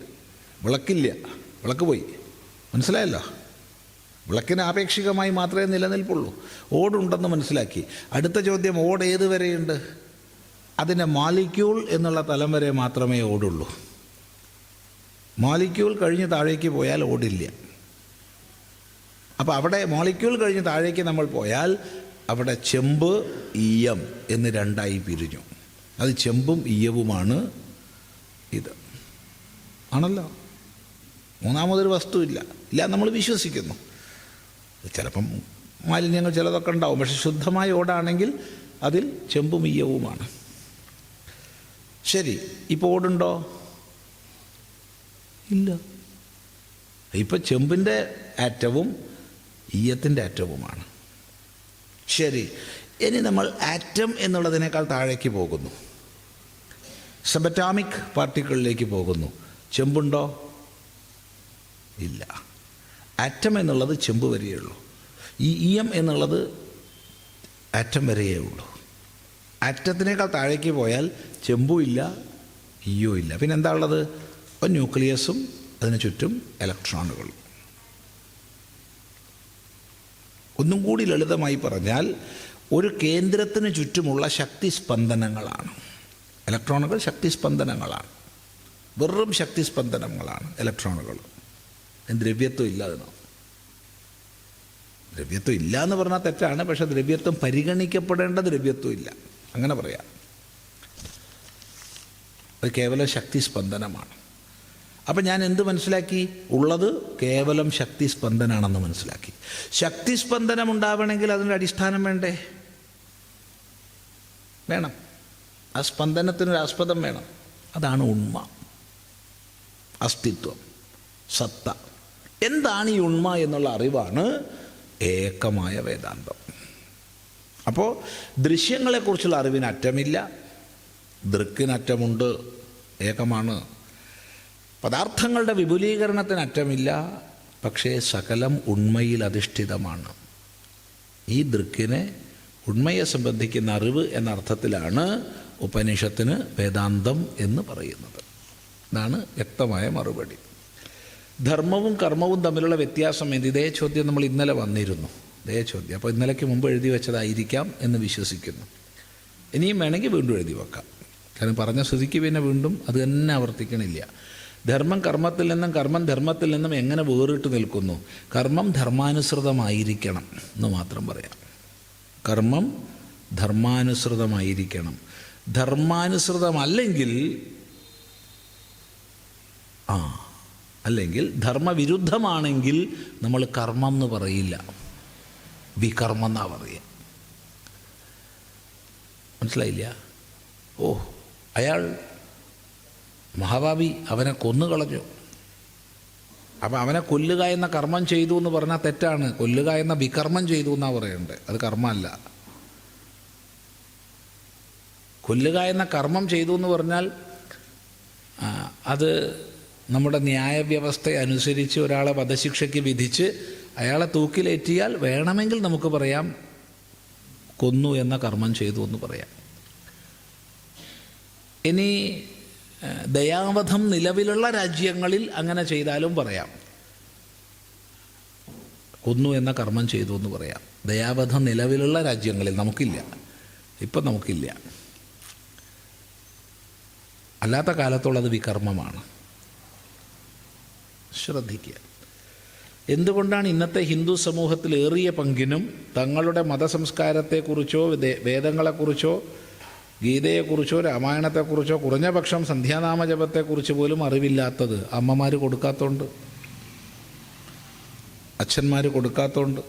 വിളക്കില്ല, വിളക്ക് പോയി. മനസ്സിലായല്ലോ? വിളക്കിന് ആപേക്ഷികമായി മാത്രമേ നിലനിൽപ്പുള്ളൂ. ഓടുണ്ടെന്ന് മനസ്സിലാക്കി. അടുത്ത ചോദ്യം, ഓട് ഏതുവരെയുണ്ട്? അതിൻ്റെ മാലിക്യൂൾ എന്നുള്ള തലം വരെ മാത്രമേ ഓടുള്ളൂ. മോളിക്യൂൾ കഴിഞ്ഞ് താഴേക്ക് പോയാൽ ഓടില്ല. അപ്പോൾ അവിടെ മോളിക്യൂൾ കഴിഞ്ഞ് താഴേക്ക് നമ്മൾ പോയാൽ അവിടെ ചെമ്പ്, ഈയം എന്ന് 2ആയി പിരിഞ്ഞു. അത് ചെമ്പും ഈയവുമാണ്. ഇത് ആണല്ലോ. മൂന്നാമതൊരു വസ്തുവില്ല. ഇല്ല, നമ്മൾ വിശ്വസിക്കുന്നു. ചിലപ്പം മാലിന്യങ്ങൾ ചിലതൊക്കെ ഉണ്ടാവും. പക്ഷെ ശുദ്ധമായ ഓടാണെങ്കിൽ അതിൽ ചെമ്പും ഈയവുമാണ്. ശരി, ഇപ്പോൾ ഓടുണ്ടോ? ഇല്ല. ഇപ്പം ചെമ്പിൻ്റെ ആറ്റവും ഈയത്തിൻ്റെ ആറ്റവുമാണ്. ശരി, ഇനി നമ്മൾ ആറ്റം എന്നുള്ളതിനേക്കാൾ താഴേക്ക് പോകുന്നു, സബറ്റാമിക് പാർട്ടിക്കിളിലേക്ക് പോകുന്നു. ചെമ്പുണ്ടോ? ഇല്ല. ആറ്റം എന്നുള്ളത് ചെമ്പ് വരെയേ ഉള്ളൂ. ഈ ഈയം എന്നുള്ളത് ആറ്റം വരെയേ ഉള്ളൂ. ആറ്റത്തിനേക്കാൾ താഴേക്ക് പോയാൽ ചെമ്പും ഇല്ല, ഈയോ ഇല്ല. പിന്നെ എന്താ ഉള്ളത്? ഒരു ന്യൂക്ലിയസും അതിന് ചുറ്റും ഇലക്ട്രോണുകളും. ഒന്നും കൂടി ലളിതമായി പറഞ്ഞാൽ ഒരു കേന്ദ്രത്തിന് ചുറ്റുമുള്ള ശക്തി സ്പന്ദനങ്ങളാണ് ഇലക്ട്രോണുകൾ. ശക്തി സ്പന്ദനങ്ങളാണ്, വെറും ശക്തി സ്പന്ദനങ്ങളാണ് ഇലക്ട്രോണുകൾ. ദ്രവ്യത്വം ഇല്ല അതിനോ. ദ്രവ്യത്വം ഇല്ല എന്ന് പറഞ്ഞാൽ തെറ്റാണ്, പക്ഷെ ദ്രവ്യത്വം പരിഗണിക്കപ്പെടേണ്ട ദ്രവ്യത്വം ഇല്ല, അങ്ങനെ പറയാം. അത് കേവലം ശക്തി സ്പന്ദനമാണ്. അപ്പം ഞാൻ എന്ത് മനസ്സിലാക്കി? ഉള്ളത് കേവലം ശക്തി സ്പന്ദനാണെന്ന് മനസ്സിലാക്കി. ശക്തി സ്പന്ദനം ഉണ്ടാവണമെങ്കിൽ അതിൻ്റെ അടിസ്ഥാനം വേണ്ടേ? വേണം. ആ സ്പന്ദനത്തിനൊരു ആസ്പദം വേണം. അതാണ് ഉണ്മ, അസ്തിത്വം, സത്ത. എന്താണ് ഈ ഉണ്മ എന്നുള്ള അറിവാണ് ഏകമായ വേദാന്തം. അപ്പോൾ ദൃശ്യങ്ങളെക്കുറിച്ചുള്ള അറിവിന് അറ്റമില്ല, ദൃക്കിനറ്റമുണ്ട്, ഏകമാണ്. പദാർത്ഥങ്ങളുടെ വിപുലീകരണത്തിന് അറ്റമില്ല, പക്ഷേ സകലം ഉണ്മയിൽ അധിഷ്ഠിതമാണ്. ഈ ദൃക്കിനെ, ഉണ്മയെ സംബന്ധിക്കുന്ന അറിവ് എന്ന അർത്ഥത്തിലാണ് ഉപനിഷത്തിന് വേദാന്തം എന്ന് പറയുന്നത്. ഇതാണ് വ്യക്തമായ മറുപടി. ധർമ്മവും കർമ്മവും തമ്മിലുള്ള വ്യത്യാസം എന്ത്? ഇതേ ചോദ്യം നമ്മൾ ഇന്നലെ വന്നിരുന്നു, ഇതേ ചോദ്യം. അപ്പോൾ ഇന്നലേക്ക് മുമ്പ് എഴുതി വെച്ചതായിരിക്കാം എന്ന് വിശ്വസിക്കുന്നു. ഇനിയും വേണമെങ്കിൽ വീണ്ടും എഴുതി വെക്കാം, കാരണം പറഞ്ഞ സ്ഥിതിക്ക് പിന്നെ വീണ്ടും അത് തന്നെ ആവർത്തിക്കണില്ല. ധർമ്മം കർമ്മത്തിൽ നിന്നും കർമ്മം ധർമ്മത്തിൽ നിന്നും എങ്ങനെ വേറിട്ട് നിൽക്കുന്നു? കർമ്മം ധർമാനുസൃതമായിരിക്കണം എന്ന് മാത്രം പറയാം. കർമ്മം ധർമാനുസൃതമായിരിക്കണം. ധർമാനുസൃതമല്ലെങ്കിൽ അല്ലെങ്കിൽ ധർമ്മവിരുദ്ധമാണെങ്കിൽ നമ്മൾ കർമ്മം എന്ന് പറയില്ല, വികർമ്മം എന്നാ പറയുക. മനസ്സിലായില്ല? അയാൾ മഹാഭാവി, അവനെ കൊന്നുകളഞ്ഞു. അപ്പം അവനെ കൊല്ലുക എന്ന കർമ്മം ചെയ്തു എന്ന് പറഞ്ഞാൽ തെറ്റാണ്. കൊല്ലുക എന്ന വികർമ്മം ചെയ്തു എന്നാണ് പറയേണ്ടത്, അത് കർമ്മമല്ല. കൊല്ലുക എന്ന കർമ്മം ചെയ്തു എന്ന് പറഞ്ഞാൽ അത് നമ്മുടെ ന്യായവ്യവസ്ഥ അനുസരിച്ച് ഒരാളെ വധശിക്ഷയ്ക്ക് വിധിച്ച് അയാളെ തൂക്കിലേറ്റിയാൽ വേണമെങ്കിൽ നമുക്ക് പറയാം കൊന്നു എന്ന കർമ്മം ചെയ്തു എന്ന് പറയാം. ഇനി ദയാവധം നിലവിലുള്ള രാജ്യങ്ങളിൽ അങ്ങനെ ചെയ്താലും പറയാം, കൊന്നു എന്ന കർമ്മം ചെയ്തു എന്ന് പറയാം. ദയാവധം നിലവിലുള്ള രാജ്യങ്ങളിൽ നമുക്കില്ല, ഇപ്പം നമുക്കില്ല. അല്ലാത്ത കാലത്തുള്ളത് വികർമ്മമാണ്. ശ്രദ്ധിക്കുക. എന്തുകൊണ്ടാണ് ഇന്നത്തെ ഹിന്ദു സമൂഹത്തിൽ ഏറിയ പങ്കിനും തങ്ങളുടെ മതസംസ്കാരത്തെക്കുറിച്ചോ വേദങ്ങളെക്കുറിച്ചോ ഗീതയെക്കുറിച്ചോ രാമായണത്തെക്കുറിച്ചോ കുറഞ്ഞപക്ഷം സന്ധ്യാനാമജപത്തെക്കുറിച്ച് പോലും അറിവില്ലാത്തത്? അമ്മമാർ കൊടുക്കാത്തതുകൊണ്ട്, അച്ഛന്മാർ കൊടുക്കാത്തതുകൊണ്ട്,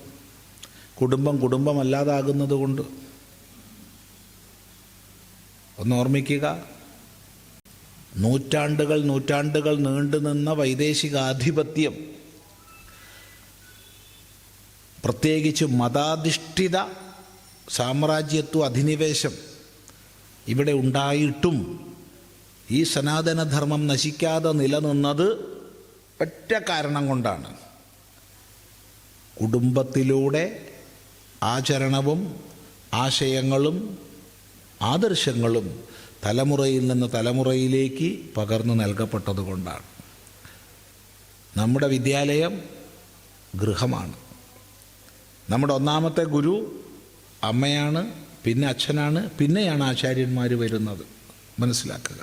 കുടുംബമല്ലാതാകുന്നത് കൊണ്ട്. ഒന്ന് ഓർമ്മിക്കുക, നൂറ്റാണ്ടുകൾ നീണ്ടുനിന്ന വൈദേശികാധിപത്യം, പ്രത്യേകിച്ച് മതാധിഷ്ഠിത സാമ്രാജ്യത്വ അധിനിവേശം ഇവിടെ ഉണ്ടായിട്ടും ഈ സനാതനധർമ്മം നശിക്കാതെ നിലനിന്നത് ഒറ്റ കാരണം കൊണ്ടാണ്. കുടുംബത്തിലൂടെ ആചരണവും ആശയങ്ങളും ആദർശങ്ങളും തലമുറയിൽ നിന്ന് തലമുറയിലേക്ക് പകർന്നു നൽകപ്പെട്ടതുകൊണ്ടാണ്. നമ്മുടെ വിദ്യാലയം ഗൃഹമാണ്. നമ്മുടെ ഒന്നാമത്തെ ഗുരു അമ്മയാണ്, പിന്നെ അച്ഛനാണ്, പിന്നെയാണ് ആചാര്യന്മാർ വരുന്നത്. മനസ്സിലാക്കുക.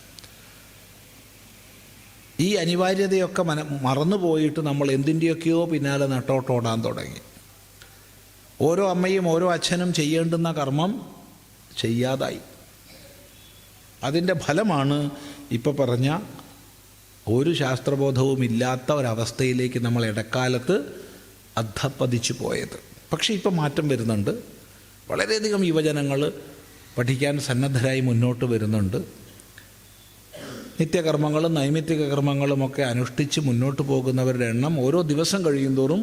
ഈ അനിവാര്യതയൊക്കെ മറന്നുപോയിട്ട് നമ്മൾ എന്തിൻ്റെയൊക്കെയോ പിന്നാലെ നട്ടോട്ടോടാൻ തുടങ്ങി. ഓരോ അമ്മയും ഓരോ അച്ഛനും ചെയ്യേണ്ടുന്ന കർമ്മം ചെയ്യാതായി. അതിൻ്റെ ഫലമാണ് ഇപ്പോൾ പറഞ്ഞ ഒരു ശാസ്ത്രബോധവും ഇല്ലാത്ത ഒരവസ്ഥയിലേക്ക് നമ്മൾ ഇടക്കാലത്ത് അധപ്പതിച്ചു പോയത്. പക്ഷേ ഇപ്പം മാറ്റം വരുന്നുണ്ട്. വളരെയധികം യുവജനങ്ങൾ പഠിക്കാൻ സന്നദ്ധരായി മുന്നോട്ട് വരുന്നുണ്ട്. നിത്യകർമ്മങ്ങളും നൈമിത്തിക കർമ്മങ്ങളുമൊക്കെ അനുഷ്ഠിച്ച് മുന്നോട്ട് പോകുന്നവരുടെ എണ്ണം ഓരോ ദിവസം കഴിയുന്തോറും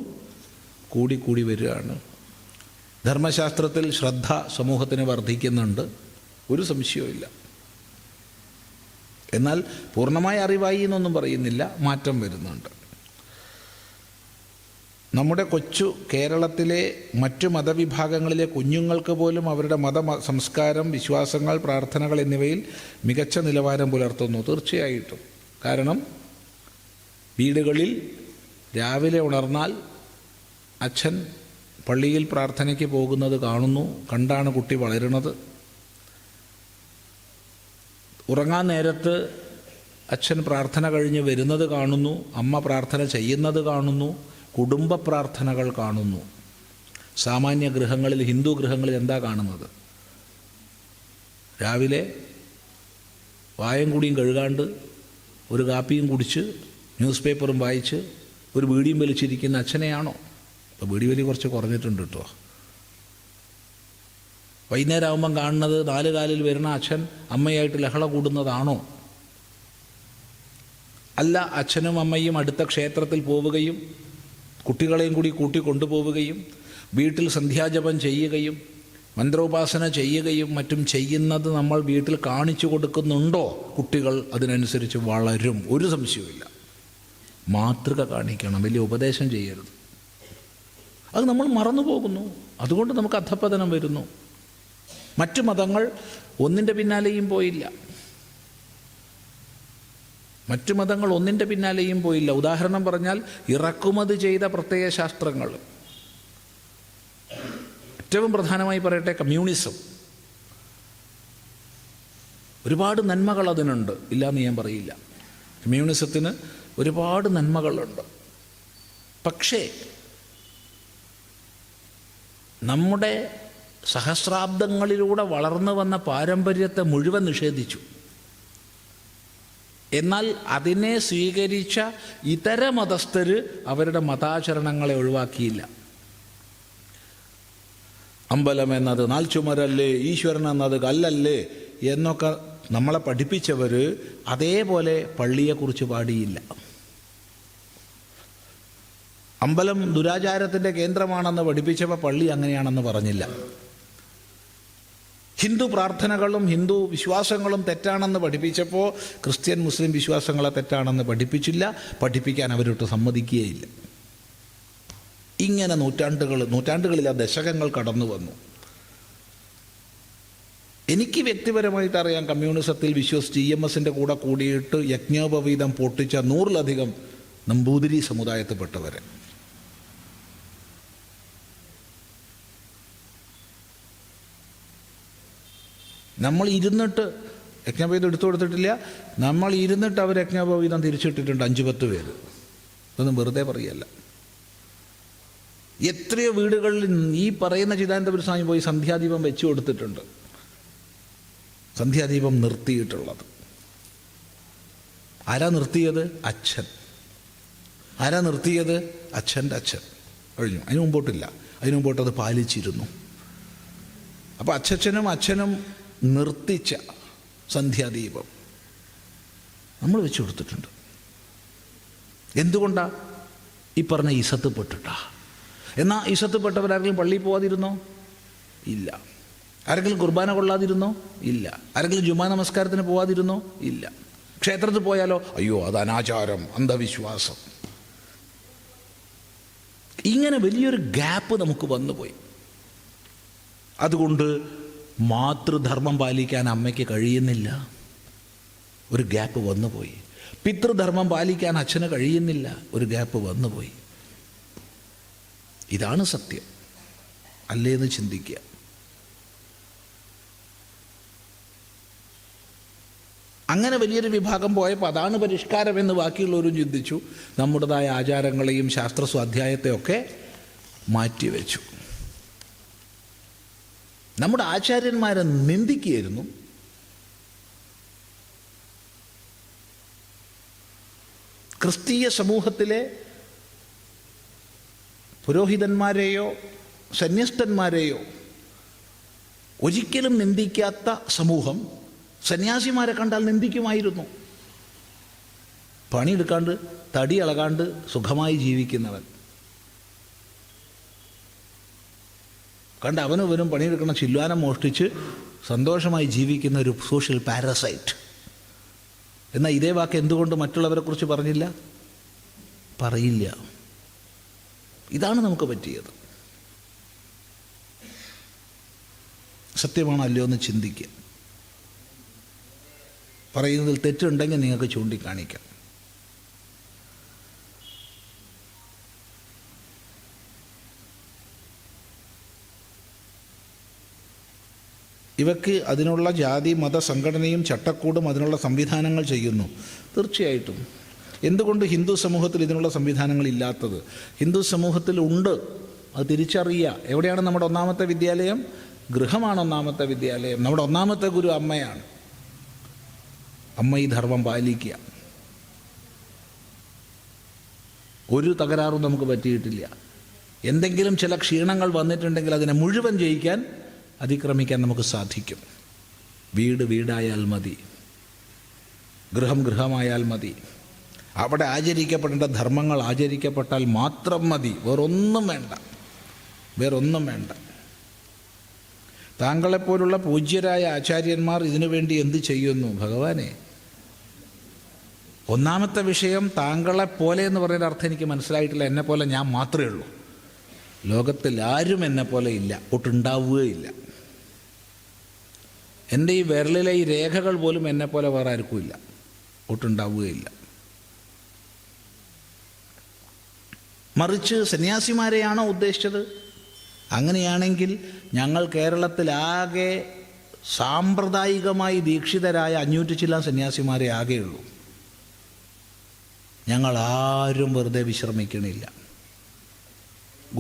കൂടി വരികയാണ്. ധർമ്മശാസ്ത്രത്തിൽ ശ്രദ്ധ സമൂഹത്തിന് വർദ്ധിക്കുന്നുണ്ട്, ഒരു സംശയവുമില്ല. എന്നാൽ പൂർണ്ണമായ അറിവായി എന്നൊന്നും പറയുന്നില്ല, മാറ്റം വരുന്നുണ്ട്. നമ്മുടെ കൊച്ചു കേരളത്തിലെ മറ്റു മതവിഭാഗങ്ങളിലെ കുഞ്ഞുങ്ങൾക്ക് പോലും അവരുടെ സംസ്കാരം, വിശ്വാസങ്ങൾ, പ്രാർത്ഥനകൾ എന്നിവയിൽ മികച്ച നിലവാരം പുലർത്തുന്നു. തീർച്ചയായിട്ടും. കാരണം വീടുകളിൽ രാവിലെ ഉണർന്നാൽ അച്ഛൻ പള്ളിയിൽ പ്രാർത്ഥനയ്ക്ക് പോകുന്നത് കാണുന്നു, കണ്ടാണ് കുട്ടി വളരുന്നത്. ഉറങ്ങാൻ നേരത്ത് അച്ഛൻ പ്രാർത്ഥന കഴിഞ്ഞ് വരുന്നത് കാണുന്നു, അമ്മ പ്രാർത്ഥന ചെയ്യുന്നത് കാണുന്നു, കുടുംബ പ്രാർത്ഥനകൾ കാണുന്നു. സാമാന്യ ഗൃഹങ്ങളിൽ, ഹിന്ദു ഗൃഹങ്ങളിൽ എന്താ കാണുന്നത്? രാവിലെ വായും കൂടിയും കഴുകാണ്ട് ഒരു കാപ്പിയും കുടിച്ച് ന്യൂസ് പേപ്പറും വായിച്ച് ഒരു ബീഡിയും വലിച്ചിരിക്കുന്ന അച്ഛനെയാണോ? ഇപ്പോൾ ബീഡി വലി കുറച്ച് കുറഞ്ഞിട്ടുണ്ട് കേട്ടോ. വൈകുന്നേരം ആകുമ്പം കാണുന്നത് 4 കാലിൽ വരുന്ന അച്ഛൻ അമ്മയായിട്ട് ലഹള കൂടുന്നതാണോ? അല്ല, അച്ഛനും അമ്മയും അടുത്ത ക്ഷേത്രത്തിൽ പോവുകയും കുട്ടികളെയും കൂടി കൂട്ടിക്കൊണ്ടുപോവുകയും വീട്ടിൽ സന്ധ്യാജപം ചെയ്യുകയും മന്ത്രോപാസന ചെയ്യുകയും മറ്റും ചെയ്യുന്നത് നമ്മൾ വീട്ടിൽ കാണിച്ചു കൊടുക്കുന്നുണ്ടോ? കുട്ടികൾ അതിനനുസരിച്ച് വളരും, ഒരു സംശയവുമില്ല. മാതൃക കാണിക്കണം, വലിയ ഉപദേശം ചെയ്യരുത്. അത് നമ്മൾ മറന്നു പോകുന്നു. അതുകൊണ്ട് നമുക്ക് അധപ്പതനം വരുന്നു. മറ്റു മതങ്ങൾ ഒന്നിൻ്റെ പിന്നാലെയും പോയില്ല. മറ്റു മതങ്ങൾ ഒന്നിൻ്റെ പിന്നാലെയും പോയില്ല. ഉദാഹരണം പറഞ്ഞാൽ ഇറക്കുമതി ചെയ്ത പ്രത്യയ ശാസ്ത്രങ്ങൾ. ഏറ്റവും പ്രധാനമായി പറയട്ടെ, കമ്മ്യൂണിസം. ഒരുപാട് നന്മകൾ അതിനുണ്ട്, ഇല്ലയെന്ന് ഞാൻ പറയില്ല. കമ്മ്യൂണിസത്തിന് ഒരുപാട് നന്മകളുണ്ട്. പക്ഷേ നമ്മുടെ സഹസ്രാബ്ദങ്ങളിലൂടെ വളർന്നു വന്ന പാരമ്പര്യത്തെ മുഴുവൻ നിഷേധിച്ചു. എന്നാൽ അതിനെ സ്വീകരിച്ച ഇതര മതസ്ഥർ അവരുടെ മതാചരണങ്ങളെ ഒഴിവാക്കിയില്ല. അമ്പലം എന്നത് നാൽച്ചുമരല്ലേ, ഈശ്വരൻ എന്നത് കല്ലല്ലേ എന്നൊക്കെ നമ്മളെ പഠിപ്പിച്ചവർ അതേപോലെ പള്ളിയെക്കുറിച്ച് പാടിയില്ല. അമ്പലം ദുരാചാരത്തിൻ്റെ കേന്ദ്രമാണെന്ന് പഠിപ്പിച്ചപ്പോൾ പള്ളി അങ്ങനെയാണെന്ന് പറഞ്ഞില്ല. ഹിന്ദു പ്രാർത്ഥനകളും ഹിന്ദു വിശ്വാസങ്ങളും തെറ്റാണെന്ന് പഠിപ്പിച്ചപ്പോൾ ക്രിസ്ത്യൻ മുസ്ലിം വിശ്വാസങ്ങളെ തെറ്റാണെന്ന് പഠിപ്പിച്ചില്ല, പഠിപ്പിക്കാൻ അവരൊട്ട് സമ്മതിക്കുകയില്ല. ഇങ്ങനെ നൂറ്റാണ്ടുകളിൽ ദശകങ്ങൾ കടന്നു വന്നു. എനിക്ക് വ്യക്തിപരമായിട്ട് അറിയാം, കമ്മ്യൂണിസത്തിൽ വിശ്വസിച്ച് EMSൻ്റെ കൂടെ കൂടിയിട്ട് യജ്ഞോപവീതം പൊട്ടിച്ച 100-ലധികം നമ്പൂതിരി സമുദായത്തിൽപ്പെട്ടവരെ. നമ്മൾ ഇരുന്നിട്ട് യജ്ഞോപവീതം എടുത്തു കൊടുത്തിട്ടില്ല, നമ്മൾ ഇരുന്നിട്ട് അവർ യജ്ഞോപവീതം തിരിച്ചിട്ടിട്ടുണ്ട് 5-10 പേര്. ഇതൊന്നും വെറുതെ പറയല്ല. എത്രയോ വീടുകളിൽ ഈ പറയുന്ന ചിദാനന്ദപുര സ്വാമി പോയി സന്ധ്യാദീപം വെച്ചു കൊടുത്തിട്ടുണ്ട്. സന്ധ്യാദീപം നിർത്തിയിട്ടുള്ളത് ആരാ നിർത്തിയത്? അച്ഛൻ. ആരാ നിർത്തിയത്? അച്ഛൻ്റെ അച്ഛൻ. കഴിഞ്ഞു. അതിന് മുമ്പോട്ടില്ല. അതിന് മുമ്പോട്ട് അത് പാലിച്ചിരുന്നു. അപ്പോൾ അച്ഛനും നിർത്തിച്ച സന്ധ്യാദീപം നമ്മൾ വെച്ചു കൊടുത്തിട്ടുണ്ട്. എന്തുകൊണ്ടാണ്? ഈ പറഞ്ഞ ഇസത്ത് പെട്ടിട്ടാ. എന്നാൽ ഇസത്ത് പെട്ടവരാരെങ്കിലും പള്ളിയിൽ പോകാതിരുന്നോ? ഇല്ല. ആരെങ്കിലും കുർബാന കൊള്ളാതിരുന്നോ? ഇല്ല. ആരെങ്കിലും ജുമാ നമസ്കാരത്തിന് പോകാതിരുന്നോ? ഇല്ല. ക്ഷേത്രത്തിൽ പോയാലോ? അയ്യോ, അത് അനാചാരം, അന്ധവിശ്വാസം. ഇങ്ങനെ വലിയൊരു ഗ്യാപ്പ് നമുക്ക് വന്നുപോയി. അതുകൊണ്ട് മാതൃധർമ്മം പാലിക്കാൻ അമ്മയ്ക്ക് കഴിയുന്നില്ല, ഒരു ഗ്യാപ്പ് വന്നുപോയി. പിതൃധർമ്മം പാലിക്കാൻ അച്ഛന് കഴിയുന്നില്ല, ഒരു ഗ്യാപ്പ് വന്നുപോയി. ഇതാണ് സത്യം, അല്ലേന്ന് ചിന്തിക്കുക. അങ്ങനെ വലിയൊരു വിഭാഗം പോയപ്പോൾ അതാണ് പരിഷ്കാരം എന്ന് ബാക്കിയുള്ളവരും ചിന്തിച്ചു. നമ്മുടേതായ ആചാരങ്ങളെയും ശാസ്ത്ര സ്വാധ്യായത്തെയൊക്കെ മാറ്റിവെച്ചു. നമ്മുടെ ആചാര്യന്മാരെ നിന്ദിക്കുകയായിരുന്നു. ക്രിസ്തീയ സമൂഹത്തിലെ പുരോഹിതന്മാരെയോ സന്യസ്തന്മാരെയോ ഒരിക്കലും നിന്ദിക്കാത്ത സമൂഹം സന്യാസിമാരെ കണ്ടാൽ നിന്ദിക്കുമായിരുന്നു. പണിയെടുക്കാണ്ട് തടി ഇളകാണ്ട് സുഖമായി ജീവിക്കുന്നവൻ കണ്ട് അവനും ഇവനും പണിയെടുക്കണം, ചില്ലുവാനം മോഷ്ടിച്ച് സന്തോഷമായി ജീവിക്കുന്ന ഒരു സോഷ്യൽ പാരസൈറ്റ്. എന്നാൽ ഇതേ വാക്ക് എന്തുകൊണ്ട് മറ്റുള്ളവരെ കുറിച്ച് പറഞ്ഞില്ല? പറയില്ല. ഇതാണ് നമുക്ക് പറ്റിയത്. സത്യമാണോ അല്ലയോ എന്ന് ചിന്തിക്കുക. പറയുന്നതിൽ തെറ്റുണ്ടെങ്കിൽ നിങ്ങൾക്ക് ചൂണ്ടിക്കാണിക്കാം. ഇവയ്ക്ക് അതിനുള്ള ജാതി മത സംഘടനയും ചട്ടക്കൂടും അതിനുള്ള സംവിധാനങ്ങൾ ചെയ്യുന്നു. തീർച്ചയായിട്ടും. എന്തുകൊണ്ട് ഹിന്ദു സമൂഹത്തിൽ ഇതിനുള്ള സംവിധാനങ്ങൾ ഇല്ലാത്തത്? ഹിന്ദു സമൂഹത്തിൽ ഉണ്ട്, അത് തിരിച്ചറിയുക. എവിടെയാണ് നമ്മുടെ ഒന്നാമത്തെ വിദ്യാലയം? ഗൃഹമാണ് ഒന്നാമത്തെ വിദ്യാലയം. നമ്മുടെ ഒന്നാമത്തെ ഗുരു അമ്മയാണ്. അമ്മ ഈ ധർമ്മം പാലിക്കുക. ഒരു തകരാറും നമുക്ക് പറ്റിയിട്ടില്ല. എന്തെങ്കിലും ചില ക്ഷീണങ്ങൾ വന്നിട്ടുണ്ടെങ്കിൽ അതിനെ മുഴുവൻ ജയിക്കാൻ, അതിക്രമിക്കാൻ നമുക്ക് സാധിക്കും. വീട് വീടായാൽ മതി, ഗൃഹം ഗൃഹമായാൽ മതി, അവിടെ ആചരിക്കപ്പെടേണ്ട ധർമ്മങ്ങൾ ആചരിക്കപ്പെട്ടാൽ മാത്രം മതി. വേറൊന്നും വേണ്ട, വേറൊന്നും വേണ്ട. താങ്കളെപ്പോലുള്ള പൂജ്യരായ ആചാര്യന്മാർ ഇതിനു വേണ്ടി എന്ത് ചെയ്യുന്നു? ഭഗവാനെ, ഒന്നാമത്തെ വിഷയം താങ്കളെപ്പോലെ എന്ന് പറയുന്ന അർത്ഥം എനിക്ക് മനസ്സിലായിട്ടില്ല. എന്നെപ്പോലെ ഞാൻ മാത്രമേ ഉള്ളൂ. ലോകത്തിൽ ആരും എന്നെപ്പോലെ ഇല്ല, ഒട്ടുണ്ടാവുകയില്ല. എൻ്റെ ഈ വിരലിലെ ഈ രേഖകൾ പോലും എന്നെപ്പോലെ വേറെ ആർക്കും ഇല്ല, ഒട്ടുണ്ടാവുകയില്ല. മറിച്ച് സന്യാസിമാരെയാണോ ഉദ്ദേശിച്ചത്? അങ്ങനെയാണെങ്കിൽ ഞങ്ങൾ കേരളത്തിലാകെ സാമ്പ്രദായികമായി ദീക്ഷിതരായ 500 ചില്ലാൻ സന്യാസിമാരെ ആകെയുള്ളൂ. ഞങ്ങളാരും വെറുതെ വിശ്രമിക്കണില്ല,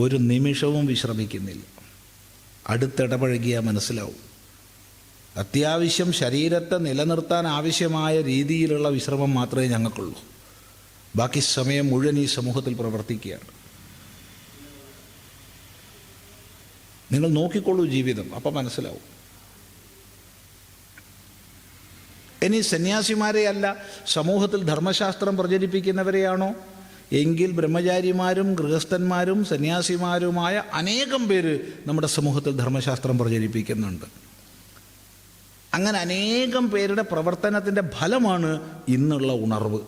ഒരു നിമിഷവും വിശ്രമിക്കുന്നില്ല. അടുത്തിടപഴകിയാൽ മനസ്സിലാവും. അത്യാവശ്യം ശരീരത്തെ നിലനിർത്താൻ ആവശ്യമായ രീതിയിലുള്ള വിശ്രമം മാത്രമേ ഞങ്ങൾക്കുള്ളൂ. ബാക്കി സമയം മുഴുവൻ ഈ സമൂഹത്തിൽ പ്രവർത്തിക്കുകയാണ്. നിങ്ങൾ നോക്കിക്കൊള്ളൂ ജീവിതം, അപ്പം മനസ്സിലാവും. ഇനി സന്യാസിമാരെ അല്ല, സമൂഹത്തിൽ ധർമ്മശാസ്ത്രം പ്രചരിപ്പിക്കുന്നവരെയാണോ? എങ്കിൽ ബ്രഹ്മചാരിമാരും ഗൃഹസ്ഥന്മാരും സന്യാസിമാരുമായ അനേകം പേര് നമ്മുടെ സമൂഹത്തിൽ ധർമ്മശാസ്ത്രം പ്രചരിപ്പിക്കുന്നുണ്ട്. അങ്ങനെ അനേകം പേരുടെ പ്രവർത്തനത്തിൻ്റെ ഫലമാണ് ഇന്നുള്ള ഉണർവ്.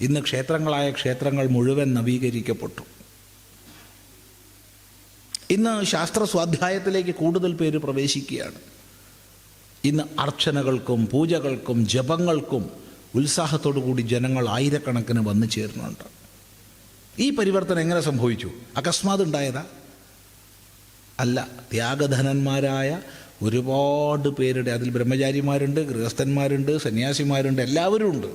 ഇന്ന് ക്ഷേത്രങ്ങളായ ക്ഷേത്രങ്ങൾ മുഴുവൻ നവീകരിക്കപ്പെട്ടു. ഇന്ന് ശാസ്ത്ര സ്വാധ്യായത്തിലേക്ക് കൂടുതൽ പേര് പ്രവേശിക്കുകയാണ്. ഇന്ന് അർച്ചനകൾക്കും പൂജകൾക്കും ജപങ്ങൾക്കും ഉത്സാഹത്തോടു കൂടി ജനങ്ങൾ ആയിരക്കണക്കിന് വന്നു ചേരുന്നുണ്ട്. ഈ പരിവർത്തനം എങ്ങനെ സംഭവിച്ചു? അകസ്മാത് ഉണ്ടായതാ? അല്ല. ത്യാഗധനന്മാരായ ഒരുപാട് പേരുടെ, അതിൽ ബ്രഹ്മചാരിമാരുണ്ട്, ഗൃഹസ്ഥന്മാരുണ്ട്, സന്യാസിമാരുണ്ട്, എല്ലാവരും ഉണ്ട്.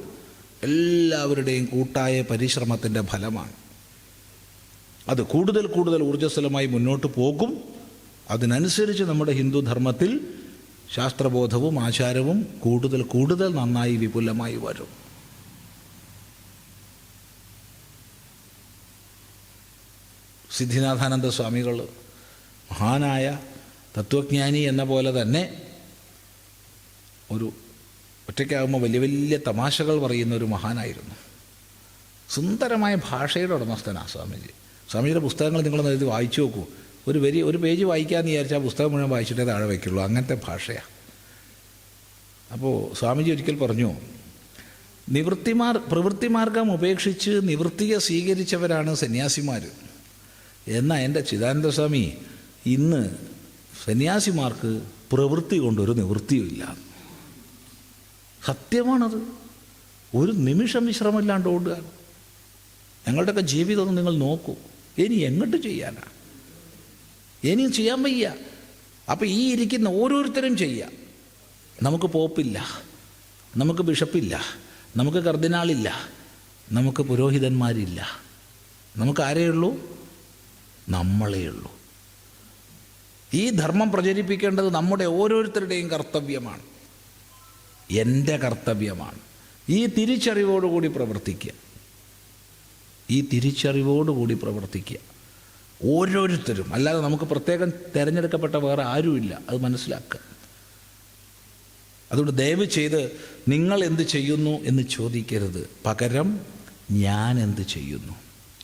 എല്ലാവരുടെയും കൂട്ടായ പരിശ്രമത്തിൻ്റെ ഫലമാണ്. അത് കൂടുതൽ കൂടുതൽ ഊർജ്ജസ്വലമായി മുന്നോട്ട് പോകും. അതിനനുസരിച്ച് നമ്മുടെ ഹിന്ദു ധർമ്മത്തിൽ ശാസ്ത്രബോധവും ആചാരവും കൂടുതൽ കൂടുതൽ നന്നായി വിപുലമായി വരും. സിദ്ധിനാഥാനന്ദ സ്വാമികൾ മഹാനായ തത്വജ്ഞാനി എന്ന പോലെ തന്നെ ഒരു ഒറ്റയ്ക്കാകുമ്പോൾ വലിയ വലിയ തമാശകൾ പറയുന്ന ഒരു മഹാനായിരുന്നു. സുന്ദരമായ ഭാഷയുടെ ഉടമസ്ഥനാണ് സ്വാമിജി. സ്വാമിജിയുടെ പുസ്തകങ്ങൾ നിങ്ങളൊന്ന് എഴുതി വായിച്ചു നോക്കൂ. ഒരു പേജ് വായിക്കാമെന്ന് വിചാരിച്ചാൽ പുസ്തകം മുഴുവൻ വായിച്ചിട്ടേ താഴെ വയ്ക്കുള്ളൂ. അങ്ങനത്തെ ഭാഷയാണ്. അപ്പോൾ സ്വാമിജി ഒരിക്കൽ പറഞ്ഞു, പ്രവൃത്തിമാർഗം ഉപേക്ഷിച്ച് നിവൃത്തിയെ സ്വീകരിച്ചവരാണ് സന്യാസിമാർ. എന്നാൽ എൻ്റെ ചിദാനന്ദ സ്വാമി, ഇന്ന് സന്യാസിമാർക്ക് പ്രവൃത്തി കൊണ്ടൊരു നിവൃത്തിയുമില്ല. സത്യമാണത്. ഒരു നിമിഷം വിശ്രമമില്ലാണ്ട് ഓടുകയാണ്. ഞങ്ങളുടെയൊക്കെ ജീവിതം നിങ്ങൾ നോക്കൂ. ഇനി എങ്ങോട്ട് ചെയ്യാനാ? ഇനിയും ചെയ്യാൻ വയ്യ. അപ്പോൾ ഈ ഇരിക്കുന്ന ഓരോരുത്തരും ചെയ്യുക. നമുക്ക് പോപ്പില്ല, നമുക്ക് ബിഷപ്പില്ല, നമുക്ക് കർദിനാളില്ല, നമുക്ക് പുരോഹിതന്മാരില്ല. നമുക്ക് ആരെയുള്ളൂ? നമ്മളേ ഉള്ളൂ. ഈ ധർമ്മം പ്രചരിപ്പിക്കേണ്ടത് നമ്മുടെ ഓരോരുത്തരുടെയും കർത്തവ്യമാണ്, എൻ്റെ കർത്തവ്യമാണ്. ഈ തിരിച്ചറിവോടുകൂടി പ്രവർത്തിക്കുക, ഈ തിരിച്ചറിവോടുകൂടി പ്രവർത്തിക്കുക. ഓരോരുത്തരും, അല്ലാതെ നമുക്ക് പ്രത്യേകം തിരഞ്ഞെടുക്കപ്പെട്ട വേറെ ആരുമില്ല. അത് മനസ്സിലാക്കുക. അതുകൊണ്ട് ദയവ് ചെയ്ത് നിങ്ങൾ എന്ത് ചെയ്യുന്നു എന്ന് ചോദിക്കരുത്, പകരം ഞാൻ എന്ത് ചെയ്യുന്നു,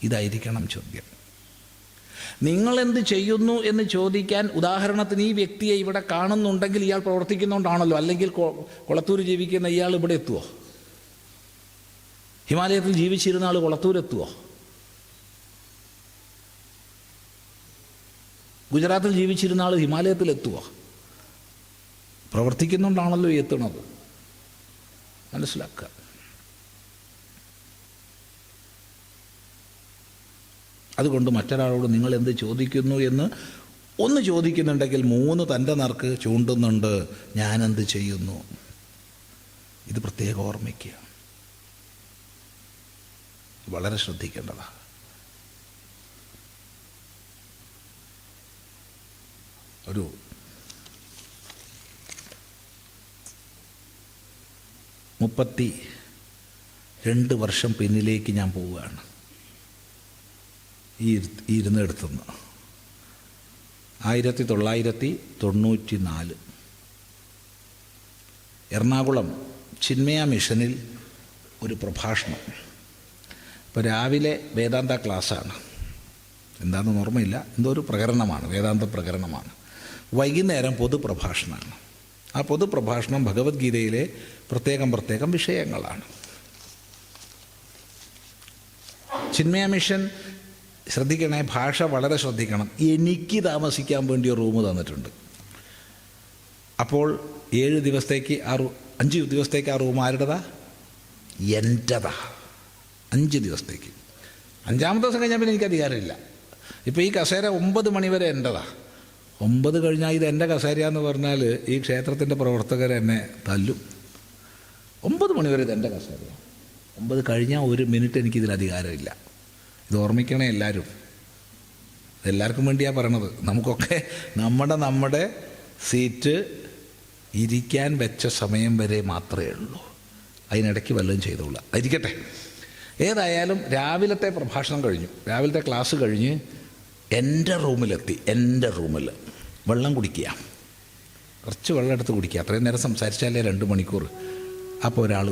ഇതായിരിക്കണം ചോദ്യം. നിങ്ങൾ എന്ത് ചെയ്യുന്നു എന്ന് ചോദിക്കാൻ, ഉദാഹരണത്തിന് ഈ വ്യക്തിയെ ഇവിടെ കാണുന്നുണ്ടെങ്കിൽ ഇയാൾ പ്രവർത്തിക്കുന്നുകൊണ്ടാണല്ലോ. അല്ലെങ്കിൽ കൊളത്തൂർ ജീവിക്കുന്ന ഇയാൾ ഇവിടെ എത്തുമോ? ഹിമാലയത്തിൽ ജീവിച്ചിരുന്ന ആൾ കൊളത്തൂരെത്തുമോ? ഗുജറാത്തിൽ ജീവിച്ചിരുന്ന ആൾ ഹിമാലയത്തിലെത്തുമോ? പ്രവർത്തിക്കുന്നുകൊണ്ടാണല്ലോ എത്തുന്നത്. മനസ്സിലാക്കുക. അതുകൊണ്ട് മറ്റൊരാളോട് നിങ്ങൾ എന്ത് ചോദിക്കുന്നു എന്ന് ഒന്ന് ചോദിക്കുന്നുണ്ടെങ്കിൽ 3 തൻ്റെ നേർക്ക് ചൂണ്ടുന്നുണ്ട്, ഞാനെന്ത് ചെയ്യുന്നു. ഇത് പ്രത്യേകം ഓർമ്മിക്കുക, വളരെ ശ്രദ്ധിക്കേണ്ടതാണ്. ഒരു 32 വർഷം പിന്നിലേക്ക് ഞാൻ പോവുകയാണ്. ഈ ഇരുന്നിടത്തുനിന്ന് 1994 എറണാകുളം ചിന്മയ മിഷനിൽ ഒരു പ്രഭാഷണം. ഇപ്പോൾ രാവിലെ വേദാന്ത ക്ലാസ്സാണ്, എന്താണെന്ന് ഓർമ്മയില്ല, എന്തോ ഒരു പ്രകരണമാണ്, വേദാന്ത പ്രകരണമാണ്. വൈകുന്നേരം പൊതുപ്രഭാഷണമാണ്. ആ പൊതുപ്രഭാഷണം ഭഗവത്ഗീതയിലെ പ്രത്യേകം വിഷയങ്ങളാണ്. ചിന്മയ മിഷൻ, ശ്രദ്ധിക്കണേ, ഭാഷ വളരെ ശ്രദ്ധിക്കണം. എനിക്ക് താമസിക്കാൻ വേണ്ടി ഒരു റൂം തന്നിട്ടുണ്ട്. അപ്പോൾ 7 ദിവസത്തേക്ക് 5 ദിവസത്തേക്ക് ആ റൂം ആരുടേതാ? എൻ്റെതാ. 5 ദിവസത്തേക്ക്. 5-ാമത്തെ ദിവസം കഴിഞ്ഞാൽ പിന്നെ എനിക്ക് അധികാരമില്ല. ഇപ്പോൾ ഈ കസേര 9 മണി വരെ എൻ്റെതാ. 9 കഴിഞ്ഞാൽ ഇത് എൻ്റെ കസേരയാന്ന് പറഞ്ഞാൽ ഈ ക്ഷേത്രത്തിൻ്റെ പ്രവർത്തകർ എന്നെ തല്ലും. 9 മണി വരെ ഇത് എൻ്റെ കസേരയാണ്. 9 കഴിഞ്ഞാൽ 1 മിനിറ്റ് എനിക്കിതിൽ അധികാരമില്ല. ഇത് ഓർമ്മിക്കണേ എല്ലാവരും. ഇതെല്ലാവർക്കും വേണ്ടിയാണ് പറയണത്. നമുക്കൊക്കെ നമ്മുടെ സീറ്റ് ഇരിക്കാൻ വെച്ച സമയം വരെ മാത്രമേ ഉള്ളൂ. അതിനിടയ്ക്ക് വല്ലതും ചെയ്തോളാം. ഇരിക്കട്ടെ. ഏതായാലും രാവിലത്തെ പ്രഭാഷണം കഴിഞ്ഞു, രാവിലത്തെ ക്ലാസ് കഴിഞ്ഞ് എൻ്റെ റൂമിലെത്തി. എൻ്റെ റൂമിൽ വെള്ളം കുടിക്കുക, കുറച്ച് വെള്ളം എടുത്ത് കുടിക്കുക. അത്രയും നേരം സംസാരിച്ചാലേ 2 മണിക്കൂർ. അപ്പോൾ ഒരാൾ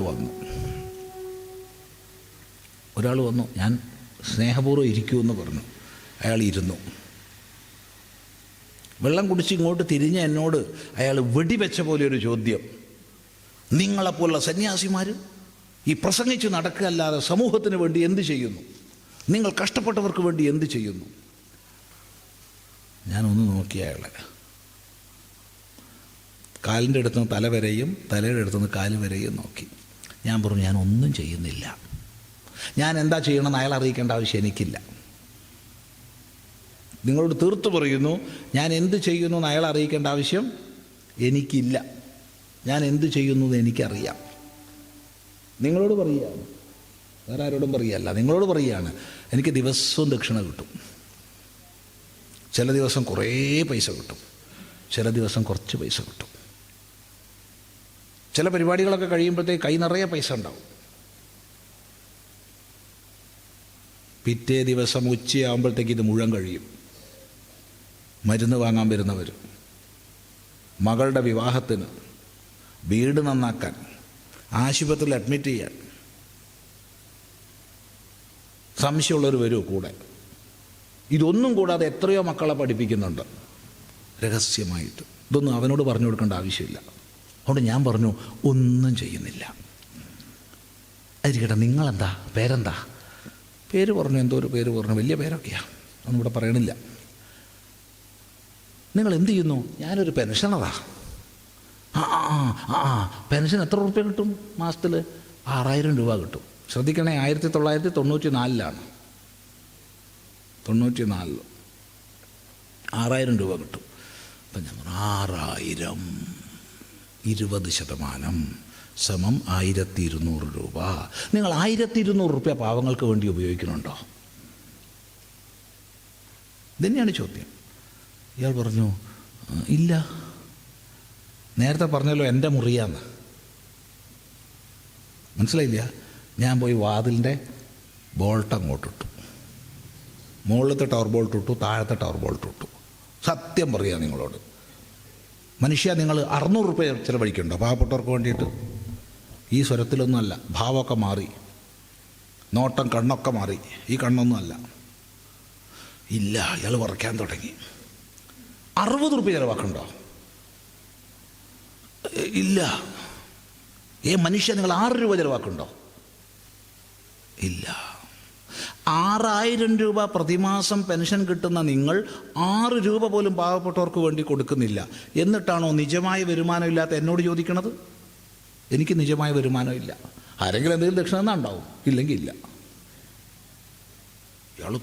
വന്നു. ഞാൻ സ്നേഹപൂർവ്വം ഇരിക്കുമെന്ന് പറഞ്ഞു. അയാൾ ഇരുന്നു. വെള്ളം കുടിച്ച് ഇങ്ങോട്ട് തിരിഞ്ഞ് എന്നോട് അയാൾ വെടിവെച്ച പോലെ ഒരു ചോദ്യം: നിങ്ങളെപ്പോലുള്ള സന്യാസിമാർ ഈ പ്രസംഗിച്ച് നടക്കുകയല്ലാതെ സമൂഹത്തിന് വേണ്ടി എന്ത് ചെയ്യുന്നു? നിങ്ങൾ കഷ്ടപ്പെട്ടവർക്ക് വേണ്ടി എന്ത് ചെയ്യുന്നു? ഞാനൊന്ന് നോക്കി അയാളെ. കാലിൻ്റെ അടുത്തുനിന്ന് തല വരെയും തലയുടെ അടുത്തുനിന്ന് കാല് വരെയും നോക്കി. ഞാൻ പറഞ്ഞു, ഞാനൊന്നും ചെയ്യുന്നില്ല. ഞാൻ എന്താ ചെയ്യണമെന്ന് അയാൾ അറിയിക്കേണ്ട ആവശ്യം എനിക്കില്ല. നിങ്ങളോട് തീർത്തു പറയുന്നു, ഞാൻ എന്ത് ചെയ്യുന്നു എന്ന് അയാൾ അറിയിക്കേണ്ട ആവശ്യം എനിക്കില്ല. ഞാൻ എന്ത് ചെയ്യുന്നു എന്ന് എനിക്കറിയാം. നിങ്ങളോട് പറയുകയാണ്, വേറെ ആരോടും പറയുകയല്ല, നിങ്ങളോട് പറയുകയാണ്. എനിക്ക് ദിവസവും ദക്ഷിണ കിട്ടും. ചില ദിവസം കുറേ പൈസ കിട്ടും, ചില ദിവസം കുറച്ച് പൈസ കിട്ടും. ചില പരിപാടികളൊക്കെ കഴിയുമ്പോഴത്തേക്ക് കൈ നിറയെ പൈസ ഉണ്ടാവും. പിറ്റേ ദിവസം ഉച്ചയാകുമ്പോഴത്തേക്ക് ഇത് മുഴുവൻ കഴിയും. മരുന്ന് വാങ്ങാൻ വരുന്നവർ, മകളുടെ വിവാഹത്തിന്, വീട് നന്നാക്കാൻ, ആശുപത്രിയിൽ അഡ്മിറ്റ് ചെയ്യാൻ, സംശയമുള്ളവർ വരും കൂടെ. ഇതൊന്നും കൂടാതെ എത്രയോ മക്കളെ പഠിപ്പിക്കുന്നുണ്ട് രഹസ്യമായിട്ട്. ഇതൊന്നും അവനോട് പറഞ്ഞു കൊടുക്കേണ്ട ആവശ്യമില്ല. അതുകൊണ്ട് ഞാൻ പറഞ്ഞു, ഒന്നും ചെയ്യുന്നില്ല. അതിരിക്കട്ടെ, നിങ്ങളെന്താ, പേരെന്താ? പേര് പറഞ്ഞു, എന്തോ ഒരു പേര് പറഞ്ഞു, വലിയ പേരൊക്കെയാണ്, ഒന്നും ഇവിടെ പറയണില്ല. നിങ്ങൾ എന്ത് ചെയ്യുന്നു? ഞാനൊരു പെൻഷനറാ. പെൻഷൻ എത്ര റുപ്യ കിട്ടും മാസത്തിൽ? 6000 രൂപ കിട്ടും. ശ്രദ്ധിക്കണേ, 1994 94 6000 രൂപ കിട്ടും. അപ്പം ഞാൻ പറഞ്ഞു, 6000 20% സമം 1200 രൂപ. നിങ്ങൾ 1200 രൂപ പാവങ്ങൾക്ക് വേണ്ടി ഉപയോഗിക്കുന്നുണ്ടോ? ഇതന്നെയാണ് ചോദ്യം. ഇയാൾ പറഞ്ഞു, ഇല്ല. നേരത്തെ പറഞ്ഞല്ലോ എൻ്റെ മുറിയാന്ന്. മനസ്സിലായില്ല? ഞാൻ പോയി വാതിലിൻ്റെ ബോൾട്ട് അങ്ങോട്ടിട്ടു. മുകളിലത്തെ ടവർ ബോൾട്ട് ഇട്ടു, താഴത്തെ ടവർ ബോൾട്ട് ഇട്ടു. സത്യം പറയാ നിങ്ങളോട്, മനുഷ്യ നിങ്ങൾ 600 രൂപ ചിലവഴിക്കണ്ടോ പാവപ്പെട്ടവർക്ക് വേണ്ടിയിട്ട്? ഈ സ്വരത്തിലൊന്നുമല്ല, ഭാവമൊക്കെ മാറി, നോട്ടം കണ്ണൊക്കെ മാറി. ഈ കണ്ണൊന്നുമല്ല. ഇല്ല, ഇയാൾ വറയ്ക്കാൻ തുടങ്ങി. 60 രൂപ ചിലവാക്കണ്ടോ? ഇല്ല. മനുഷ്യ നിങ്ങൾ 6 രൂപ ചിലവാക്കണ്ടോ? ഇല്ല. 6000 രൂപ പ്രതിമാസം പെൻഷൻ കിട്ടുന്ന നിങ്ങൾ 6 രൂപ പോലും പാവപ്പെട്ടവർക്ക് വേണ്ടി കൊടുക്കുന്നില്ല. എന്നിട്ടാണോ നിജമായ വരുമാനമില്ലാത്ത എന്നോട് ചോദിക്കണത്? എനിക്ക് നിജമായ വരുമാനമില്ല. ആരെങ്കിലും എന്തെങ്കിലും ദക്ഷിണ തന്നാൽ ഉണ്ടാവും, ഇല്ലെങ്കിൽ ഇല്ല. ഇയാൾ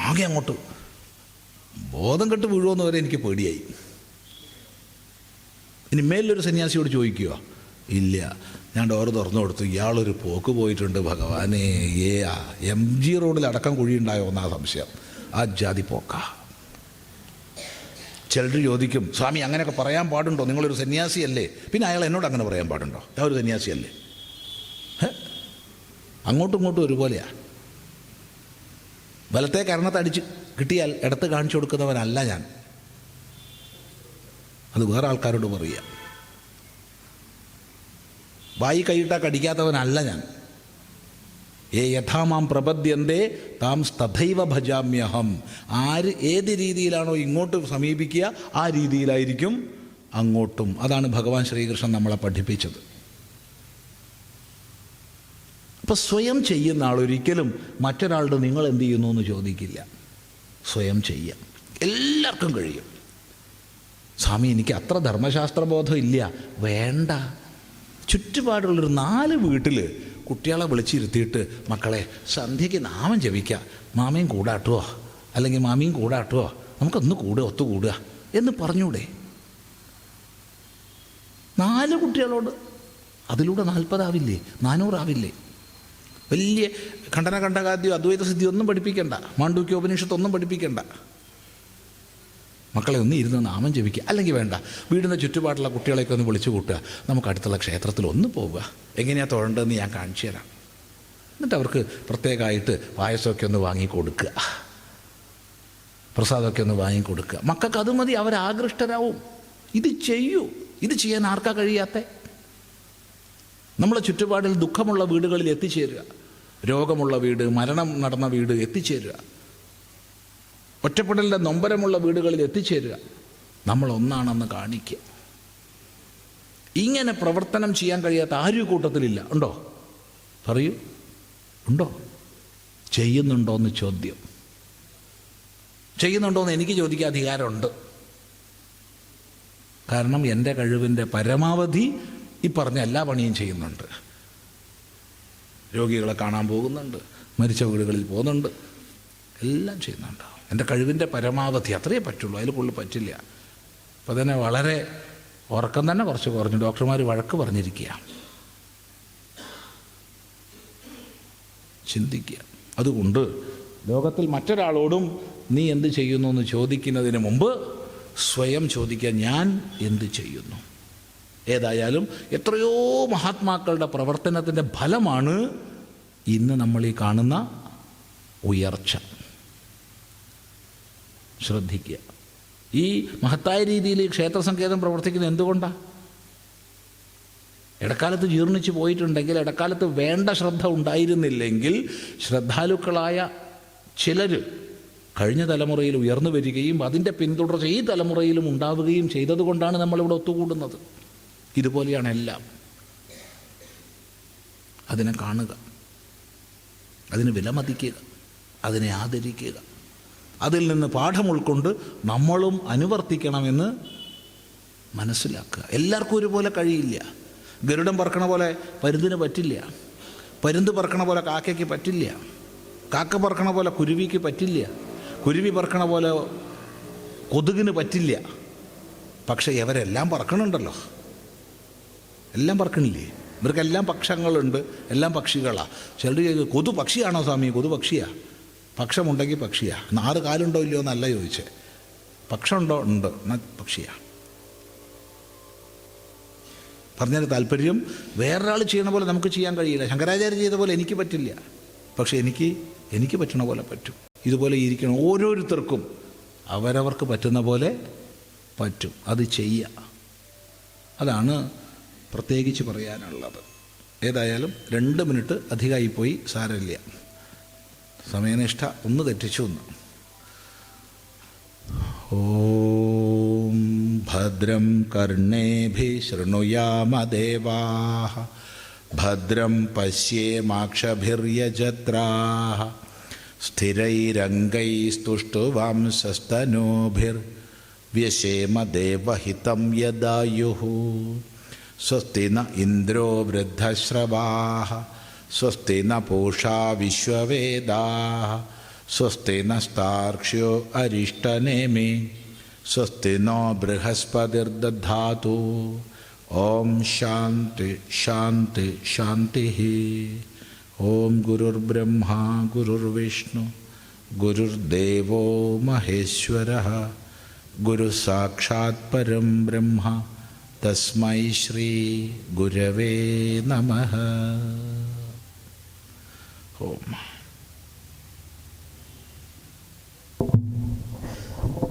ആകെ അങ്ങോട്ട് ബോധം കെട്ട് വീഴുമെന്ന് വരെ എനിക്ക് പേടിയായി. ഇനി മേലൊരു സന്യാസിയോട് ചോദിക്കുക, ഇല്ല. ഞാൻ ഡോറ് തുറന്നു കൊടുത്തു. ഇയാളൊരു പോക്ക് പോയിട്ടുണ്ട് ഭഗവാനെ. MG റോഡിൽ അടക്കം കുഴിയുണ്ടായോ എന്നാ സംശയം. ആ ജാതി പോക്ക. ചിലർ ചോദിക്കും, സ്വാമി അങ്ങനെയൊക്കെ പറയാൻ പാടുണ്ടോ? നിങ്ങളൊരു സന്യാസിയല്ലേ? പിന്നെ അയാൾ എന്നോട് അങ്ങനെ പറയാൻ പാടുണ്ടോ? ഞാൻ ഒരു സന്യാസിയല്ലേ? അങ്ങോട്ടും ഇങ്ങോട്ടും ഒരുപോലെയാണ്. വലത്തെ കരണത്തടിച്ച് കിട്ടിയാൽ ഇടത്ത് കാണിച്ചു കൊടുക്കുന്നവനല്ല ഞാൻ. അത് വേറെ ആൾക്കാരോട് പറയുക. വായി കൈയിട്ടാൽ കടിക്കാത്തവനല്ല ഞാൻ. യഥാമാം പ്രപദ്യന്തേ താം തഥൈവ ഭജാമ്യഹം. ഏത് രീതിയിലാണോ ഇങ്ങോട്ട് സമീപിക്കുക, ആ രീതിയിലായിരിക്കും അങ്ങോട്ടും. അതാണ് ഭഗവാൻ ശ്രീകൃഷ്ണൻ നമ്മളെ പഠിപ്പിച്ചത്. അപ്പം സ്വയം ചെയ്യുന്ന ആൾ ഒരിക്കലും മറ്റൊരാളുടെ നിങ്ങൾ എന്ത് ചെയ്യുന്നു എന്ന് ചോദിക്കില്ല. സ്വയം ചെയ്യാം. എല്ലാവർക്കും കഴിയും. സ്വാമി എനിക്ക് അത്ര ധർമ്മശാസ്ത്രബോധം ഇല്ല. വേണ്ട. ചുറ്റുപാടുള്ളൊരു 4 വീട്ടിൽ കുട്ടികളെ വിളിച്ചിരുത്തിയിട്ട്, മക്കളെ സന്ധ്യയ്ക്ക് നാമം ജപിക്കുക, മാമയും കൂടാട്ടുവോ അല്ലെങ്കിൽ മാമിയും കൂടാട്ടുവോ, നമുക്കൊന്ന് ഒത്തുകൂടുക എന്ന് പറഞ്ഞൂടെ? 4 കുട്ടികളോട്. അതിലൂടെ 40 ആവില്ലേ, 400 ആവില്ലേ? വലിയ ഖണ്ഡനഖണ്ഡകാദ്യോ അദ്വൈത സിദ്ധി ഒന്നും പഠിപ്പിക്കണ്ട, മാണ്ഡൂക്യോപനിഷത്തൊന്നും പഠിപ്പിക്കണ്ട. മക്കളെ ഒന്ന് ഇരുന്ന് നാമം ജപിക്കുക. അല്ലെങ്കിൽ വേണ്ട, വീടിൻ്റെ ചുറ്റുപാടുള്ള കുട്ടികളെയൊക്കെ ഒന്ന് വിളിച്ചു കൂട്ടുക, നമുക്ക് അടുത്തുള്ള ക്ഷേത്രത്തിൽ ഒന്ന് പോവുക, എങ്ങനെയാണ് തൊഴേണ്ടതെന്ന് ഞാൻ കാണിച്ചു തരാം. എന്നിട്ട് അവർക്ക് പ്രത്യേകമായിട്ട് പായസമൊക്കെ ഒന്ന് വാങ്ങിക്കൊടുക്കുക, പ്രസാദമൊക്കെ ഒന്ന് വാങ്ങിക്കൊടുക്കുക. മക്കൾക്ക് അത് മതി, അവരാകൃഷ്ടരാവും. ഇത് ചെയ്യൂ. ഇത് ചെയ്യാൻ ആർക്കാ കഴിയാത്ത? നമ്മളെ ചുറ്റുപാടിൽ ദുഃഖമുള്ള വീടുകളിൽ എത്തിച്ചേരുക, രോഗമുള്ള വീട്, മരണം നടന്ന വീട് എത്തിച്ചേരുക, ഒറ്റപ്പെടലിൻ്റെ നൊമ്പരമുള്ള വീടുകളിൽ എത്തിച്ചേരുക. നമ്മൾ ഒന്നാണെന്ന് കാണിക്കുക. ഇങ്ങനെ പ്രവർത്തനം ചെയ്യാൻ കഴിയാത്ത ആരും കൂട്ടത്തിലില്ല. ഉണ്ടോ? പറയൂ, ഉണ്ടോ? ചെയ്യുന്നുണ്ടോയെന്ന് ചോദ്യം. ചെയ്യുന്നുണ്ടോയെന്ന് എനിക്ക് ചോദിക്കാൻ അധികാരമുണ്ട്. കാരണം എൻ്റെ കഴിവിൻ്റെ പരമാവധി ഈ പറഞ്ഞ എല്ലാ പണിയും ചെയ്യുന്നുണ്ട്. രോഗികളെ കാണാൻ പോകുന്നുണ്ട്, മരിച്ച വീടുകളിൽ പോകുന്നുണ്ട്, എല്ലാം ചെയ്യുന്നുണ്ട്. എൻ്റെ കഴിവിൻ്റെ പരമാവധി അത്രയേ പറ്റുള്ളൂ, അതിൽ കൂടുതൽ പറ്റില്ല. അപ്പോൾ തന്നെ വളരെ ഉറക്കം തന്നെ കുറച്ച് കുറഞ്ഞു. ഡോക്ടർമാർ വഴക്ക് പറഞ്ഞിരിക്കുക. ചിന്തിക്കുക. അതുകൊണ്ട് ലോകത്തിൽ മറ്റൊരാളോടും നീ എന്ത് ചെയ്യുന്നു എന്ന് ചോദിക്കുന്നതിന് മുമ്പ് സ്വയം ചോദിക്കുക, ഞാൻ എന്ത് ചെയ്യുന്നു? ഏതായാലും എത്രയോ മഹാത്മാക്കളുടെ പ്രവർത്തനത്തിൻ്റെ ഫലമാണ് ഇന്ന് നമ്മൾ ഈ കാണുന്ന ഉയർച്ച. ശ്രദ്ധിക്കുക. ഈ മഹത്തായ രീതിയിൽ ക്ഷേത്ര സങ്കേതം പ്രവർത്തിക്കുന്നത് എന്തുകൊണ്ടാണ്? ഇടക്കാലത്ത് ജീർണിച്ച് പോയിട്ടുണ്ടെങ്കിൽ, ഇടക്കാലത്ത് വേണ്ട ശ്രദ്ധ ഉണ്ടായിരുന്നില്ലെങ്കിൽ, ശ്രദ്ധാലുക്കളായ ചിലർ കഴിഞ്ഞ തലമുറയിൽ ഉയർന്നു വരികയും അതിൻ്റെ പിന്തുടർച്ച ഈ തലമുറയിലും ഉണ്ടാവുകയും ചെയ്തതുകൊണ്ടാണ് നമ്മളിവിടെ ഒത്തുകൂടുന്നത്. ഇതുപോലെയാണ് എല്ലാം. അതിനെ കാണുക, അതിന് വിലമതിക്കുക, അതിനെ ആദരിക്കുക, അതിൽ നിന്ന് പാഠം ഉൾക്കൊണ്ട് നമ്മളും അനുവർത്തിക്കണമെന്ന് മനസ്സിലാക്കുക. എല്ലാവർക്കും ഒരുപോലെ കഴിയില്ല. ഗരുഡൻ പറക്കണ പോലെ പരുന്തിന് പറ്റില്ല, പരുന്ത് പറക്കണ പോലെ കാക്കയ്ക്ക് പറ്റില്ല, കാക്ക പറക്കണ പോലെ കുരുവിക്ക് പറ്റില്ല, കുരുവി പറക്കണ പോലെ കൊതുകിന് പറ്റില്ല. പക്ഷേ ഇവരെല്ലാം പറക്കണുണ്ടല്ലോ, എല്ലാം പറക്കണില്ലേ? ഇവർക്കെല്ലാം പക്ഷങ്ങളുണ്ട്, എല്ലാം പക്ഷികളാണ്. ചിലർ കൊതു പക്ഷിയാണോ സ്വാമി? കൊതു പക്ഷിയാണ്. പക്ഷമുണ്ടെങ്കിൽ പക്ഷിയാണ്. 4 കാലുണ്ടോ ഇല്ലയോ എന്നല്ല ചോദിച്ചേ. പക്ഷമുണ്ടോ? ഉണ്ട്, എന്നാൽ പക്ഷിയാണ്. പറഞ്ഞതിന് താല്പര്യം, വേറൊരാൾ ചെയ്യണ പോലെ നമുക്ക് ചെയ്യാൻ കഴിയില്ല. ശങ്കരാചാര്യ ചെയ്ത പോലെ എനിക്ക് പറ്റില്ല, പക്ഷേ എനിക്ക് പറ്റണ പോലെ പറ്റും. ഇതുപോലെ ഇരിക്കണം. ഓരോരുത്തർക്കും അവരവർക്ക് പറ്റുന്ന പോലെ പറ്റും, അത് ചെയ്യുക. അതാണ് പ്രത്യേകിച്ച് പറയാനുള്ളത്. ഏതായാലും 2 മിനിറ്റ് അധികമായിപ്പോയി, സാരമില്ല. സമയനിഷ്ഠ ഒന്ന് തെറ്റിച്ചു എന്ന്. ഓം ഭദ്രം കർണേഭിഃ ശൃണുയാമ ദേവാഃ ഭദ്രം പശ്യേമാക്ഷഭിര്യജത്രാഃ സ്ഥിരൈരംഗൈസ്തുഷ്ടുവാംസസ്തനൂഭിർവ്യശേമ ദേവഹിതം യദായുഃ. സ്വസ്തി ന ഇന്ദ്രോ വൃദ്ധശ്രവാഃ സ്വസ്തി ന പൂഷാ വിശ്വവേദാഃ സ്വസ്തി നസ്താർക്ഷ്യോ അരിഷ്ടനേമി സ്വസ്തി നോ ബൃഹസ്പതിർദധാതു. ഓം ശാന്തി ശാന്തി ശാന്തി. ഓം ഗുരുർബ്രഹ്മ ഗുരുർവിഷ്ണു ഗുരുർദേവോ മഹേശ്വരഃ ഗുരുസാക്ഷാത് പരം ബ്രഹ്മ തസ്മൈ ശ്രീ ഗുരവേ നമഃ. ഓം